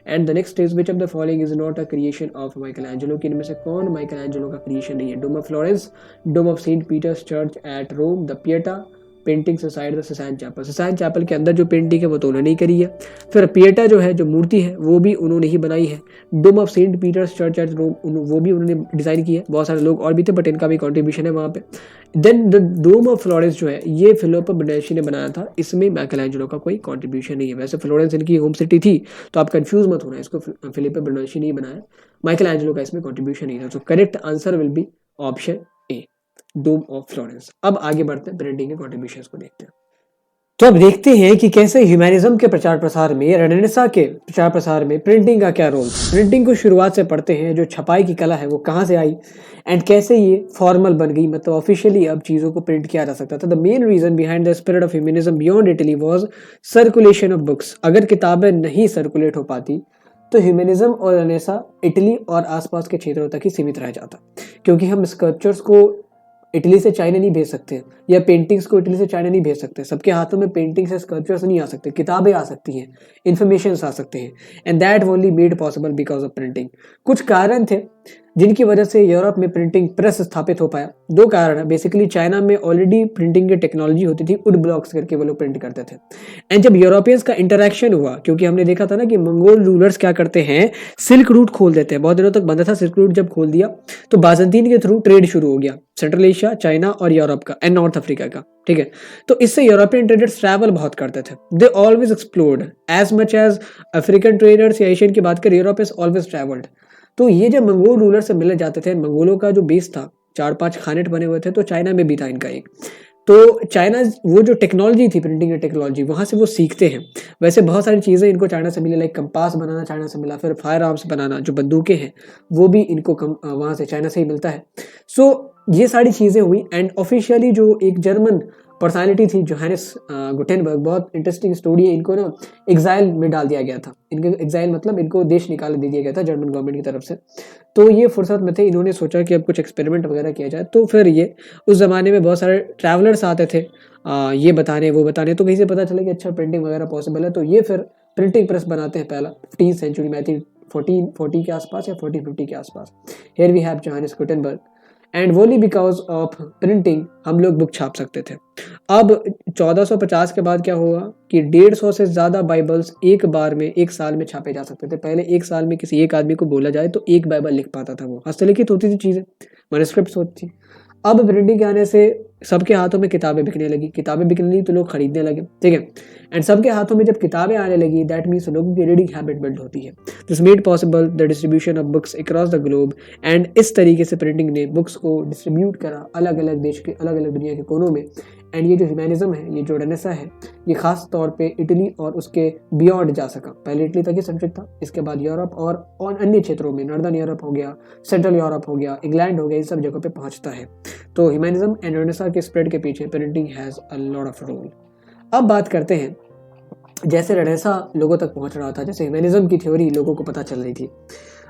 And the next is which of the following is not a creation of Michelangelo, कि इनमें से कौन माइकलएंजेलो का क्रिएशन नहीं है? Dome of Florence, dome of Saint Peter's church at Rome, the Pieta paintings inside the Sistine Chapel. Sistine Chapel के अंदर जो पेंटिंग है वो तो उन्होंने ही करी है। फिर पिएटा जो है, जो मूर्ति है, वो भी उन्होंने ही बनाई है। Dome of Saint Peter's church at Rome, वो भी उन्होंने डिजाइन की है। बहुत सारे लोग और भी थे बट इनका भी कॉन्ट्रीब्यूशन है वहाँ पे। Then the dome of Florence जो है, ये फिलिप्पो बेनेची ने बनाया था, इसमें माइकलएंजेलो का कोई कॉन्ट्रीब्यूशन नहीं है। वैसे फ्लोरेंस इनकी होम सिटी थी, तो आप कंफ्यूज मत होना, इसको फिलिप्पो बेनेची ने बनाया, माइकलएंजेलो का इसमें कॉन्ट्रीब्यूशन नहीं था। तो correct answer will be option A, dome of Florence. अब आगे बढ़ते हैं, प्रिंटिंग के कॉन्ट्रीब्यूशंस को देखते हैं। तो अब देखते हैं कि कैसे ह्यूमैनिज्म के प्रचार प्रसार में, रेनेसां के प्रचार प्रसार में प्रिंटिंग का क्या रोल। प्रिंटिंग को शुरुआत से पढ़ते हैं, जो छपाई की कला है वो कहाँ से आई एंड कैसे ये फॉर्मल बन गई, मतलब ऑफिशियली अब चीज़ों को प्रिंट किया जा सकता था। The main reason behind the spirit of humanism beyond Italy was circulation of books. अगर किताबें नहीं सर्कुलेट हो पाती तो ह्यूमनिज्म और रेनेसां इटली और आसपास के क्षेत्रों तक ही सीमित रह जाता, क्योंकि हम स्कल्पचर्स को इटली से चाइना नहीं भेज सकते, या पेंटिंग्स को इटली से चाइना नहीं भेज सकते। सबके हाथों में पेंटिंग्स या स्कल्पचर्स नहीं आ सकते, किताबें आ सकती हैं, इन्फॉर्मेशन आ सकते हैं, and that only made possible because of printing. कुछ कारण थे जिनकी वजह से यूरोप में प्रिंटिंग प्रेस स्थापित हो पाया। 2 कारण है बेसिकली। चाइना में ऑलरेडी प्रिंटिंग की टेक्नोलॉजी होती थी, वुड ब्लॉक्स करके वो लोग प्रिंट करते थे। एंड जब यूरोपियंस का इंटरेक्शन हुआ, क्योंकि हमने देखा था ना कि मंगोल रूलर्स क्या करते हैं, सिल्क रूट खोल देते हैं। बहुत दिनों तक बंद था, सिल्क रूट जब खोल दिया तो बाज़ंतीन के थ्रू ट्रेड शुरू हो गया, सेंट्रल एशिया, चाइना और यूरोप का एंड नॉर्थ अफ्रीका का, ठीक है। तो इससे यूरोपियन ट्रेडर्स ट्रैवल बहुत करते थे, they always explored as much as African traders या एशियन की बात करें, यूरोप इज ऑलवेज ट्रैवल्ड। तो ये जब मंगोल रूलर से मिलने जाते थे, मंगोलों का जो बेस था, 4-5 खानेट बने हुए थे, तो चाइना में भी था इनका एक। तो चाइना वो जो टेक्नोलॉजी थी, प्रिंटिंग की टेक्नोलॉजी, वहाँ से वो सीखते हैं। वैसे बहुत सारी चीज़ें इनको चाइना से मिली, लाइक कंपास बनाना चाइना से मिला, फिर फायर आर्म्स बनाना, जो बंदूकें हैं वो भी इनको वहाँ से चाइना से ही मिलता है। सो ये सारी चीज़ें हुई एंड ऑफिशियली जो एक जर्मन पर्सनालिटी थी, जोहानिस गुटेनबर्ग, बहुत इंटरेस्टिंग स्टोरी है, इनको ना एग्जाइल में डाल दिया गया था। इनके एग्जाइल मतलब इनको देश निकाल दे दिया गया था जर्मन गवर्नमेंट की तरफ से। तो ये फुर्सत में थे, इन्होंने सोचा कि अब कुछ एक्सपेरिमेंट वगैरह किया जाए। तो फिर ये उस ज़माने में बहुत सारे ट्रैवलर्स आते थे ये बताने वो बताने, तो कहीं से पता चला कि अच्छा प्रिंटिंग वगैरह पॉसिबल है। तो ये फिर प्रिंटिंग प्रेस बनाते हैं पहला 15th सेंचुरी में, आई थिंक 1440 के आसपास या 1450 के आसपास। Here we have Johannes Gutenberg and only because of printing हम लोग बुक छाप सकते थे। अब 1450 के बाद क्या हुआ कि 150 से ज़्यादा बाइबल्स एक बार में, एक साल में छापे जा सकते थे। पहले एक साल में किसी एक आदमी को बोला जाए तो एक बाइबल लिख पाता था, वो हस्तलिखित होती थी चीज़ें, मैन्युस्क्रिप्ट्स होती थी। अब प्रिंटिंग के आने से सबके हाथों में किताबें बिकने लगी, किताबें बिकने लगी तो लोग खरीदने लगे, ठीक है। एंड सबके हाथों में जब किताबें आने लगी, दैट मीन्स लोगों की रीडिंग हैबिट बिल्ड होती है। This made possible the distribution of books across the globe. And इस तरीके से प्रिंटिंग ने बुक्स को डिस्ट्रीब्यूट करा अलग अलग देश के, अलग अलग दुनिया के कोनों में। एंड ये जो ह्यूमैनिज्म है, ये जो रेनेसां है, ये खास तौर पे इटली और उसके बियॉन्ड जा सका। पहले इटली तक ही सब्जेक्ट था, इसके बाद यूरोप और अन्य क्षेत्रों में, नॉर्दर्न यूरोप हो गया, सेंट्रल यूरोप हो गया, इंग्लैंड हो गया, इन सब जगहों पे पहुंचता है। तो ह्यूमैनिज्म एंड रेनेसां के स्प्रेड के पीछे printing has a lot of role. अब बात करते हैं, जैसे रेनेसां लोगों तक पहुंच रहा था, जैसे ह्यूमैनिज्म की थ्योरी लोगों को पता चल रही थी,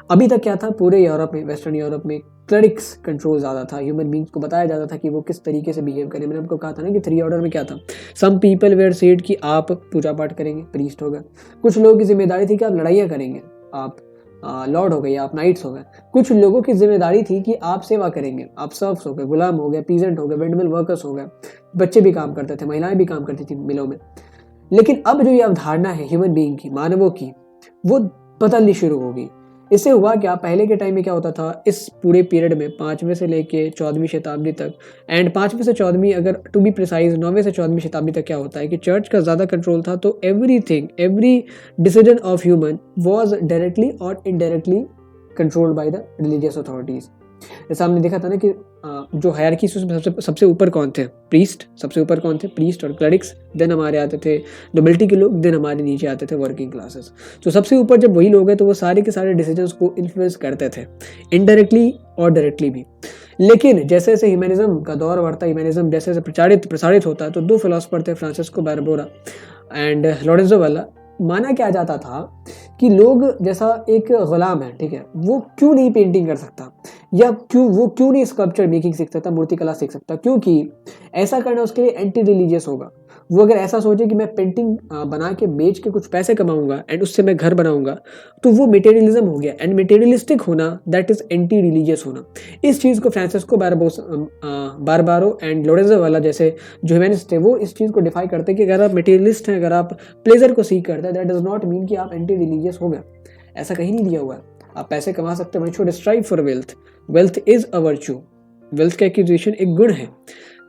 अभी तक क्या था, पूरे यूरोप में, वेस्टर्न यूरोप में क्लरिक्स कंट्रोल ज़्यादा था। ह्यूमन बींग्स को बताया जाता था कि वो किस तरीके से बिहेव करें। मैंने आपको कहा था ना कि 3 ऑर्डर में क्या था, सम पीपल वेयर सेड कि आप पूजा पाठ करेंगे, प्रीस्ट होगा। कुछ लोगों की जिम्मेदारी थी कि आप लड़ाइयाँ करेंगे, आप लॉर्ड हो गए या आप नाइट्स हो गए। कुछ लोगों की जिम्मेदारी थी कि आप सेवा करेंगे, आप सर्व्स हो गए, गुलाम हो गए, पीजेंट हो गए, विंडमिल वर्कर्स हो गए, बच्चे भी काम करते थे, महिलाएं भी काम करती थी मिलों में। लेकिन अब जो ये अवधारणा है ह्यूमन बीइंग की, मानवों की, वो बदलनी शुरू होगी। इससे हुआ क्या, पहले के टाइम में क्या होता था, इस पूरे पीरियड में 5वीं से लेके 14वीं शताब्दी तक, एंड 5वीं से 14वीं, अगर टू बी प्रिसाइज 9वीं से 14वीं शताब्दी तक क्या होता है कि चर्च का ज़्यादा कंट्रोल था। तो everything, every decision of human was directly और indirectly controlled by the religious authorities. जैसे हमने देखा था ना कि जो हायरार्की उसमें सबसे ऊपर कौन थे, प्रीस्ट। सबसे ऊपर कौन थे, प्रीस्ट और क्लरिक्स। देन हमारे आते थे नोबिलिटी के लोग, देन हमारे नीचे आते थे वर्किंग क्लासेस। तो सबसे ऊपर जब वही लोग हैं तो वो सारे के सारे डिसीजंस को इन्फ्लुएंस करते थे, इनडायरेक्टली और डायरेक्टली भी। लेकिन जैसे जैसे ह्यूमनिज्म का दौर बढ़ता, ह्यूमनिज्म जैसे जैसे प्रसारित होता है, तो दो फिलोसफर थे, फ्रांसिस्को बारबोरा एंड लोरेंजो वाला। माना क्या जाता था कि लोग जैसा एक गुलाम है, ठीक है, वो क्यों नहीं पेंटिंग कर सकता, या वो क्यों नहीं स्कल्पचर मेकिंग सीख सकता, मूर्तिकला सीख सकता, क्योंकि ऐसा करना उसके लिए एंटी रिलीजियस होगा। वो अगर ऐसा सोचे कि मैं पेंटिंग बना के बेच के कुछ पैसे कमाऊंगा एंड उससे मैं घर बनाऊंगा, तो वो मटेरियलिज्म हो गया। एंड मटेरियलिस्टिक होना, दैट इज एंटी रिलीजियस होना। इस चीज़ को फ्रांसिस्को बारबारो एंड लोरेंजो वाला जैसे जो ह्यूमनिस्ट थे, वो इस चीज़ को डिफाई करते हैं कि अगर आप मटेरियलिस्ट हैं, अगर आप प्लेजर को सीख करते हैं, दैट डज नॉट मीन कि आप एंटी रिलीजियस हो गए। ऐसा कहीं नहीं दिया हुआ है। आप पैसे कमा सकते हैं, one should strive for wealth, wealth is a virtue, wealth का एक्विजिशन एक गुण है।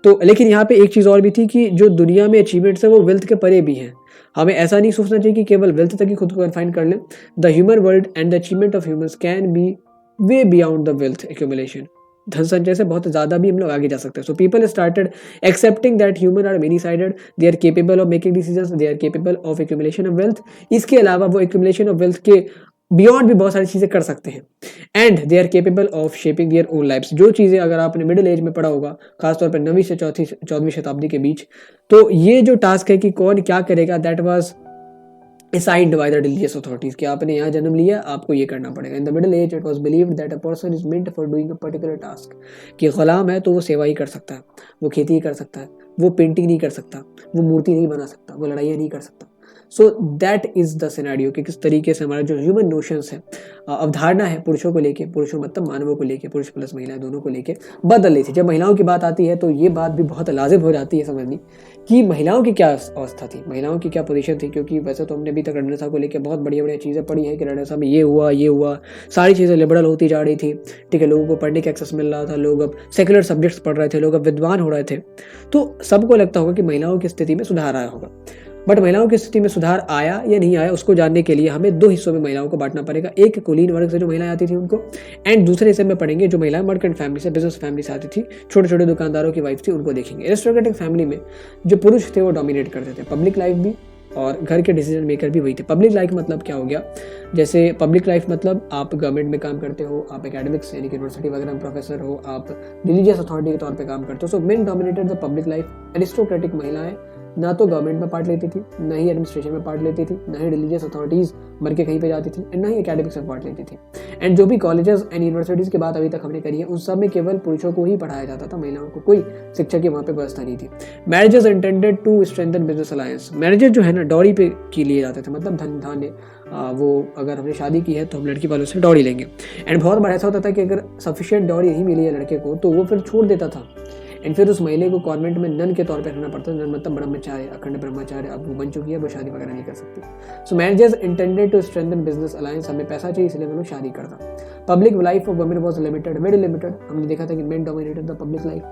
तो लेकिन यहाँ पे एक चीज़ और भी थी कि जो दुनिया में अचीवमेंट्स है वो वेल्थ के परे भी हैं। हमें ऐसा नहीं सोचना चाहिए कि केवल वेल्थ तक ही खुद को कन्फाइन कर लें। The human world and the achievement of humans can be way beyond the wealth accumulation. धन संचय से बहुत ज़्यादा भी हम लोग आगे जा सकते हैं। So people started accepting that human are many sided, they are capable of making decisions, they are capable of accumulation of wealth. इसके अलावा वो एक्यूमुलेशन ऑफ वेल्थ के बियॉन्ड भी बहुत सारी चीज़ें कर सकते हैं। And they are capable of shaping their own lives. जो चीज़ें अगर आपने मिडिल एज में पढ़ा होगा, खासतौर पर 9वीं से 14वीं शताब्दी के बीच, तो ये जो टास्क है कि कौन क्या करेगा, that was assigned by the religious authorities कि आपने यहाँ जन्म लिया, आपको ये करना पड़ेगा। In the middle age it was believed that a person is meant for doing a particular task, कि गुलाम है तो वो सेवा ही कर सकता है, वो खेती ही कर सकता है, वो पेंटिंग नहीं कर सकता, वो मूर्ति नहीं बना सकता, वो लड़ाइयाँ नहीं कर सकता। So that is the scenario कि किस तरीके से हमारा जो ह्यूमन नोशंस है, अवधारणा है पुरुषों को लेके, पुरुषों मतलब मानवों को लेके, पुरुष प्लस महिलाएं दोनों को लेके बदल रही थी। जब महिलाओं की बात आती है तो ये बात भी बहुत लाजिम हो जाती है समझनी कि महिलाओं की क्या अवस्था थी, महिलाओं की क्या पोजीशन थी। क्योंकि वैसे तो हमने अभी तक रणसा को लेकर बहुत बढ़िया बढ़िया चीज़ें पढ़ी है कि रणसा में ये हुआ, सारी चीज़ें लिबरल होती जा रही थी, ठीक है, लोगों को पढ़ने का एक्सेस मिल रहा था, लोग अब सेकुलर सब्जेक्ट्स पढ़ रहे थे, लोग अब विद्वान हो रहे थे। तो सबको लगता होगा कि महिलाओं की स्थिति में सुधार आया होगा। बट महिलाओं की स्थिति में सुधार आया या नहीं आया, उसको जानने के लिए हमें दो हिस्सों में महिलाओं को बांटना पड़ेगा। एक कुलीन वर्ग से जो महिलाएं आती थी उनको, एंड दूसरे हिस्से में पढ़ेंगे जो महिलाएं मर्केंट फैमिली से, बिजनेस फैमिली से आती थी, छोटे छोटे दुकानदारों की वाइफ थी, उनको देखेंगे। एरिस्टोक्रेटिक फैमिली में जो पुरुष थे वो डोमिनेट करते थे, पब्लिक लाइफ भी और घर के डिसीजन मेकर भी वही थे। पब्लिक लाइफ मतलब क्या हो गया, जैसे पब्लिक लाइफ मतलब आप गवर्नमेंट में काम करते हो, आप एकेडमिक्स यानी कि यूनिवर्सिटी वगैरह में प्रोफेसर हो, आप रिलीजियस अथॉरिटी के तौर पे काम करते हो। So main dominated the public life. Aristocratic महिलाएं ना तो गवर्नमेंट में पार्ट लेती थी, ना ही एडमिनिस्ट्रेशन में पार्ट लेती थी, ना ही रिलीजियस अथॉरिटीज बन के कहीं पे जाती थी, एंड ना ही एकेडमिक्स में पार्ट लेती थी। एंड जो भी कॉलेजेस एंड यूनिवर्सिटीज़ की बात अभी तक हमने करी है, उन सब में केवल पुरुषों को ही पढ़ाया जाता था, महिलाओं को कोई शिक्षा की वहाँ पे व्यवस्था नहीं थी। Marriages intended to strengthen business alliance. Marriages जो है ना डॉरी पे की लिए जाते थे, मतलब धन धान्य, वो अगर हमने शादी की है तो हम लड़की वालों से डॉरी लेंगे। एंड बहुत बार ऐसा होता था कि अगर सफिशिएंट डॉरी नहीं मिली है लड़के को तो वो फिर छोड़ देता था, एंड फिर उस महिला को कॉन्वेंट में नन के तौर पर रहना पड़ता है। नन मतलब ब्रह्मचार्य, अखंड ब्रह्मचार्य। अब वो बन चुकी है, वो शादी वगैरह नहीं कर सकती। So marriages intended to strengthen business alliance. हमें पैसा चाहिए इसलिए हम लोग शादी करता। Public life of women was limited, very limited. हमने देखा था कि men dominated the public life,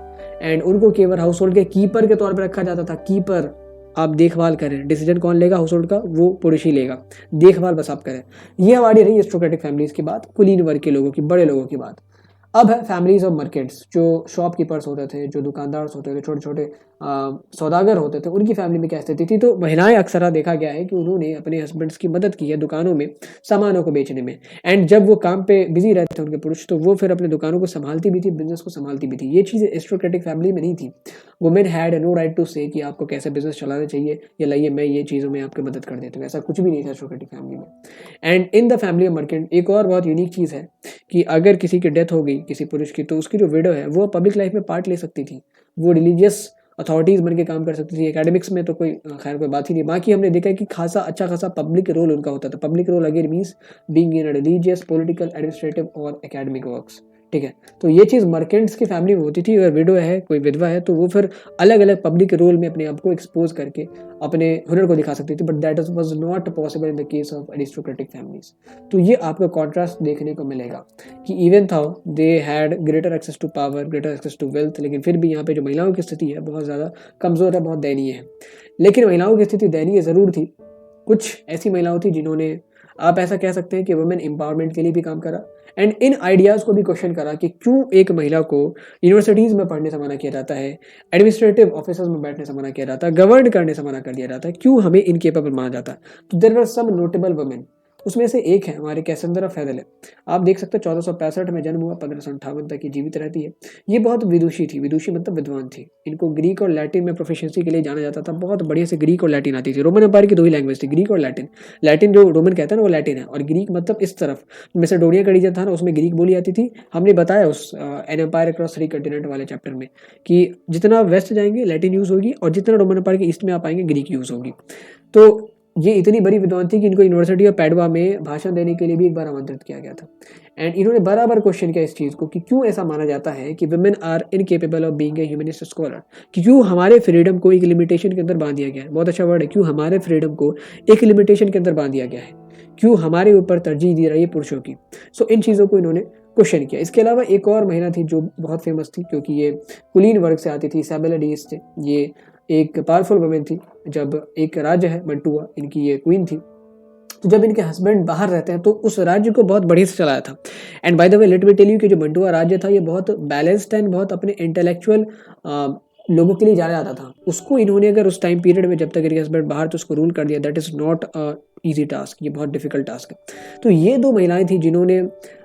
and उनको केवल हाउस होल्ड के कीपर के तौर पर रखा जाता था। कीपर, आप देखभाल करें, डिसीजन कौन लेगा हाउस होल्ड का, वो पुरुष ही लेगा, देखभाल बस आप करें। ये हमारी रही एरिस्टोक्रेटिक फैमिलीज की बात, कुलीन वर्ग के लोगों की, बड़े लोगों की बात। अब है फैमिलीज ऑफ मर्केट्स, जो शॉपकीपर्स होते थे, जो दुकानदार होते थे, छोटे छोटे सौदागर होते थे, उनकी फैमिली में क्या स्थिति थी। तो महिलाएं अक्सर देखा गया है कि उन्होंने अपने हस्बैंड्स की मदद की है दुकानों में सामानों को बेचने में। एंड जब वो काम पे बिजी रहते थे उनके पुरुष, तो वो फिर अपने दुकानों को संभालती भी थी, बिजनेस को संभालती भी थी। ये चीज़ एरिस्टोक्रेटिक फैमिली में नहीं थी। Women had no right to say कि आपको कैसे बिजनेस चलाना चाहिए, या लाइए मैं ये चीज़ों में आपकी मदद कर देता हूँ, ऐसा कुछ भी नहीं था एरिस्टोक्रेटिक फैमिली में। And in the family of merchant एक और बहुत यूनिक चीज़ है कि अगर किसी की डेथ हो गई किसी पुरुष की, तो उसकी जो विडो है वो पब्लिक लाइफ में पार्ट ले सकती थी। वो रिलीजियस अथॉरिटीज़ बन के काम कर सकती थी। एकेडमिक्स में तो कोई खैर कोई बात ही नहीं। बाकी हमने देखा है कि अच्छा खासा पब्लिक रोल उनका होता था। Public role again means being in religious, political, administrative और एकेडमिक वर्क्स, ठीक है। तो ये चीज़ मर्केंट्स की फैमिली में होती थी। अगर विडो है, कोई विधवा है, तो वो फिर अलग अलग पब्लिक रोल में अपने आप को एक्सपोज करके अपने हुनर को दिखा सकती थी। But that was not possible in the case of aristocratic families. तो ये आपको कॉन्ट्रास्ट देखने को मिलेगा कि even that they had greater access to power, greater access to wealth, लेकिन फिर भी यहाँ पे जो महिलाओं की स्थिति है बहुत ज़्यादा कमज़ोर है, बहुत दयनीय है। लेकिन महिलाओं की स्थिति दयनीय ज़रूर थी। कुछ ऐसी महिलाओं थी जिन्होंने, आप ऐसा कह सकते हैं कि वुमेन एम्पावरमेंट के लिए भी काम करा एंड इन आइडियाज़ को भी क्वेश्चन करा कि क्यों एक महिला को यूनिवर्सिटीज़ में पढ़ने से मना किया जाता है, एडमिनिस्ट्रेटिव ऑफिसर्स में बैठने से मना किया जाता है, गवर्न करने से मना कर दिया जाता है, क्यों हमें इनकेपेबल माना जाता है। तो there were some notable women. उसमें से एक है हमारे कैसेंड्रा फैदल है। आप देख सकते हैं 1465 में जन्म हुआ, 1558 तक ये जीवित रहती है। ये बहुत विदुषी थी। विदुषी मतलब विद्वान थी। इनको ग्रीक और लैटिन में प्रोफिशिएंसी के लिए जाना जाता था। बहुत बढ़िया से ग्रीक और लैटिन आती थी। रोमन एम्पायर की दो ही लैंग्वेज थी, ग्रीक और लैटिन। लैटिन जो रोमन कहता है ना वो लैटिन है, और ग्रीक मतलब इस तरफ मैसेडोनिया का रीजन था ना, उसमें ग्रीक बोली आती थी। हमने बताया उस एन एम्पायर अक्रॉस 3 कंटिनेंट वाले चैप्टर में कि जितना वेस्ट जाएंगे लैटिन यूज होगी और जितना रोमन एम्पायर के ईस्ट में आप आएंगे ग्रीक यूज होगी। तो ये इतनी बड़ी विद्वान थी कि इनको यूनिवर्सिटी ऑफ पैडवा में भाषण देने के लिए भी एक बार आमंत्रित किया गया था। एंड इन्होंने बराबर क्वेश्चन किया इस चीज़ को कि क्यों ऐसा माना जाता है कि women are incapable of being a humanist scholar, कि क्यों हमारे फ्रीडम को एक लिमिटेशन के अंदर बांध दिया गया है। बहुत अच्छा वर्ड है, क्यों हमारे फ्रीडम को एक लिमिटेशन के अंदर बांध दिया गया है, क्यों हमारे ऊपर तरजीह दी रही है पुरुषों की। सो इन चीज़ों को इन्होंने क्वेश्चन किया। इसके अलावा एक और महिला थी जो बहुत फेमस थी, क्योंकि ये कुलीन वर्ग से आती थी, इसाबेला डीज थे। ये एक पावरफुल वुमेन थी। जब एक राज्य है मंटुआ, इनकी ये क्वीन थी। तो जब इनके हस्बैंड बाहर रहते हैं तो उस राज्य को बहुत बढ़िया से चलाया था। And by the way let me tell you कि जो मंटुआ राज्य था ये बहुत बैलेंस्ड एंड बहुत अपने इंटेलेक्चुअल लोगों के लिए जाना जाता था। उसको इन्होंने अगर उस टाइम पीरियड में जब तक इनके हस्बैंड बाहर तो उसको रूल कर दिया, that is not easy task. ये बहुत डिफिकल्ट टास्क है। तो ये दो महिलाएं थी जिन्होंने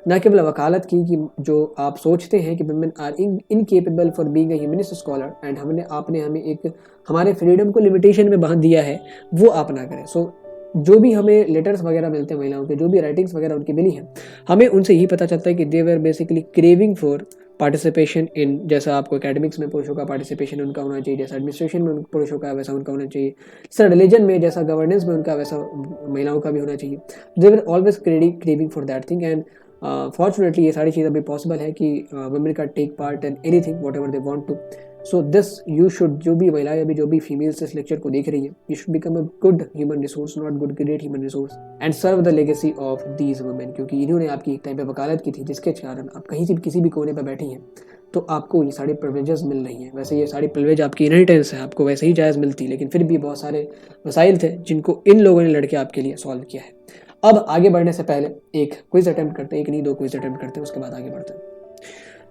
न केवल वकालत की कि जो आप सोचते हैं कि women are incapable for being a humanist scholar and आपने हमें एक हमारे फ्रीडम को लिमिटेशन में बांध दिया है, वो आप ना करें। सो जो भी हमें लेटर्स वगैरह मिलते हैं महिलाओं के, जो भी राइटिंग्स वगैरह उनकी मिली है, हमें उनसे यही पता चलता है कि they were basically craving for participation in, जैसा आपको एकेडमिक्स में पुरुषों का पार्टिसिपेशन उनका होना चाहिए, जैसा एडमिनिस्ट्रेशन में पुरुषों का वैसा उनका होना चाहिए, जैसा रिलीजन में जैसा गवर्नेंस में उनका वैसा महिलाओं का भी होना चाहिए। They were always craving for that thing. And fortunately ये सारी चीज़ अभी पॉसिबल है कि वुमेन का take part in anything whatever they want to. So this you should, जो भी महिलाएं अभी जो भी फीमेल्स इस लेक्चर को देख रही है, you should become a good human resource, not good great human resource, and serve the legacy of these women. क्योंकि इन्होंने आपकी एक टाइम पे वकालत की थी जिसके कारण आप कहीं से किसी भी कोने पर बैठी हैं तो आपको ये सारी प्रिविलेजेस मिल रही हैं। वैसे ये सारी प्रिविलेज आपकी इनहेरिटेंस है, आपको वैसे ही जायज़ मिलती, लेकिन फिर भी बहुत सारे मसाइल थे जिनको इन लोगों ने लड़के आपके लिए सॉल्व किया है। अब आगे बढ़ने से पहले एक क्विज अटेम्प्ट करते हैं, एक नहीं दो क्विज अटेम्प्ट करते हैं, उसके बाद आगे बढ़ते हैं।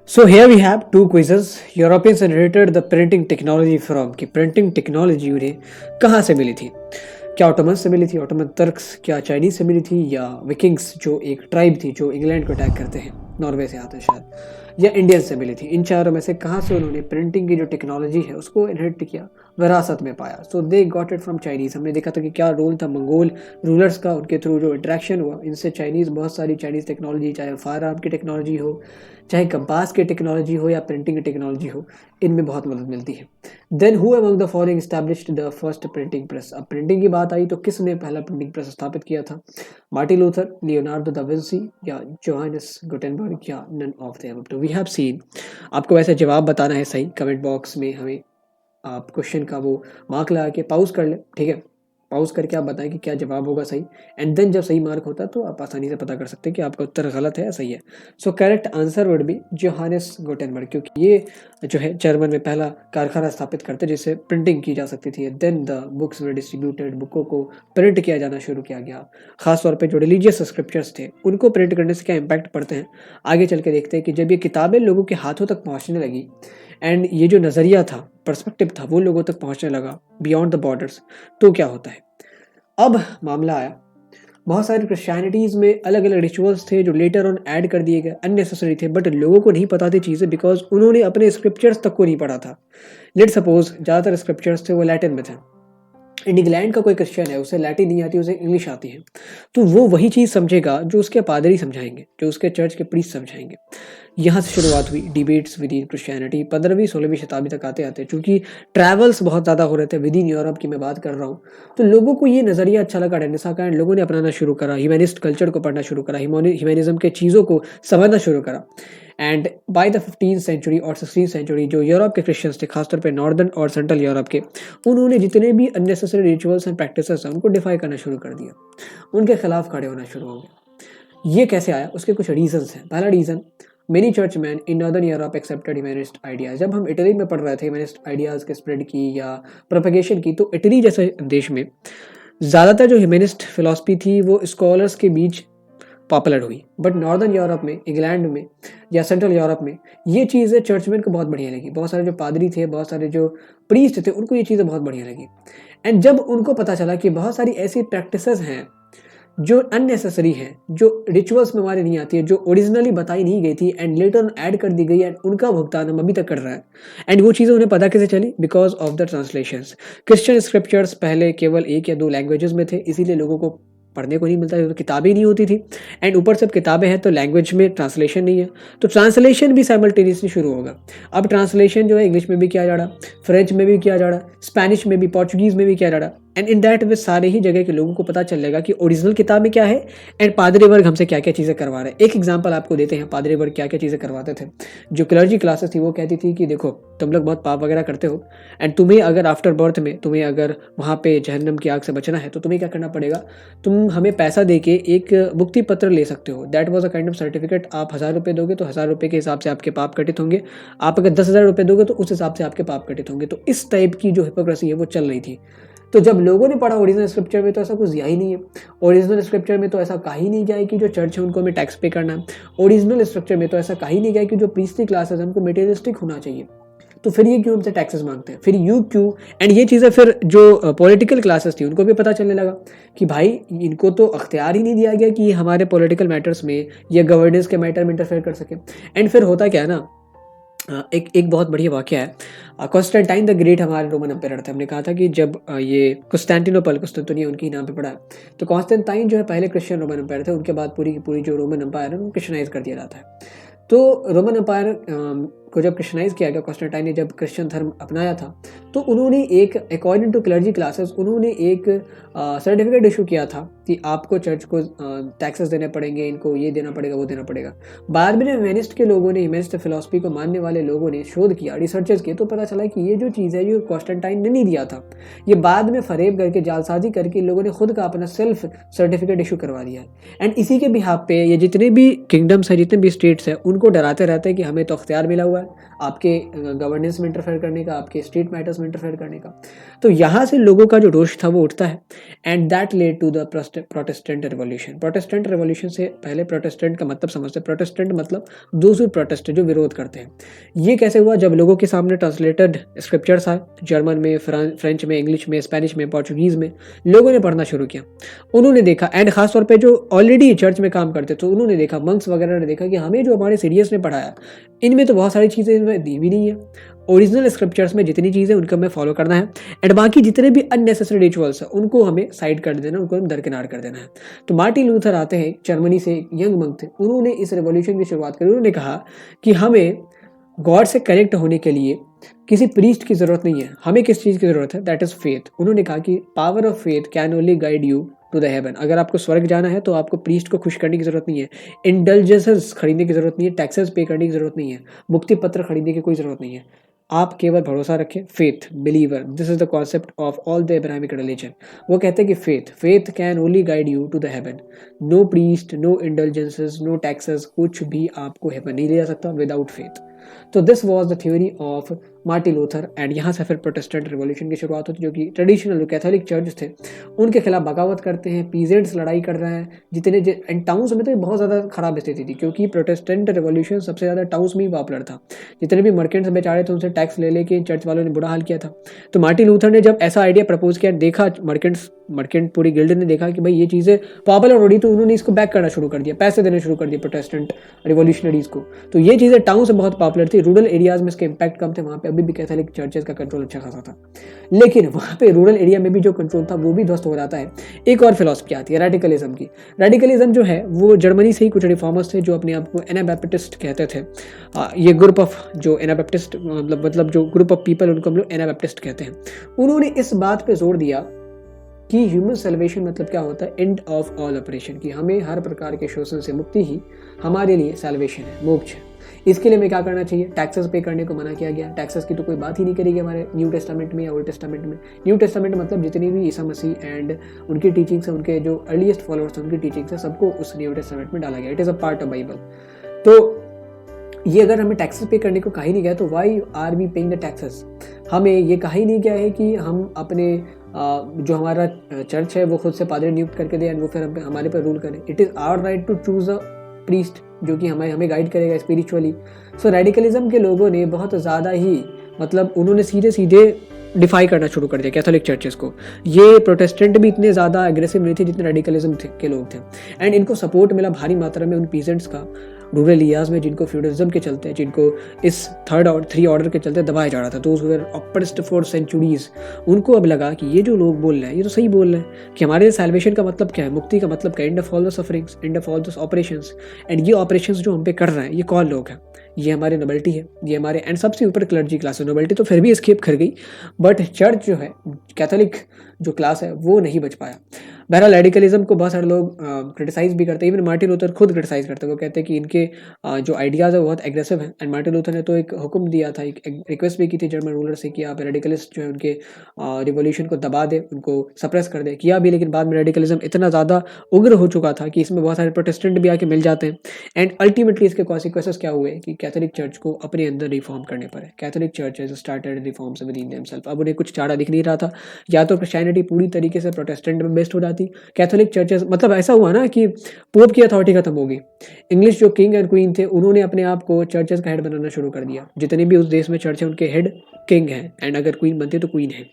So here we have two quizzes. Europeans inherited the printing technology from, कि प्रिंटिंग टेक्नोलॉजी उन्हें कहाँ से मिली थी? क्या ऑटोमन से मिली थी, ऑटोमन तुर्क्स, क्या चाइनीज से मिली थी, या विकिंग्स जो एक ट्राइब थी जो इंग्लैंड को अटैक करते हैं, नॉर्वे से आते हैं शायद, या इंडियन से मिली थी? इन चारों में से कहाँ से उन्होंने प्रिंटिंग की जो टेक्नोलॉजी है उसको इनहेरिट किया, विरासत में पाया? So they got it from Chinese. हमने देखा था कि क्या रोल था मंगोल रूलर्स का, उनके थ्रू जो इंटरेक्शन हुआ इनसे चाइनीज बहुत सारी चाइनीज टेक्नोलॉजी, चाहे फायर आर्म की टेक्नोलॉजी हो, चाहे कंपास की टेक्नोलॉजी हो, या प्रिंटिंग की टेक्नोलॉजी हो, इनमें बहुत मदद मिलती है। Then who among the following established the first printing press? अब प्रिंटिंग की बात आई तो किसने पहला प्रिंटिंग प्रेस स्थापित किया था? Martin Luther, Leonardo da Vinci, या जोहानस गुटेनबर्ग, या नन ऑफ द अबव? तो वी हैव सीन। आपको वैसे जवाब बताना है सही, कमेंट बॉक्स में हमें आप क्वेश्चन का वो मार्क लगा के पॉज कर लें, ठीक है? पॉज करके आप बताएं कि क्या जवाब होगा सही, एंड देन जब सही मार्क होता है तो आप आसानी से पता कर सकते हैं कि आपका उत्तर गलत है या सही है। So correct answer would be Johannes Gutenberg, क्योंकि ये जो है जर्मन में पहला कारखाना स्थापित करते जिससे प्रिंटिंग की जा सकती थी। Then the books were distributed, बुकों को प्रिंट किया जाना शुरू किया गया। खासतौर पर जो रिलीजियस स्क्रिप्चर्स थे उनको प्रिंट करने से क्या इम्पैक्ट पड़ते हैं आगे चल के देखते हैं कि जब ये किताबें लोगों के हाथों तक पहुँचने लगी एंड ये जो नज़रिया था, पर्सपेक्टिव था, वो लोगों तक पहुँचने लगा बियॉन्ड द बॉर्डर्स, तो क्या होता है? अब मामला आया, बहुत सारी क्रिश्चियनिटीज़ में अलग अलग रिचुअल्स थे जो लेटर ऑन ऐड कर दिए गए, अननेसेसरी थे, बट लोगों को नहीं पता थी चीज़ें बिकॉज उन्होंने अपने स्क्रिप्चर्स तक को नहीं पढ़ा था। लेट सपोज ज़्यादातर स्क्रिप्चर्स थे वो लैटिन में थे, इंग्लैंड का कोई क्रिश्चियन है, उसे लैटिन नहीं आती, उसे इंग्लिश आती है, तो वो वही चीज़ समझेगा जो उसके पादरी समझाएंगे, जो उसके चर्च के प्रीस्ट समझाएंगे। यहाँ से शुरुआत हुई डिबेट्स विद इन क्रिश्चियनिटी। 15वीं 16वीं शताब्दी तक आते आते चूंकि ट्रैवल्स बहुत ज़्यादा हो रहे थे विद इन यूरोप की मैं बात कर रहा हूँ, तो लोगों को ये नज़रिया अच्छा लगा रेनेसां का एंड लोगों ने अपनाना शुरू करा, ह्यूमनिस्ट कल्चर को पढ़ना शुरू करा, ह्यूमनिज्म के चीज़ों को समझना शुरू करा। And by the 15th century और 16th सेंचुरी जो यूरोप के क्रिश्चियंस थे, खासतौर पे नॉर्दर्न और सेंट्रल यूरोप के, उन्होंने जितने भी अननेसेसरी रिचुअल्स एंड प्रैक्टिसेस हैं उनको डिफाई करना शुरू कर दिया, उनके खिलाफ खड़े होना शुरू हो गए। ये कैसे आया? उसके कुछ रीजंस हैं। पहला reason, many churchmen in northern Europe accepted humanist ideas. जब हम इटली में पढ़ रहे थे ह्यूमनिस्ट आइडियाज के स्प्रेड की या प्रोपेगेशन की, तो इटली जैसे देश में ज़्यादातर जो ह्यूमनिस्ट फिलॉसफी थी वो स्कॉलर्स के बीच पॉपुलर हुई, बट नॉर्दर्न यूरोप में, इंग्लैंड में या सेंट्रल यूरोप में ये चीज़ें चर्चमैन को बहुत बढ़िया लगी। बहुत सारे जो पादरी थे, बहुत सारे जो प्रीस्ट थे, उनको ये चीज़ें बहुत बढ़िया लगी। एंड जब उनको पता चला कि बहुत सारी ऐसी प्रैक्टिसेस हैं जो अननेसेसरी है, जो रिचुअल्स में हमारे नहीं आती है, जो ओरिजिनली बताई नहीं गई थी एंड लेटर ऑन ऐड कर दी गई एंड उनका भुगतान हम अभी तक कर रहा है। एंड वो चीज़ें उन्हें पता कैसे चली? Because of the translations. Christian scriptures पहले केवल 1 या 2 लैंग्वेजेस में थे, इसीलिए लोगों को पढ़ने को नहीं मिलता, तो किताबें नहीं होती थी। एंड ऊपर से अब किताबें हैं तो लैंग्वेज में ट्रांसलेशन नहीं है, तो ट्रांसलेशन भी साइमल्टेनियसली शुरू होगा। अब ट्रांसलेशन जो है इंग्लिश में भी किया जा रहा, फ्रेंच में भी किया जा रहा, स्पेनिश में भी, पोर्चुगीज़ में भी किया जा रहा। एंड इन दैट वे सारे ही जगह के लोगों को पता चलेगा कि ओरिजिनल किताब में क्या है एंड पादरी वर्ग हमसे क्या क्या चीज़ें करवा रहे हैं। एक एग्जांपल आपको देते हैं, पादरी वर्ग क्या क्या चीज़ें करवाते थे। जो क्लर्जी क्लासेस थी वो कहती थी कि देखो तुम लोग बहुत पाप वगैरह करते हो एंड तुम्हें अगर आफ्टर बर्थ में तुम्हें अगर वहाँ पे जहन्नम की आग से बचना है तो तुम्हें क्या करना पड़ेगा, तुम हमें पैसा दे के एक मुक्ति पत्र ले सकते हो। That was a kind of certificate. आप 1000 रुपये दोगे तो 1000 रुपये के हिसाब से आपके पाप कटित होंगे, आप अगर 10,000 रुपये दोगे तो उस हिसाब से आपके पाप कटित होंगे। तो इस टाइप की जो हिपोक्रेसी है वो चल रही थी। तो जब लोगों ने पढ़ा ओरिजिनल स्क्रिप्चर में तो ऐसा कुछ दिया ही नहीं है, ओरिजिनल स्क्रिप्चर में तो ऐसा कहा ही नहीं गया है कि जो चर्च है उनको हमें टैक्स पे करना है, ओरिजिनल स्ट्रक्चर में तो ऐसा कहा ही नहीं गया है कि जो प्रीस्टली क्लासेस है उनको मटेरियलिस्टिक होना चाहिए। तो फिर ये क्यों हमसे टैक्सेस मांगते हैं, फिर यू क्यों? एंड ये चीज़ें फिर जो पॉलिटिकल क्लासेस थी उनको भी पता चलने लगा कि भाई इनको तो अख्तियार ही नहीं दिया गया कि ये हमारे पॉलिटिकल मैटर्स में या गवर्नेंस के मैटर में इंटरफेयर कर सके। एंड फिर होता क्या है ना, एक बहुत बढ़िया वाक़या है। कॉन्स्टेंटाइन द ग्रेट हमारे रोमन एम्पायर थे। हमने कहा था कि जब ये कुस्तांतिनोपल उनके ही नाम पे पड़ा है, तो कॉन्स्टेंटाइन जो है पहले क्रिश्चियन रोमन एम्पायर थे, उनके बाद पूरी की पूरी जो रोमन एम्पायर है उनको क्रिश्चियनाइज कर दिया जाता है। तो रोमन एम्पायर को जब क्रिश्चियनाइज किया गया, कॉन्स्टेंटाइन ने जब क्रिश्चियन धर्म अपनाया था, तो उन्होंने एक अकॉर्डिंग टू क्लर्जी क्लासेस उन्होंने एक सर्टिफिकेट इशू किया था कि आपको चर्च को टैक्सेस देने पड़ेंगे, इनको ये देना पड़ेगा, वो देना पड़ेगा। बाद में ह्यूमनिस्ट के लोगों ने, ह्यूमनिस्ट फिलॉसफी को मानने वाले लोगों ने शोध किया, रिसर्चेस किए, तो पता चला कि ये जो चीज़ है ये कॉन्स्टेंटाइन ने नहीं दिया था, ये बाद में फरेब करके, जालसाजी करके लोगों ने खुद का अपना सेल्फ सर्टिफिकेट इशू करवा दिया है। एंड इसी के बिहाफ पे ये जितने भी किंगडम्स हैं, जितने भी स्टेट्स हैं, उनको डराते रहते हैं कि हमें तो अख्तियार मिला हुआ है आपके गवर्नेंस में इंटरफेयर करने का, आपके स्टेट मैटर्स में इंटरफेयर करने का। तो यहाँ से लोगों का जो रोष था वो उठता है and that led to the Protestant revolution. Protestant revolution से पहले प्रोटेस्टेंट का मतलब समझते हैं। प्रोटेस्टेंट मतलब दोज हू प्रोटेस्ट, जो विरोध करते हैं। ये कैसे हुआ? जब लोगों के सामने ट्रांसलेटेड स्क्रिप्चर्स आए, जर्मन में, फ्रेंच में, इंग्लिश में, स्पेनिश में, पोर्चुगीज़ में, लोगों ने पढ़ना शुरू किया। उन्होंने देखा, एंड खासतौर पर जो ऑलरेडी चर्च में काम करते थे उन्होंने देखा, मंक्स वगैरह ने देखा कि हमें जो हमारे सीरियस ने पढ़ाया इनमें तो बहुत सारी चीज़ें इनमें दी भी नहीं है। ओरिजिनल स्क्रिप्चर्स में जितनी चीज़ें उनको हमें फॉलो करना है एंड बाकी जितने भी अननेसेसरी रिचुअल्स हैं उनको हमें साइड कर देना, उनको हम दरकिनार कर देना है। तो मार्टिन लूथर आते हैं, जर्मनी से यंग मंक थे, उन्होंने इस रेवोल्यूशन की शुरुआत करी। उन्होंने कहा कि हमें गॉड से कनेक्ट होने के लिए किसी प्रीस्ट की ज़रूरत नहीं है, हमें किस चीज़ की ज़रूरत है? That is faith. उन्होंने कहा कि power of faith can only guide you to the heaven. अगर आपको स्वर्ग जाना है तो आपको प्रीस्ट को खुश करने की ज़रूरत नहीं है, इंडल्जेंसेस खरीदने की ज़रूरत नहीं है, टैक्सेस पे करने की ज़रूरत नहीं है, मुक्ति पत्र खरीदने की कोई ज़रूरत नहीं है। आप केवल भरोसा रखें, faith, believer. This is the concept of all the Abrahamic religion. वो कहते हैं कि faith can only guide you to the heaven. No priest, no indulgences, no taxes, कुछ भी आपको हेवन नहीं ले जा सकता विदाउट फेथ। तो this was the theory of Martin Luther and यहाँ से फिर प्रोटेस्टेंट रिवॉल्यूशन की शुरुआत होती है, जो कि ट्रेडिशनल जो कैथोलिक चर्च थे उनके खिलाफ बगावत करते हैं, पीजेंट्स लड़ाई कर रहे हैं जितने एंड टाउन्स में तो बहुत ज़्यादा खराब स्थिति थी, क्योंकि प्रोटेस्टेंट रिवॉल्यूशन सबसे ज़्यादा टाउन्स में ही पॉपुलर था। जितने भी मर्केंट्स बेचारे थे उनसे टैक्स ले लेके चर्च वालों ने बुरा हाल किया था। तो मार्टिन लूथर ने जब ऐसा आइडिया प्रपोज किया, देखा मर्केंट पूरी गिल्ड ने देखा कि भाई ये चीज़ें पॉपुलर हो रही, तो उन्होंने इसको बैक करना शुरू कर दिया, पैसे देने शुरू कर दिए प्रोटेस्टेंट रिवॉल्यूशनरीज को। तो ये चीज़ें टाउन से बहुत पॉपुलर थी, रूरल एरियाज में इसके इम्पैक्ट कम थे, वहाँ पे अभी भी कैथोलिक चर्चेस का कंट्रोल अच्छा खासा था, लेकिन वहाँ पे रूरल एरिया में भी जो कंट्रोल था वो भी ध्वस्त हो जाता है। एक और फिलॉसफी आती है रेडिकलिज्म की। रेडिकलिज्म जो है वो जर्मनी से ही कुछ रिफॉर्मर्स थे जो अपने आप को एनाबैप्टिस्ट कहते थे। ये ग्रुप ऑफ जो एनाबैप्टिस्ट मतलब जो ग्रुप ऑफ पीपल उनको हम लोग एनाबैप्टिस्ट कहते हैं। उन्होंने इस बात पे जोर दिया कि ह्यूमन सेल्वेशन मतलब क्या होता है, एंड ऑफ ऑल ऑपरेशन, कि हमें हर प्रकार के शोषण से मुक्ति ही हमारे लिए सेल्वेशन है, मोक्ष है। इसके लिए हमें क्या करना चाहिए, टैक्सेस पे करने को मना किया गया। टैक्सेस की तो कोई बात ही नहीं करेगी हमारे न्यू टेस्टामेंट में या ओल्ड टेस्टामेंट में। न्यू टेस्टामेंट मतलब जितनी भी ईसा मसीह एंड उनकी टीचिंग्स है, उनके जो अर्लीस्ट फॉलोअर्स हैं उनकी टीचिंग्स है, सबको उस न्यू टेस्टामेंट में डाला गया। It is a part of Bible. तो ये अगर हमें टैक्सेस पे करने को कहा ही नहीं गया तो why are we paying the taxes. हमें ये कहा ही नहीं गया है कि हम अपने जो हमारा चर्च है वो खुद से पादरी नियुक्त करके दे एंड वो फिर हमारे पर रूल करें। It is our right to choose a priest जो कि हमें गाइड करेगा स्पिरिचुअली। सो रेडिकलिज्म के लोगों ने बहुत ज़्यादा ही मतलब उन्होंने सीधे सीधे डिफाई करना शुरू कर दिया कैथोलिक चर्चेस को। ये प्रोटेस्टेंट भी इतने ज़्यादा एग्रेसिव नहीं थे जितने रेडिकलिज्म के लोग थे, एंड इनको सपोर्ट मिला भारी मात्रा में उन पीजेंट्स का रूरल एरियाज में जिनको फ्यूडलिज्म के चलते, जिनको इस थ्री ऑर्डर के चलते दबाया जा रहा था, those who were oppressed for centuries. उनको अब लगा कि ये जो लोग बोल रहे हैं ये तो सही बोल रहे हैं कि हमारे सैल्वेशन का मतलब क्या है, मुक्ति का मतलब क्या है, end of all the sufferings, end of all the operations. And ये ऑपरेशंस जो हम पे कर रहे हैं ये कौन लोग हैं, ये हमारे नोबेल्टी है, ये हमारे एंड सबसे ऊपर क्लर्जी क्लास है। नोबेल्टी तो फिर भी स्केप कर गई, बट चर्च जो है, कैथोलिक जो क्लास है वो नहीं बच पाया। बहरहाल रेडिकलिज्म को बहुत सारे लोग क्रिटिसाइज भी करते हैं, इवन मार्टिन लूथर खुद क्रिटिसाइज करते हैं। वो कहते हैं कि इनके जो आइडियाज़ है वो बहुत एग्रेसिव हैं। एंड मार्टिन लूथर ने तो एक हुक्म दिया था, एक रिक्वेस्ट भी की थी जर्मन रूलर से कि आप रेडिकलिस्ट जो है उनके रिवोल्यूशन को दबा दें, उनको सप्रेस कर दें। किया भी, लेकिन बाद में रेडिकलिज्म इतना ज़्यादा उग्र हो चुका था कि इसमें बहुत सारे प्रोटेस्टेंट भी आके मिल जाते हैं। एंड अल्टीमेटली इसके कॉन्सिक्वेंसेस क्या हुए कि कैथोलिक चर्च को अपने अंदर रिफॉर्म करने पड़े। Catholic church has started reforms within themselves. अब उन्हें कुछ चारा दिख नहीं रहा था, या तो क्रिश्चियनिटी पूरी तरीके से प्रोटेस्टेंट में बेस्ड हो जाती, कैथोलिक चर्चेस मतलब ऐसा हुआ ना कि पोप की अथॉरिटी खत्म हो गई। इंग्लिश जो किंग एंड क्वीन थे उन्होंने अपने आप को चर्चेस का हेड बनाना शुरू कर दिया। जितने भी उस देश में चर्च है उनके हेड किंग हैं, एंड अगर क्वीन बनती है तो क्वीन है,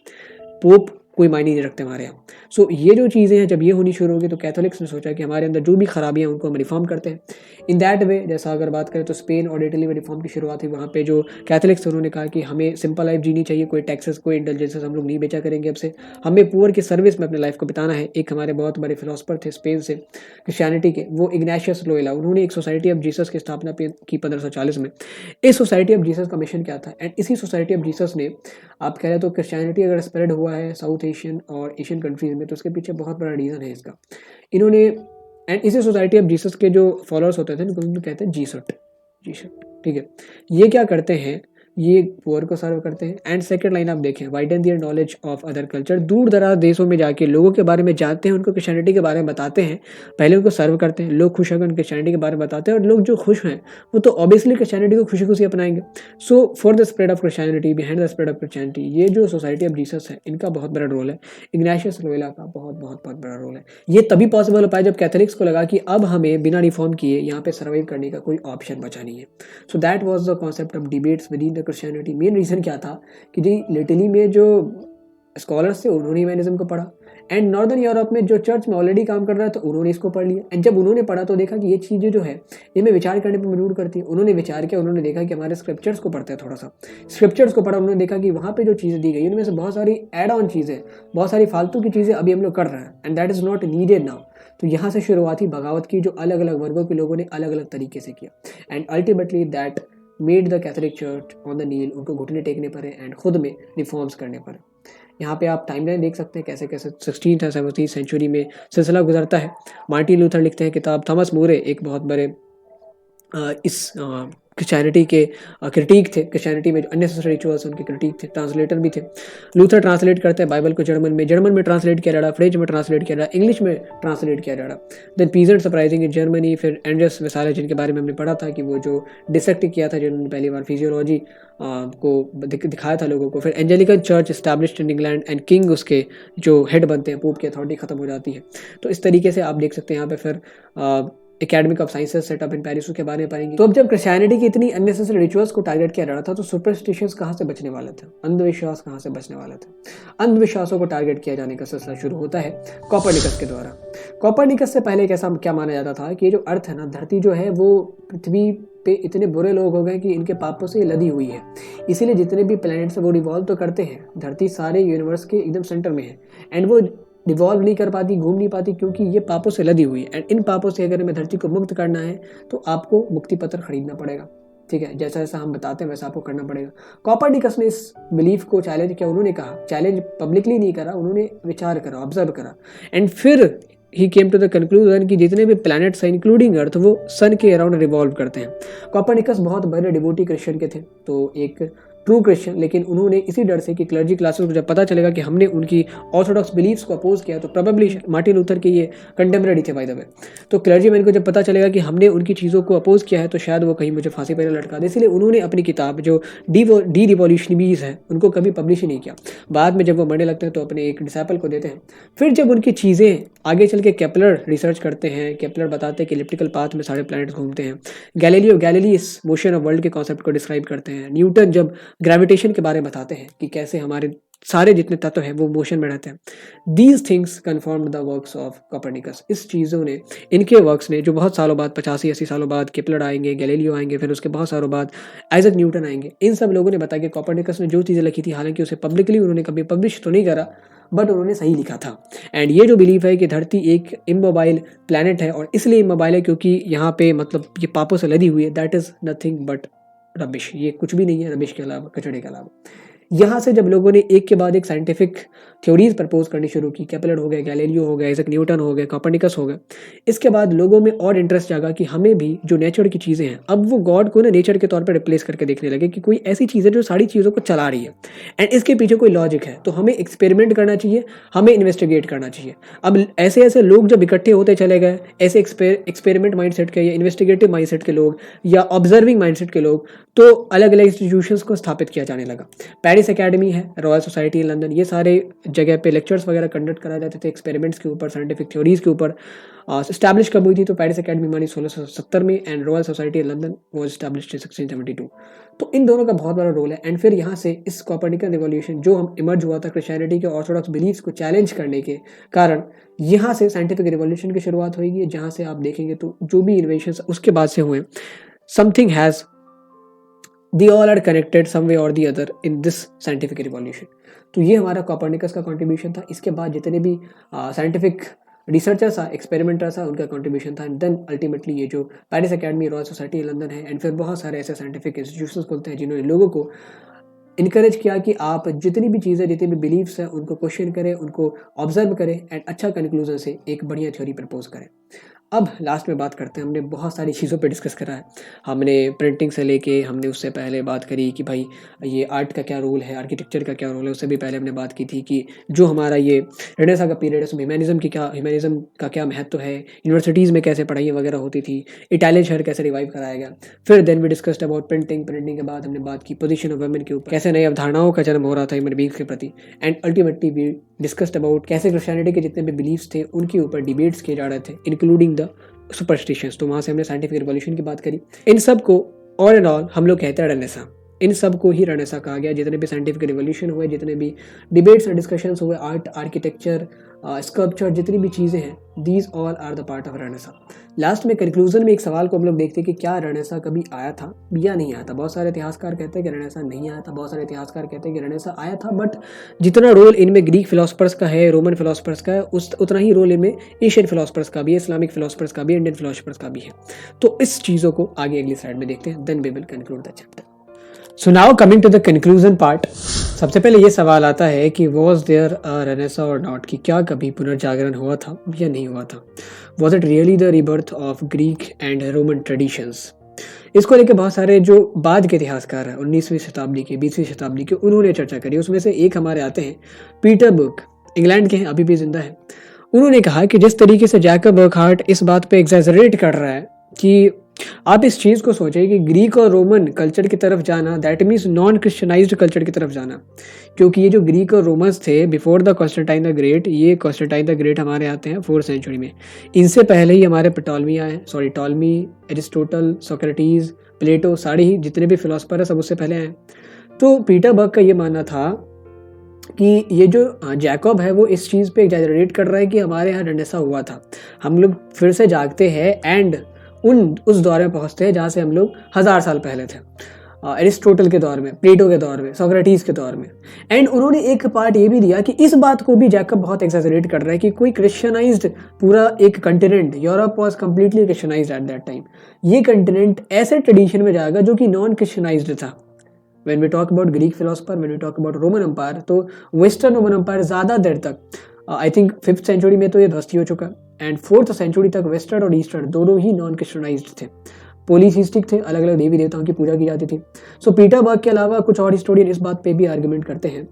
पोप कोई मायने नहीं रखते हमारे यहाँ। सो ये जो चीज़ें हैं जब ये होनी शुरू होगी तो कैथोलिक्स ने सोचा कि हमारे अंदर जो भी खराबियाँ हैं उनको हम रिफॉर्म करते हैं। इन दैट वे, जैसा अगर बात करें तो स्पेन और इटली में रिफॉर्म की शुरुआत हुई। वहाँ पे जो कैथोलिक्स उन्होंने कहा कि हमें सिंपल लाइफ जीनी चाहिए, कोई टैक्सेस कोई इंटेलिजेंसेस हम लोग नहीं बेचा करेंगे, अब से हमें पुअर की सर्विस में अपने लाइफ को बिताना है। एक हमारे बहुत बड़े फिलोसफर थे स्पेन से क्रिश्चियनिटी के, वो इग्नाशियस लोयोला, उन्होंने एक सोसाइटी ऑफ जीसस की स्थापना की 1540 में। इस सोसाइटी ऑफ जीसस का मिशन क्या था, एंड इसी सोसाइटी ऑफ जीसस ने, आप कह रहे तो क्रिश्चियनिटी अगर स्प्रेड हुआ है साउथ एशियन और एशियन कंट्रीज में तो उसके पीछे बहुत बड़ा रीज़न है इसका। इन्होंने एंड इसी सोसाइटी ऑफ जीसस के जो फॉलोअर्स होते थे उनको कहते हैं जीसट, ठीक है। ये क्या करते हैं, ये पुअर को सर्व करते हैं। एंड सेकंड लाइन आप देखें, widen their knowledge of other culture, दूर दराज देशों में जाके लोगों के बारे में जानते हैं, उनको क्रिश्चियनिटी के बारे में बताते हैं, पहले उनको सर्व करते हैं। लोग खुश होकर उनको क्रिश्चियनिटी के बारे में बताते हैं, और लोग जो खुश हैं वो तो ऑब्वियसली क्रिश्चियनिटी को खुशी खुशी अपनाएंगे। सो for the spread of Christianity, behind the spread of Christianity, ये जो सोसाइटी ऑफ जीसस है इनका बहुत बड़ा रोल है। इग्नाशियस लोयोला का बहुत बहुत बहुत बड़ा रोल है। ये तभी पॉसिबल हो पाया जब कैथोलिक्स को लगा कि अब हमें बिना रिफॉर्म किए यहाँ पे सर्वाइव करने का कोई ऑप्शन बचा नहीं है। सो that was the concept of debates with in the Christianity. Main reason क्या था कि जी लिटली में जो स्कॉलर्स थे उन्होंने ह्यूमैनिज्म को पढ़ा, एंड नॉर्दर्न यूरोप में जो चर्च में ऑलरेडी काम कर रहा है तो उन्होंने इसको पढ़ लिया। एंड जब उन्होंने पढ़ा तो देखा कि ये चीज़ें जो है ये हमें विचार करने पर मजबूर करती है। उन्होंने विचार किया, उन्होंने देखा कि हमारे स्क्रिप्चर्स को पढ़ते हैं, थोड़ा सा स्क्रिप्चर्स को पढ़ा, उन्होंने देखा कि वहाँ पे जो चीज़ें दी गई उनमें से बहुत सारी एड ऑन चीज़ें, बहुत सारी फालतू की चीज़ें अभी हम लोग कर रहे हैं, and that is not needed now. तो यहाँ से शुरुआत हुई बगावत की, जो अलग अलग वर्गों के लोगों ने अलग अलग तरीके से किया। And ultimately that made the Catholic church on the kneel, उनको घुटने टेकने पड़े एंड खुद में रिफॉर्म्स करने पड़े। यहाँ पे आप टाइमलाइन देख सकते हैं कैसे कैसे 16th और 17th सेंचुरी में सिलसिला गुजरता है। मार्टिन लूथर लिखते हैं किताब, थॉमस मोरे एक बहुत बड़े इस क्रिश्चियनिटी के क्रिटिक थे, क्रिश्चियनिटी में जो अननेसेसरी रिचुअल्स उनके क्रिटिक थे, ट्रांसलेटर भी थे। लूथर ट्रांसलेट करते हैं बाइबल को जर्मन में ट्रांसलेट किया जा रहा, फ्रेंच में ट्रांसलेट किया जा रहा, इंग्लिश में ट्रांसलेट किया जा रहा। Then peasant uprising in Germany, फिर एंड्रियस वेसाले जिनके बारे में हमने पढ़ा था कि वो जो डिसेक्ट किया था, जिन्होंने पहली बार फिजियोलॉजी को दिखाया था लोगों को। फिर Anglican church established in England, and king उसके जो हेड बनते हैं, पोप की अथॉरिटी खत्म हो जाती है। तो इस तरीके से आप देख सकते हैं यहाँ पे फिर academic of sciences setup in Paris के बारे में पढ़ेंगे। तो अब जब क्रिश्चियनिटी की इतनी अननेसेसरी रिचुअल्स को टारगेट किया जा रहा था तो सुपरस्टिशंस कहाँ से बचने वाले थे, अंधविश्वास कहाँ से बचने वाले थे। अंधविश्वासों को टारगेट किया जाने का सिलसिला शुरू होता है कोपरनिकस के द्वारा। कोपरनिकस से पहले क्या माना जाता था कि ये जो अर्थ है ना, धरती जो है वो पृथ्वी पे इतने बुरे लोग हो गए कि इनके पापों से लदी हुई है। इसीलिए जितने भी प्लैनेट्स हैं वो रिवॉल्व तो करते हैं, धरती सारे यूनिवर्स के एकदम सेंटर में है एंड वो रिवॉल्व नहीं कर पाती, घूम नहीं पाती, क्योंकि ये पापों से लदी हुई है। एंड इन पापों से अगर हमें धरती को मुक्त करना है तो आपको मुक्ति पत्र खरीदना पड़ेगा। ठीक है, जैसा जैसा हम बताते हैं वैसा आपको करना पड़ेगा। कॉपरनिकस ने इस बिलीफ को चैलेंज किया। उन्होंने कहा, चैलेंज पब्लिकली नहीं करा, उन्होंने विचार करा, ऑब्जर्व करा एंड फिर ही केम टू द कंक्लूजन कि जितने भी प्लैनेट्स हैं इंक्लूडिंग अर्थ वो सन के अराउंड रिवॉल्व करते हैं। कॉपरनिकस बहुत बड़े डिवोटी क्रिश्चियन के थे, तो एक ट्रू क्रिश्चियन, लेकिन उन्होंने इसी डर से कि क्लर्जी क्लासेस को जब पता चलेगा कि हमने उनकी ऑर्थोडॉक्स बिलीफ्स को अपोज किया, तो प्रोबेबली मार्टिन लूथर के ये कंटेम्पररी थे बाय द वे, तो क्लर्जी मैन को जब पता चलेगा कि हमने उनकी चीज़ों को अपोज किया है तो शायद वो कहीं मुझे फांसी पर लटका दे। इसलिए उन्होंने अपनी किताब जो डी रिवॉल्यूशनरीज है उनको कभी पब्लिश ही नहीं किया। बाद में जब वो मरने लगते हैं तो अपने एक डिसाइपल को देते हैं। फिर जब उनकी चीज़ें आगे चल के केपलर रिसर्च करते हैं, केपलर बताते हैं कि इलिप्टिकल पाथ में सारे प्लैनेट्स घूमते हैं। गैलीली इस मोशन ऑफ वर्ल्ड के कॉन्सेप्ट को डिस्क्राइब करते हैं। न्यूटन जब ग्रेविटेशन के बारे में बताते हैं कि कैसे हमारे सारे जितने तत्व हैं वो मोशन में रहते हैं। These things confirmed the works of Copernicus. इस चीज़ों ने, इनके वर्क्स ने, जो बहुत सालों बाद 85-80 सालों बाद केपलर आएंगे, गैलीलियो आएंगे, फिर उसके बहुत सालों बाद आइजक न्यूटन आएंगे, इन सब लोगों ने बताया कि कॉपरनिकस ने जो चीज़ें लिखी थी, हालांकि उसे पब्लिकली उन्होंने कभी पब्लिश तो नहीं करा, बट उन्होंने सही लिखा था। एंड ये जो बिलीफ है कि धरती एक इमोबाइल प्लैनेट है, और इसलिए इमोबाइल है क्योंकि यहाँ पे मतलब ये पापों से लदी हुई है, that is nothing but rubbish. ये कुछ भी नहीं है रबिश के अलावा, कचड़े के अलावा। यहाँ से जब लोगों ने एक के बाद एक साइंटिफिक थ्योरीज प्रपोज करनी शुरू की, केपलर हो गए, गैलीलियो हो गए, आइजक न्यूटन हो गए, कॉपरनिकस हो गए, इसके बाद लोगों में और इंटरेस्ट जागा कि हमें भी जो नेचर की चीज़ें हैं, अब वो गॉड को ना नेचर के तौर पर रिप्लेस करके देखने लगे कि कोई ऐसी चीज़ है जो सारी चीज़ों को चला रही है एंड इसके पीछे कोई लॉजिक है, तो हमें एक्सपेरिमेंट करना चाहिए, हमें इन्वेस्टिगेट करना चाहिए। अब ऐसे ऐसे लोग जब इकट्ठे होते चले गए, ऐसे एक्सपेरिमेंट माइंडसेट के या इन्वेस्टिगेटिव माइंडसेट के लोग या ऑब्जर्विंग माइंडसेट के लोग, तो अलग अलग इंस्टीट्यूशंस को स्थापित किया जाने लगा। पेरिस एकेडमी है, रॉयल सोसाइटी इन लंदन, ये सारे जगह पे लेक्चर्स वगैरह कंडक्ट कराए जाते थे एक्सपेरिमेंट्स के ऊपर, साइंटिफिक थ्योरीज के ऊपर। स्टैब्लिश कब हुई थी? तो पेरिस एकेडमी बनी 1670 में and royal society in London was established इन 1672। तो इन दोनों का बहुत बड़ा रोल है। एंड फिर यहाँ से इस कॉपरनिकन रिवॉल्यूशन जो हम इमर्ज हुआ था क्रिश्चियनिटी के ऑर्थोडॉक्स बिलीफ्स को चैलेंज करने के कारण, यहाँ से साइंटिफिक रिवॉल्यूशन की शुरुआत होगी, जहाँ से आप देखेंगे तो जो भी इन्वेंशंस उसके बाद से हुए, something has they all are connected some way or the other in this scientific revolution। तो ये हमारा कॉपरनिकस का कंट्रीब्यूशन था। इसके बाद जितने भी साइंटिफिक रिसर्चर्स एक्सपेरिमेंटर्स उनका कंट्रीब्यूशन था। एंड देन अल्टीमेटली ये जो Paris academy, royal society London है, एंड फिर बहुत सारे ऐसे साइंटिफिक इंस्टीट्यूशंस खुलते हैं जिन्होंने लोगों को इनकरेज किया कि आप जितनी भी चीज़ें, जितनी भी बिलीव्स हैं उनको क्वेश्चन करें, उनको ऑब्जर्व करें एंड अच्छा कंक्लूजन से एक बढ़िया थ्योरी प्रपोज करें। अब लास्ट में बात करते हैं, हमने बहुत सारी चीज़ों पे डिस्कस करा है। हमने प्रिंटिंग से लेके, हमने उससे पहले बात करी कि भाई ये आर्ट का क्या रोल है, आर्किटेक्चर का क्या रोल है। उससे भी पहले हमने बात की थी कि जो हमारा ये रेनेसां का पीरियड है उसमें ह्यूमैनिज्म का क्या महत्व है, यूनिवर्सिटीज़ में कैसे पढ़ाई वगैरह होती थी, इटालियन शहर कैसे रिवाइव कराया गया। फिर then we discussed about printing के बाद हमने बात की पोजीशन ऑफ वुमेन के ऊपर, कैसे नई अवधारणाओं का जन्म हो रहा था ह्यूमन बीइंग्स के प्रति। And ultimately we discussed about कैसे क्रिश्चियनिटी के जितने भी बिलीव्स थे उनके ऊपर डिबेट्स किए जा रहे थे, इंक्लूडिंग द सुपरस्टिशंस। तो वहाँ से हमने साइंटिफिक रिवॉल्यूशन की बात करी। इन सब को ऑल एंड ऑल हम लोग कहते हैं रेनेसां। इन सब को ही रेनेसां कहा गया। जितने भी साइंटिफिक रिवॉल्यूशन हुए, जितने भी डिबेट्स और डिस्कशंस हुए, आर्ट, आर्किटेक्चर, स्कल्पचर, जितनी भी चीज़ें हैं, these all are the part of renaissance. Last में कंक्लूजन में एक सवाल को हम लोग देखते हैं कि क्या रेनेसां कभी आया था या नहीं आया था। बहुत सारे इतिहासकार कहते हैं कि रेनेसां नहीं आया था, बहुत सारे इतिहासकार कहते हैं कि रेनेसां आया था, बट जितना रोल इनमें ग्रीक फिलोसफर्स का है, रोमन फिलोसफर्स का है, उतना ही रोल इनमें एशियन फिलोसफर्स का भी है, इस्लामिक फिलोसफर्स का भी, इंडियन फिलोसफर्स का भी है। तो इस चीज़ों को आगे अगली स्लाइड में देखते हैं, then we will conclude the chapter. So now coming to the conclusion part. सबसे पहले ये सवाल आता है कि वॉज देयर अ रेनेसां और नॉट, कि क्या कभी पुनर्जागरण हुआ था या नहीं हुआ था। Was it really the rebirth of Greek and Roman traditions. इसको लेकर बहुत सारे जो बाद के इतिहासकार हैं 19वीं शताब्दी के, 20वीं शताब्दी के, उन्होंने चर्चा करी। उसमें से एक हमारे आते हैं पीटर बुक, इंग्लैंड के हैं, अभी भी जिंदा है। उन्होंने कहा कि जिस तरीके से जैकब बर्कहार्ट इस बात पे एग्जैजरेट कर रहा है कि आप इस चीज़ को सोचें कि ग्रीक और रोमन कल्चर की तरफ जाना, दैट मीन्स नॉन क्रिश्चियनाइज्ड कल्चर की तरफ जाना, क्योंकि ये जो ग्रीक और रोमन्स थे before the Constantine the great, ये कॉन्स्टेंटाइन द ग्रेट हमारे आते हैं 4th सेंचुरी में। इनसे पहले ही हमारे टॉलमी, एरिस्टोटल, सोक्रेटिस, प्लेटो, सारे ही जितने भी फिलोसफर हैं सब उससे पहले आए। तो पीटर बर्क का ये मानना था कि ये जो जैकब है वो इस चीज़ पे एग्जैजरेट कर रहा है कि हमारे यहाँ रेनेसां हुआ था, हम लोग फिर से जागते हैं एंड उस दौर में पहुँचते हैं जहाँ से हम लोग 1000 साल पहले थे, एरिस्टोटल के दौर में, प्लेटो के दौर में, सोक्रेटिस के दौर में। एंड उन्होंने एक पार्ट ये भी दिया कि इस बात को भी जैकब बहुत एक्सेजरेट कर रहा है कि कोई क्रिश्चियनाइज्ड पूरा एक continent, Europe was completely Christianised at that time, ये कंटिनेंट ऐसे ट्रेडिशन में जाएगा जो कि नॉन क्रिश्चियनाइज्ड था। When we talk about Greek philosopher, when we talk about Roman Empire, तो वेस्टर्न रोमन एम्पायर ज़्यादा देर तक, आई थिंक 5th सेंचुरी में तो ये ध्वस्त हो चुका, एंड 4th सेंचुरी तक वेस्टर्न और ईस्टर्न दोनों ही नॉन क्रिश्चियनाइज्ड थे, पॉलीथीस्टिक थे, अलग अलग देवी देवताओं की पूजा की जाती थी। सो पीटरबर्ग के अलावा कुछ और हिस्टोरियन इस बात पे भी आर्गुमेंट करते हैं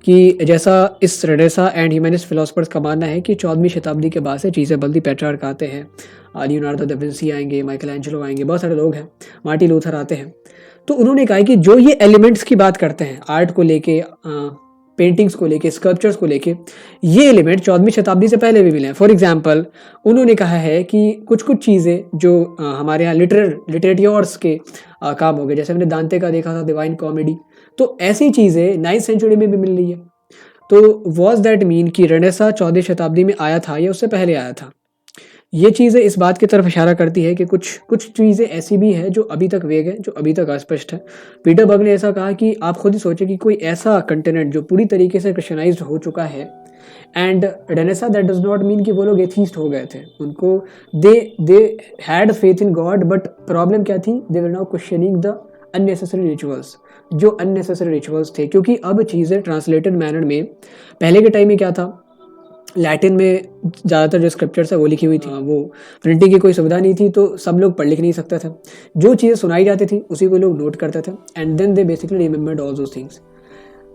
कि जैसा इस रेनेसा एंड ह्यूमनिस्ट फिलोसफर्स का मानना है कि 14वीं शताब्दी के बाद से चीज़ें बदलती, पेट्रार्क आते हैं, लियोनार्डो दा विंसी आएंगे, माइकल एंजेलो आएंगे, बहुत सारे लोग हैं, मार्टिन लूथर आते हैं। तो उन्होंने कहा कि जो ये एलिमेंट्स की बात करते हैं, आर्ट को लेके, पेंटिंग्स को लेके, स्कल्पचर्स को लेके, ये एलिमेंट 14वीं शताब्दी से पहले भी मिले हैं। फॉर एग्जांपल उन्होंने कहा है कि कुछ कुछ चीज़ें जो हमारे यहाँ लिटरेट्योर्स के काम हो गए, जैसे हमने दांते का देखा था डिवाइन कॉमेडी, तो ऐसी चीज़ें 9th सेंचुरी में भी मिल रही है। तो वॉज दैट मीन कि रेनेसा 14वीं शताब्दी में आया था या उससे पहले आया था? ये चीज़ें इस बात की तरफ इशारा करती है कि कुछ चीज़ें ऐसी भी हैं जो अभी तक वेग है, जो अभी तक अस्पष्ट है। पीटरबर्ग ने ऐसा कहा कि आप खुद ही सोचें कि कोई ऐसा कंटिनेंट जो पूरी तरीके से क्रिश्चियनाइज्ड हो चुका है, and Renaissance that does not mean कि वो लोग एथीस्ट हो गए थे, उनको they had faith in God, but problem क्या थी, they were now questioning the unnecessary rituals, जो अननेसेसरी रिचुअल्स थे, क्योंकि अब चीज़ें ट्रांसलेटेड मैनर में, पहले के टाइम में क्या था, लैटिन में ज़्यादातर जो स्क्रिप्चर्स है वो लिखी हुई थी, वो प्रिंटिंग की कोई सुविधा नहीं थी, तो सब लोग पढ़ लिख नहीं सकते थे, जो चीज़ें सुनाई जाती थी उसी को लोग नोट करते थे, and then they basically remembered all those things.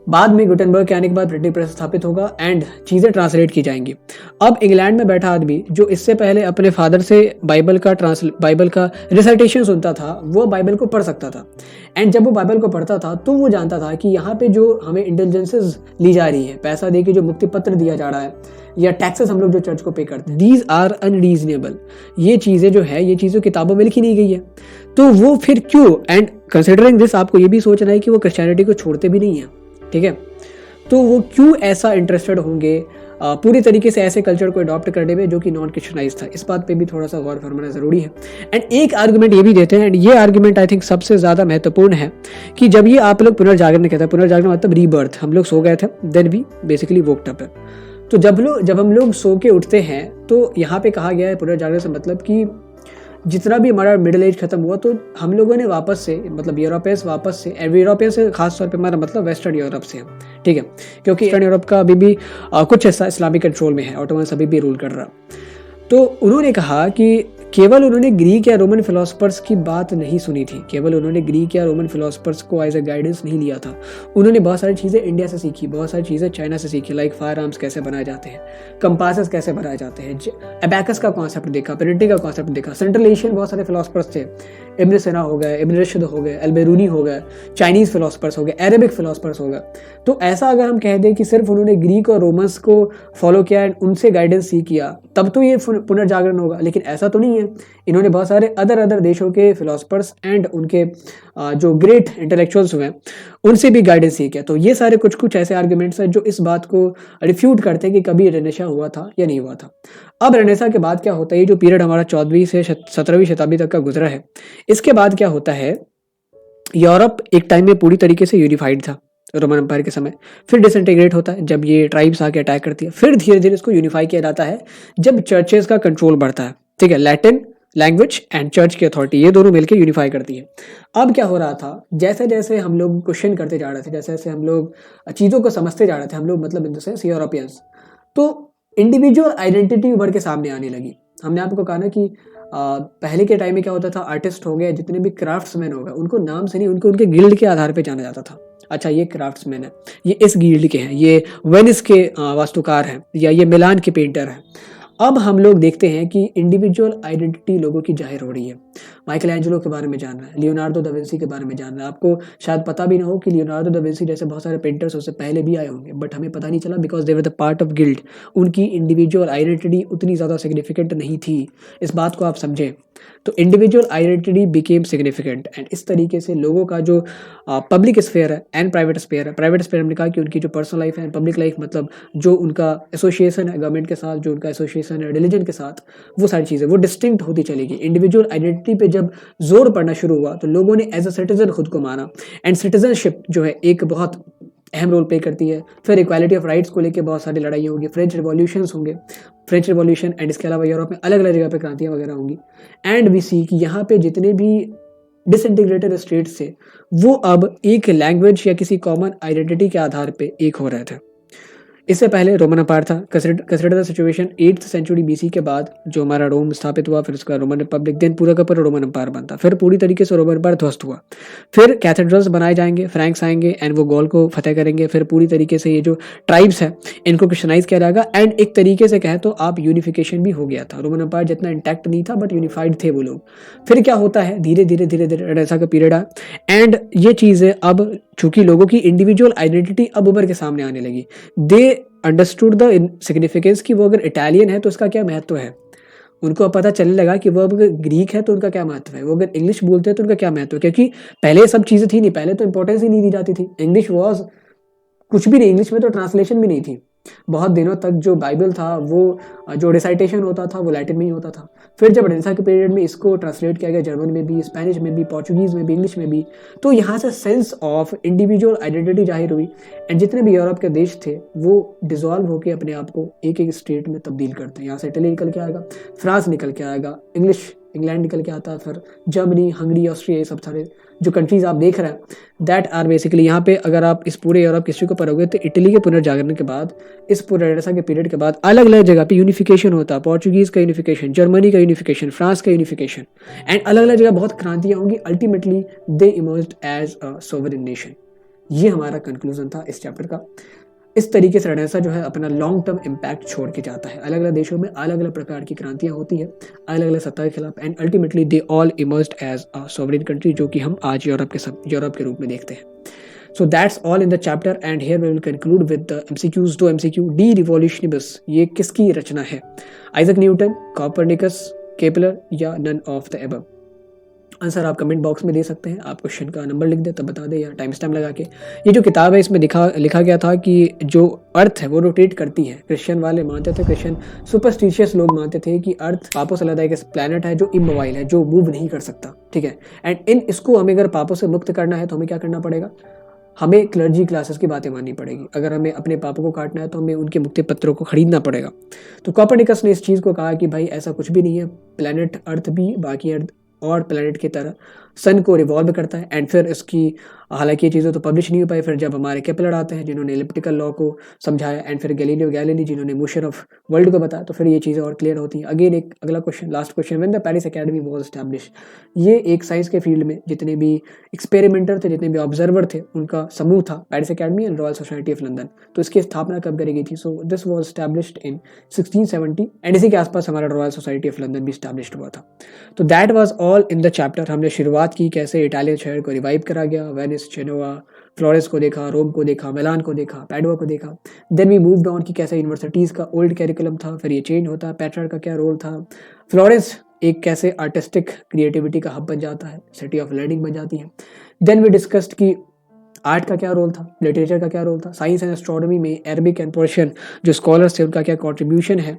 बाद में गुटेनबर्ग के आने के बाद प्रिंटिंग प्रेस स्थापित होगा एंड चीज़ें ट्रांसलेट की जाएंगी। अब इंग्लैंड में बैठा आदमी जो इससे पहले अपने फादर से बाइबल का रिसाइटेशन सुनता था, वो बाइबल को पढ़ सकता था, एंड जब वो बाइबल को पढ़ता था तो वो जानता था कि यहाँ पे जो हमें इंटेलिजेंसेस ली जा रही है, पैसा दे के जो मुक्ति पत्र दिया जा रहा है, या टैक्सेस हम लोग जो चर्च को पे करते हैं, दीज आर अनरीजनेबल, ये चीज़ें जो है, ये चीज़ें किताबों में लिखी नहीं गई है, तो वो फिर क्यों, एंड कंसिडरिंग दिस आपको ये भी सोचना है कि वो क्रिश्चियनिटी को छोड़ते भी नहीं है, ठीक है, तो वो क्यों ऐसा इंटरेस्टेड होंगे पूरी तरीके से ऐसे कल्चर को अडॉप्ट करने में जो कि नॉन क्रिश्चियनाइज था, इस बात पे भी थोड़ा सा गौर फरमाना ज़रूरी है। एंड एक आर्गुमेंट ये भी देते हैं, एंड ये आर्गुमेंट आई थिंक सबसे ज़्यादा महत्वपूर्ण है, कि जब ये आप लोग पुनर्जागरण कहते हैं, पुनर्जागरण मतलब रीबर्थ, हम लोग सो गए थे, देन वी बेसिकली वोक्ड अप है, तो जब हम लोग सो के उठते हैं, तो यहाँ पे कहा गया है पुनर्जागरण से मतलब कि जितना भी हमारा मिडिल एज खत्म हुआ, तो हम लोगों ने वापस से, मतलब यूरोपियंस वापस से, यूरोपियन से खास तौर पे हमारा मतलब वेस्टर्न यूरोप से है, ठीक है, क्योंकि ईस्टर्न यूरोप का अभी भी कुछ हिस्सा इस्लामिक कंट्रोल में है, ऑटोमन्स अभी भी रूल कर रहा। तो उन्होंने कहा कि केवल उन्होंने ग्रीक या रोमन फिलोसफर्स की बात नहीं सुनी थी, केवल उन्होंने ग्रीक या रोमन फिलोसफर्स को एज ए गाइडेंस नहीं लिया था, उन्होंने बहुत सारी चीज़ें इंडिया से सीखी, बहुत सारी चीज़ें चाइना से सीखी, लाइक फायर आर्म्स कैसे बनाए जाते हैं, कंपासेस कैसे बनाए जाते हैं, एबैकस का कॉन्सेप्ट देखा, प्रिंटिंग का कॉन्सेप्ट देखा। सेंट्रल एशियन बहुत सारे फिलोसफर्स थे, इब्न सिना हो गए, इब्न रशद हो गए, अल-बिरूनी हो गए, चाइनीज़ फिलोसफर्स हो गए, अरेबिक फिलोसफर्स हो गए। तो ऐसा अगर हम कह दें कि सिर्फ उन्होंने ग्रीक और रोमन्स को फॉलो किया एंड उनसे गाइडेंस सीख किया, तब तो ये पुनर्जागरण होगा, लेकिन ऐसा तो नहीं है। इन्होंने बहुत सारे अदर देशों के फिलोसफर्स एंड उनके जो ग्रेट इंटेलेक्चुअल्स हुए उनसे भी गाइडेंस सीखा। तो ये सारे कुछ ऐसे आर्गुमेंट्स हैं जो इस बात को रिफ्यूट करते हैं कि कभी रेनेसा हुआ था या नहीं हुआ था। अब रेनेसा के बाद क्या होता है, ये जो पीरियड हमारा 14वीं से 17वीं शताब्दी तक का गुजरा है, इसके बाद क्या होता है, यूरोप एक टाइम में पूरी तरीके से यूनिफाइड था रोमन एम्पायर के समय, फिर डिसइंटीग्रेट होता है जब ये ट्राइब्स आके अटैक करती है, फिर धीरे धीरे इसको यूनिफाई किया जाता है जब चर्चेस का कंट्रोल बढ़ता है, ठीक है, लैटिन लैंग्वेज एंड चर्च की अथॉरिटी, ये दोनों मिलकर यूनिफाई करती है। अब क्या हो रहा था, जैसे जैसे हम लोग क्वेश्चन करते जा रहे थे, जैसे जैसे हम लोग चीज़ों को समझते जा रहे थे, हम लोग मतलब इन द सेंस यूरोपियंस, तो इंडिविजुअल आइडेंटिटी उभर के सामने आने लगी। हमने आपको कहा ना कि पहले के टाइम में क्या होता था, आर्टिस्ट हो गए, जितने भी क्राफ्ट्समैन हो गए, उनको नाम से नहीं, उनको उनके गिल्ड के आधार पर जाना जाता था। अच्छा, ये क्राफ्ट्समैन है, ये इस गिल्ड के हैं, ये वेनिस के वास्तुकार हैं, या ये मिलान के पेंटर हैं। अब हम लोग देखते हैं कि इंडिविजुअल आइडेंटिटी लोगों की जाहिर हो रही है। माइकल एंजेलो के बारे में जानना है, लियोनार्डो दा विंसी के बारे में जानना है। आपको शायद पता भी ना हो कि लियोनार्डो दा विंसी जैसे बहुत सारे पेंटर्स उससे पहले भी आए होंगे, बट हमें पता नहीं चला because they were the part of guild. उनकी इंडिविजुअल आइडेंटिटी उतनी ज़्यादा सिग्निफिकेंट नहीं थी, इस बात को आप समझें। तो individual identity became significant, and इस तरीके से लोगों का जो पब्लिक स्फेयर है एंड प्राइवेट स्फेयर है, प्राइवेट स्फेयर हमने कहा कि उनकी जो पर्सनल लाइफ है, पब्लिक लाइफ मतलब जो उनका एसोसिएशन है गवर्नमेंट के साथ, जो उनका एसोसिएशन है रिलीजन के साथ, वो सारी चीज़ें वो डिस्टिंक्ट होती चलेगी। इंडिविजुअल आइडेंटिटी पे जब जोर पड़ना शुरू हुआ तो लोगों ने एज अ सिटीजन खुद को माना। एंड सिटीजनशिप जो है एक बहुत अहम रोल प्ले करती है। फिर इक्वालिटी ऑफ राइट्स को लेकर बहुत सारी लड़ाइयाँ होंगी, फ्रेंच रिवॉल्यूशंस होंगे, फ्रेंच रिवॉल्यूशन, एंड इसके अलावा यूरोप में अलग अलग जगह पे क्रांतियाँ वगैरह होंगी। एंड वी सी कि यहाँ पे जितने भी डिसइंटीग्रेटेड स्टेट्स थे वो अब एक लैंग्वेज या किसी कॉमन आइडेंटिटी के आधार पे एक हो रहे थे। इससे पहले रोमन अम्पायर था। Consider the situation 8th century BC के बाद जो हमारा रोम स्थापित हुआ, फिर उसका रोमन रिपब्लिक, देन पूरा का पूरा रोमन अम्पायर बनता, फिर पूरी तरीके से रोमन अम्पायर ध्वस्त हुआ। फिर कैथेड्रल्स बनाए जाएंगे, फ्रैंक्स आएंगे एंड वो गॉल को फतेह करेंगे। फिर पूरी तरीके से ये जो ट्राइब्स है इनको क्रिश्चनाइज किया जाएगा एंड एक तरीके से कहे तो आप यूनिफिकेशन भी हो गया था। रोमन अम्पायर जितना इंटैक्ट नहीं था बट यूनिफाइड थे वो लोग। फिर क्या होता है, धीरे धीरे धीरे धीरे ऐसा का पीरियड आया एंड ये चीज़ें अब चूंकि लोगों की इंडिविजुअल आइडेंटिटी अब उभर के सामने आने लगी। दे अंडरस्टूड द सिग्निफिकेंस कि वो अगर इटालियन है तो उसका क्या महत्व है। उनको अब पता चलने लगा कि वो अगर ग्रीक है तो उनका क्या महत्व है, वो अगर इंग्लिश बोलते हैं तो उनका क्या महत्व है। क्योंकि पहले सब चीज़ें थी नहीं, पहले तो इंपॉर्टेंस ही नहीं दी जाती थी। इंग्लिश वॉज कुछ भी नहीं, इंग्लिश में तो ट्रांसलेशन भी नहीं थी। बहुत दिनों तक जो बाइबल था वो जो रिसाइटेशन होता था वो लैटिन में ही होता था। फिर जब रेनेसां के पीरियड में इसको ट्रांसलेट किया गया जर्मन में भी, स्पेनिश में भी, पोर्चुगीज़ में भी, इंग्लिश में भी, तो यहाँ से सेंस ऑफ इंडिविजुअल आइडेंटिटी जाहिर हुई एंड जितने भी यूरोप के देश थे वो डिजॉल्व होकर अपने आप को एक एक स्टेट में तब्दील करते हैं। यहाँ से इटली निकल के आएगा, फ्रांस निकल के आएगा, इंग्लैंड निकल के आता है, फिर जर्मनी, हंगरी, ऑस्ट्रिया, ये सब सारे जो कंट्रीज आप देख रहे हैं दैट आर बेसिकली यहाँ पे अगर आप इस पूरे यूरोप हिस्ट्री को पढ़ोगे तो इटली के पुनर्जागरण के बाद, इस पूरे रेनेसां के पीरियड के बाद अलग अलग जगह पे यूनिफिकेशन होता है। पोर्चुगीज़ का यूनिफिकेशन, जर्मनी का यूनिफिकेशन, फ्रांस का यूनिफिकेशन एंड अलग अलग जगह बहुत क्रांतियाँ होंगी। Ultimately they emerged as a sovereign nation. ये हमारा कंक्लूजन था इस चैप्टर का। इस तरीके से रेनेसां जो है अपना लॉन्ग टर्म इम्पैक्ट छोड़ के जाता है। अलग अलग देशों में अलग अलग प्रकार की क्रांतियां होती है, अलग अलग सत्ता के खिलाफ, and ultimately they all emerged as a sovereign country, जो कि हम आज यूरोप के रूप में देखते हैं। So that's all in the chapter and here we will conclude with the MCQs to MCQ De Revolutionibus। ये किसकी रचना है? आइजक न्यूटन, कॉपरनिकस, केपलर या none of the above? Answer आप कमेंट बॉक्स में दे सकते हैं। आप क्वेश्चन का नंबर लिख दे तब बता दे या टाइम स्टैम्प लगा के। ये जो किताब है इसमें लिखा गया था कि जो अर्थ है वो रोटेट करती है। क्रिश्चियन वाले मानते थे, क्रिश्चियन सुपरस्टिशियस लोग मानते थे कि अर्थ पापों से लदा एक प्लैनेट है जो इमोबाइल है, जो मूव नहीं कर सकता, ठीक है। एंड इसको हमें अगर पापों से मुक्त करना है तो हमें क्या करना पड़ेगा? हमें क्लर्जी क्लासेस की बातें माननी पड़ेगी। अगर हमें अपने पापों को काटना है तो हमें उनके मुक्ति पत्रों को खरीदना पड़ेगा। तो कॉपरनिकस ने इस चीज़ को कहा कि भाई ऐसा कुछ भी नहीं है, प्लैनेट अर्थ भी बाकी अर्थ और प्लैनेट की तरह सन को रिवॉल्व करता है। एंड फिर इसकी हालांकि ये चीज़ें तो पब्लिश नहीं हो पाई। फिर जब हमारे केपलर आते हैं जिन्होंने एलिप्टिकल लॉ को समझाया, एंड फिर गैलीलियो गैलीली जिन्होंने मोशन ऑफ वर्ल्ड को बताया, तो फिर ये चीज़ें और क्लियर होती हैं। अगेन एक अगला question, last question, when the Paris academy was establish. ये एक साइंस के फील्ड में जितने भी एक्सपेरिमेंटर थे, जितने भी ऑब्जर्वर थे, उनका समूह था Paris academy and royal society of London. तो इसकी स्थापना कब करी गई थी? So this was established in 1670 and इसी के आसपास हमारा रॉयल सोसाइटी ऑफ लंदन भी एस्टैब्लिश्ड हुआ था। तो that was all in the chapter. हमने शुरुआत की कैसे इटालियन शहर को रिवाइव करा गया, वेनिस, जेनोवा, फ्लोरेंस को देखा, रोम को देखा, मिलान को देखा, पैडुआ को देखा। देन वी मूव्ड ऑन कि कैसे यूनिवर्सिटीज़ का ओल्ड कैरिकुलम था, फिर ये चेंज होता है, पेट्रार्क का क्या रोल था, फ्लोरेंस एक कैसे आर्टिस्टिक क्रिएटिविटी का हब बन जाता है, सिटी ऑफ लर्निंग बन जाती है। देन वी डिस्कस्ड कि आर्ट का क्या रोल था, लिटरेचर का क्या रोल था, साइंस एंड एस्ट्रोनॉमी में अरबिक एंड पर्शियन जो स्कॉलर्स थे उनका क्या कॉन्ट्रीब्यूशन है।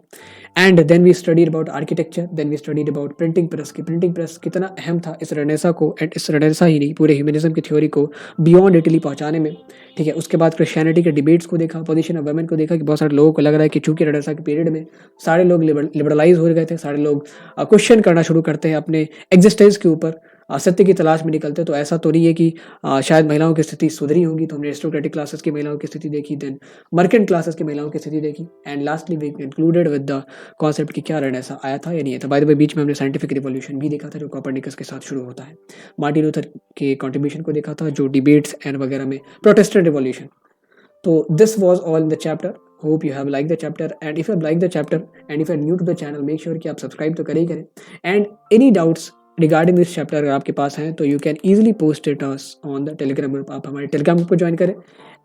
And then we studied about architecture, then we studied about printing press की प्रिंटिंग प्रेस कितना अहम था इस रेनेसां को, एंड इस रेनेसां ही नहीं पूरे ह्यूमनिज्म की थ्योरी को बियॉन्ड इटली पहुंचाने में, ठीक है। उसके बाद क्रिश्चियनिटी के डिबेट्स को देखा, पोजीशन ऑफ वुमेन को देखा कि बहुत सारे लोगों को लग रहा है कि चूंकि रेनेसां के पीरियड में सारे लोग लिबरलाइज हो गए थे, सारे लोग क्वेश्चन करना शुरू करते हैं अपने एग्जिस्टेंस के ऊपर, सत्य की तलाश में निकलते। तो ऐसा तो नहीं है कि शायद महिलाओं की स्थिति सुधरी होगी। तो हमने एरिस्टोक्रेटिक क्लासेस की महिलाओं की स्थिति देखी, देन मर्केंट क्लासेस की महिलाओं की स्थिति देखी, and lastly we concluded with the concept कि क्या रेनेसां आया था या नहीं था। बाय द वे बीच में हमने साइंटिफिक रिवॉल्यूशन भी देखा था जो कॉपरनिकस के साथ शुरू होता है। मार्टिन लूथर के कॉन्ट्रीब्यूशन को देखा था जो डिबेट्स एंड वगैरह में, प्रोटेस्टेंट रिवॉल्यूशन। तो this was all in the chapter. Hope you have like the chapter, and if you have like the chapter and if you are new to the channel make sure कि आप subscribe तो करें। And any doubts regarding this chapter अगर आपके पास हैं तो you can easily post it us on the Telegram group. आप हमारे टेलीग्राम ग्रुप को ज्वाइन करें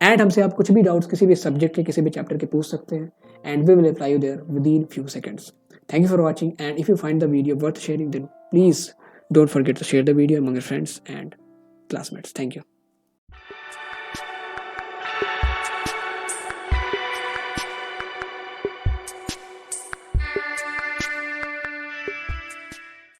एंड हमसे आप कुछ भी डाउट्स किसी भी सब्जेक्ट के किसी भी चैप्टर के पूछ सकते हैं, and we will reply you there within few seconds. Thank you for watching, and if you find the video worth sharing then please don't forget to share the video among your friends and classmates. Thank you.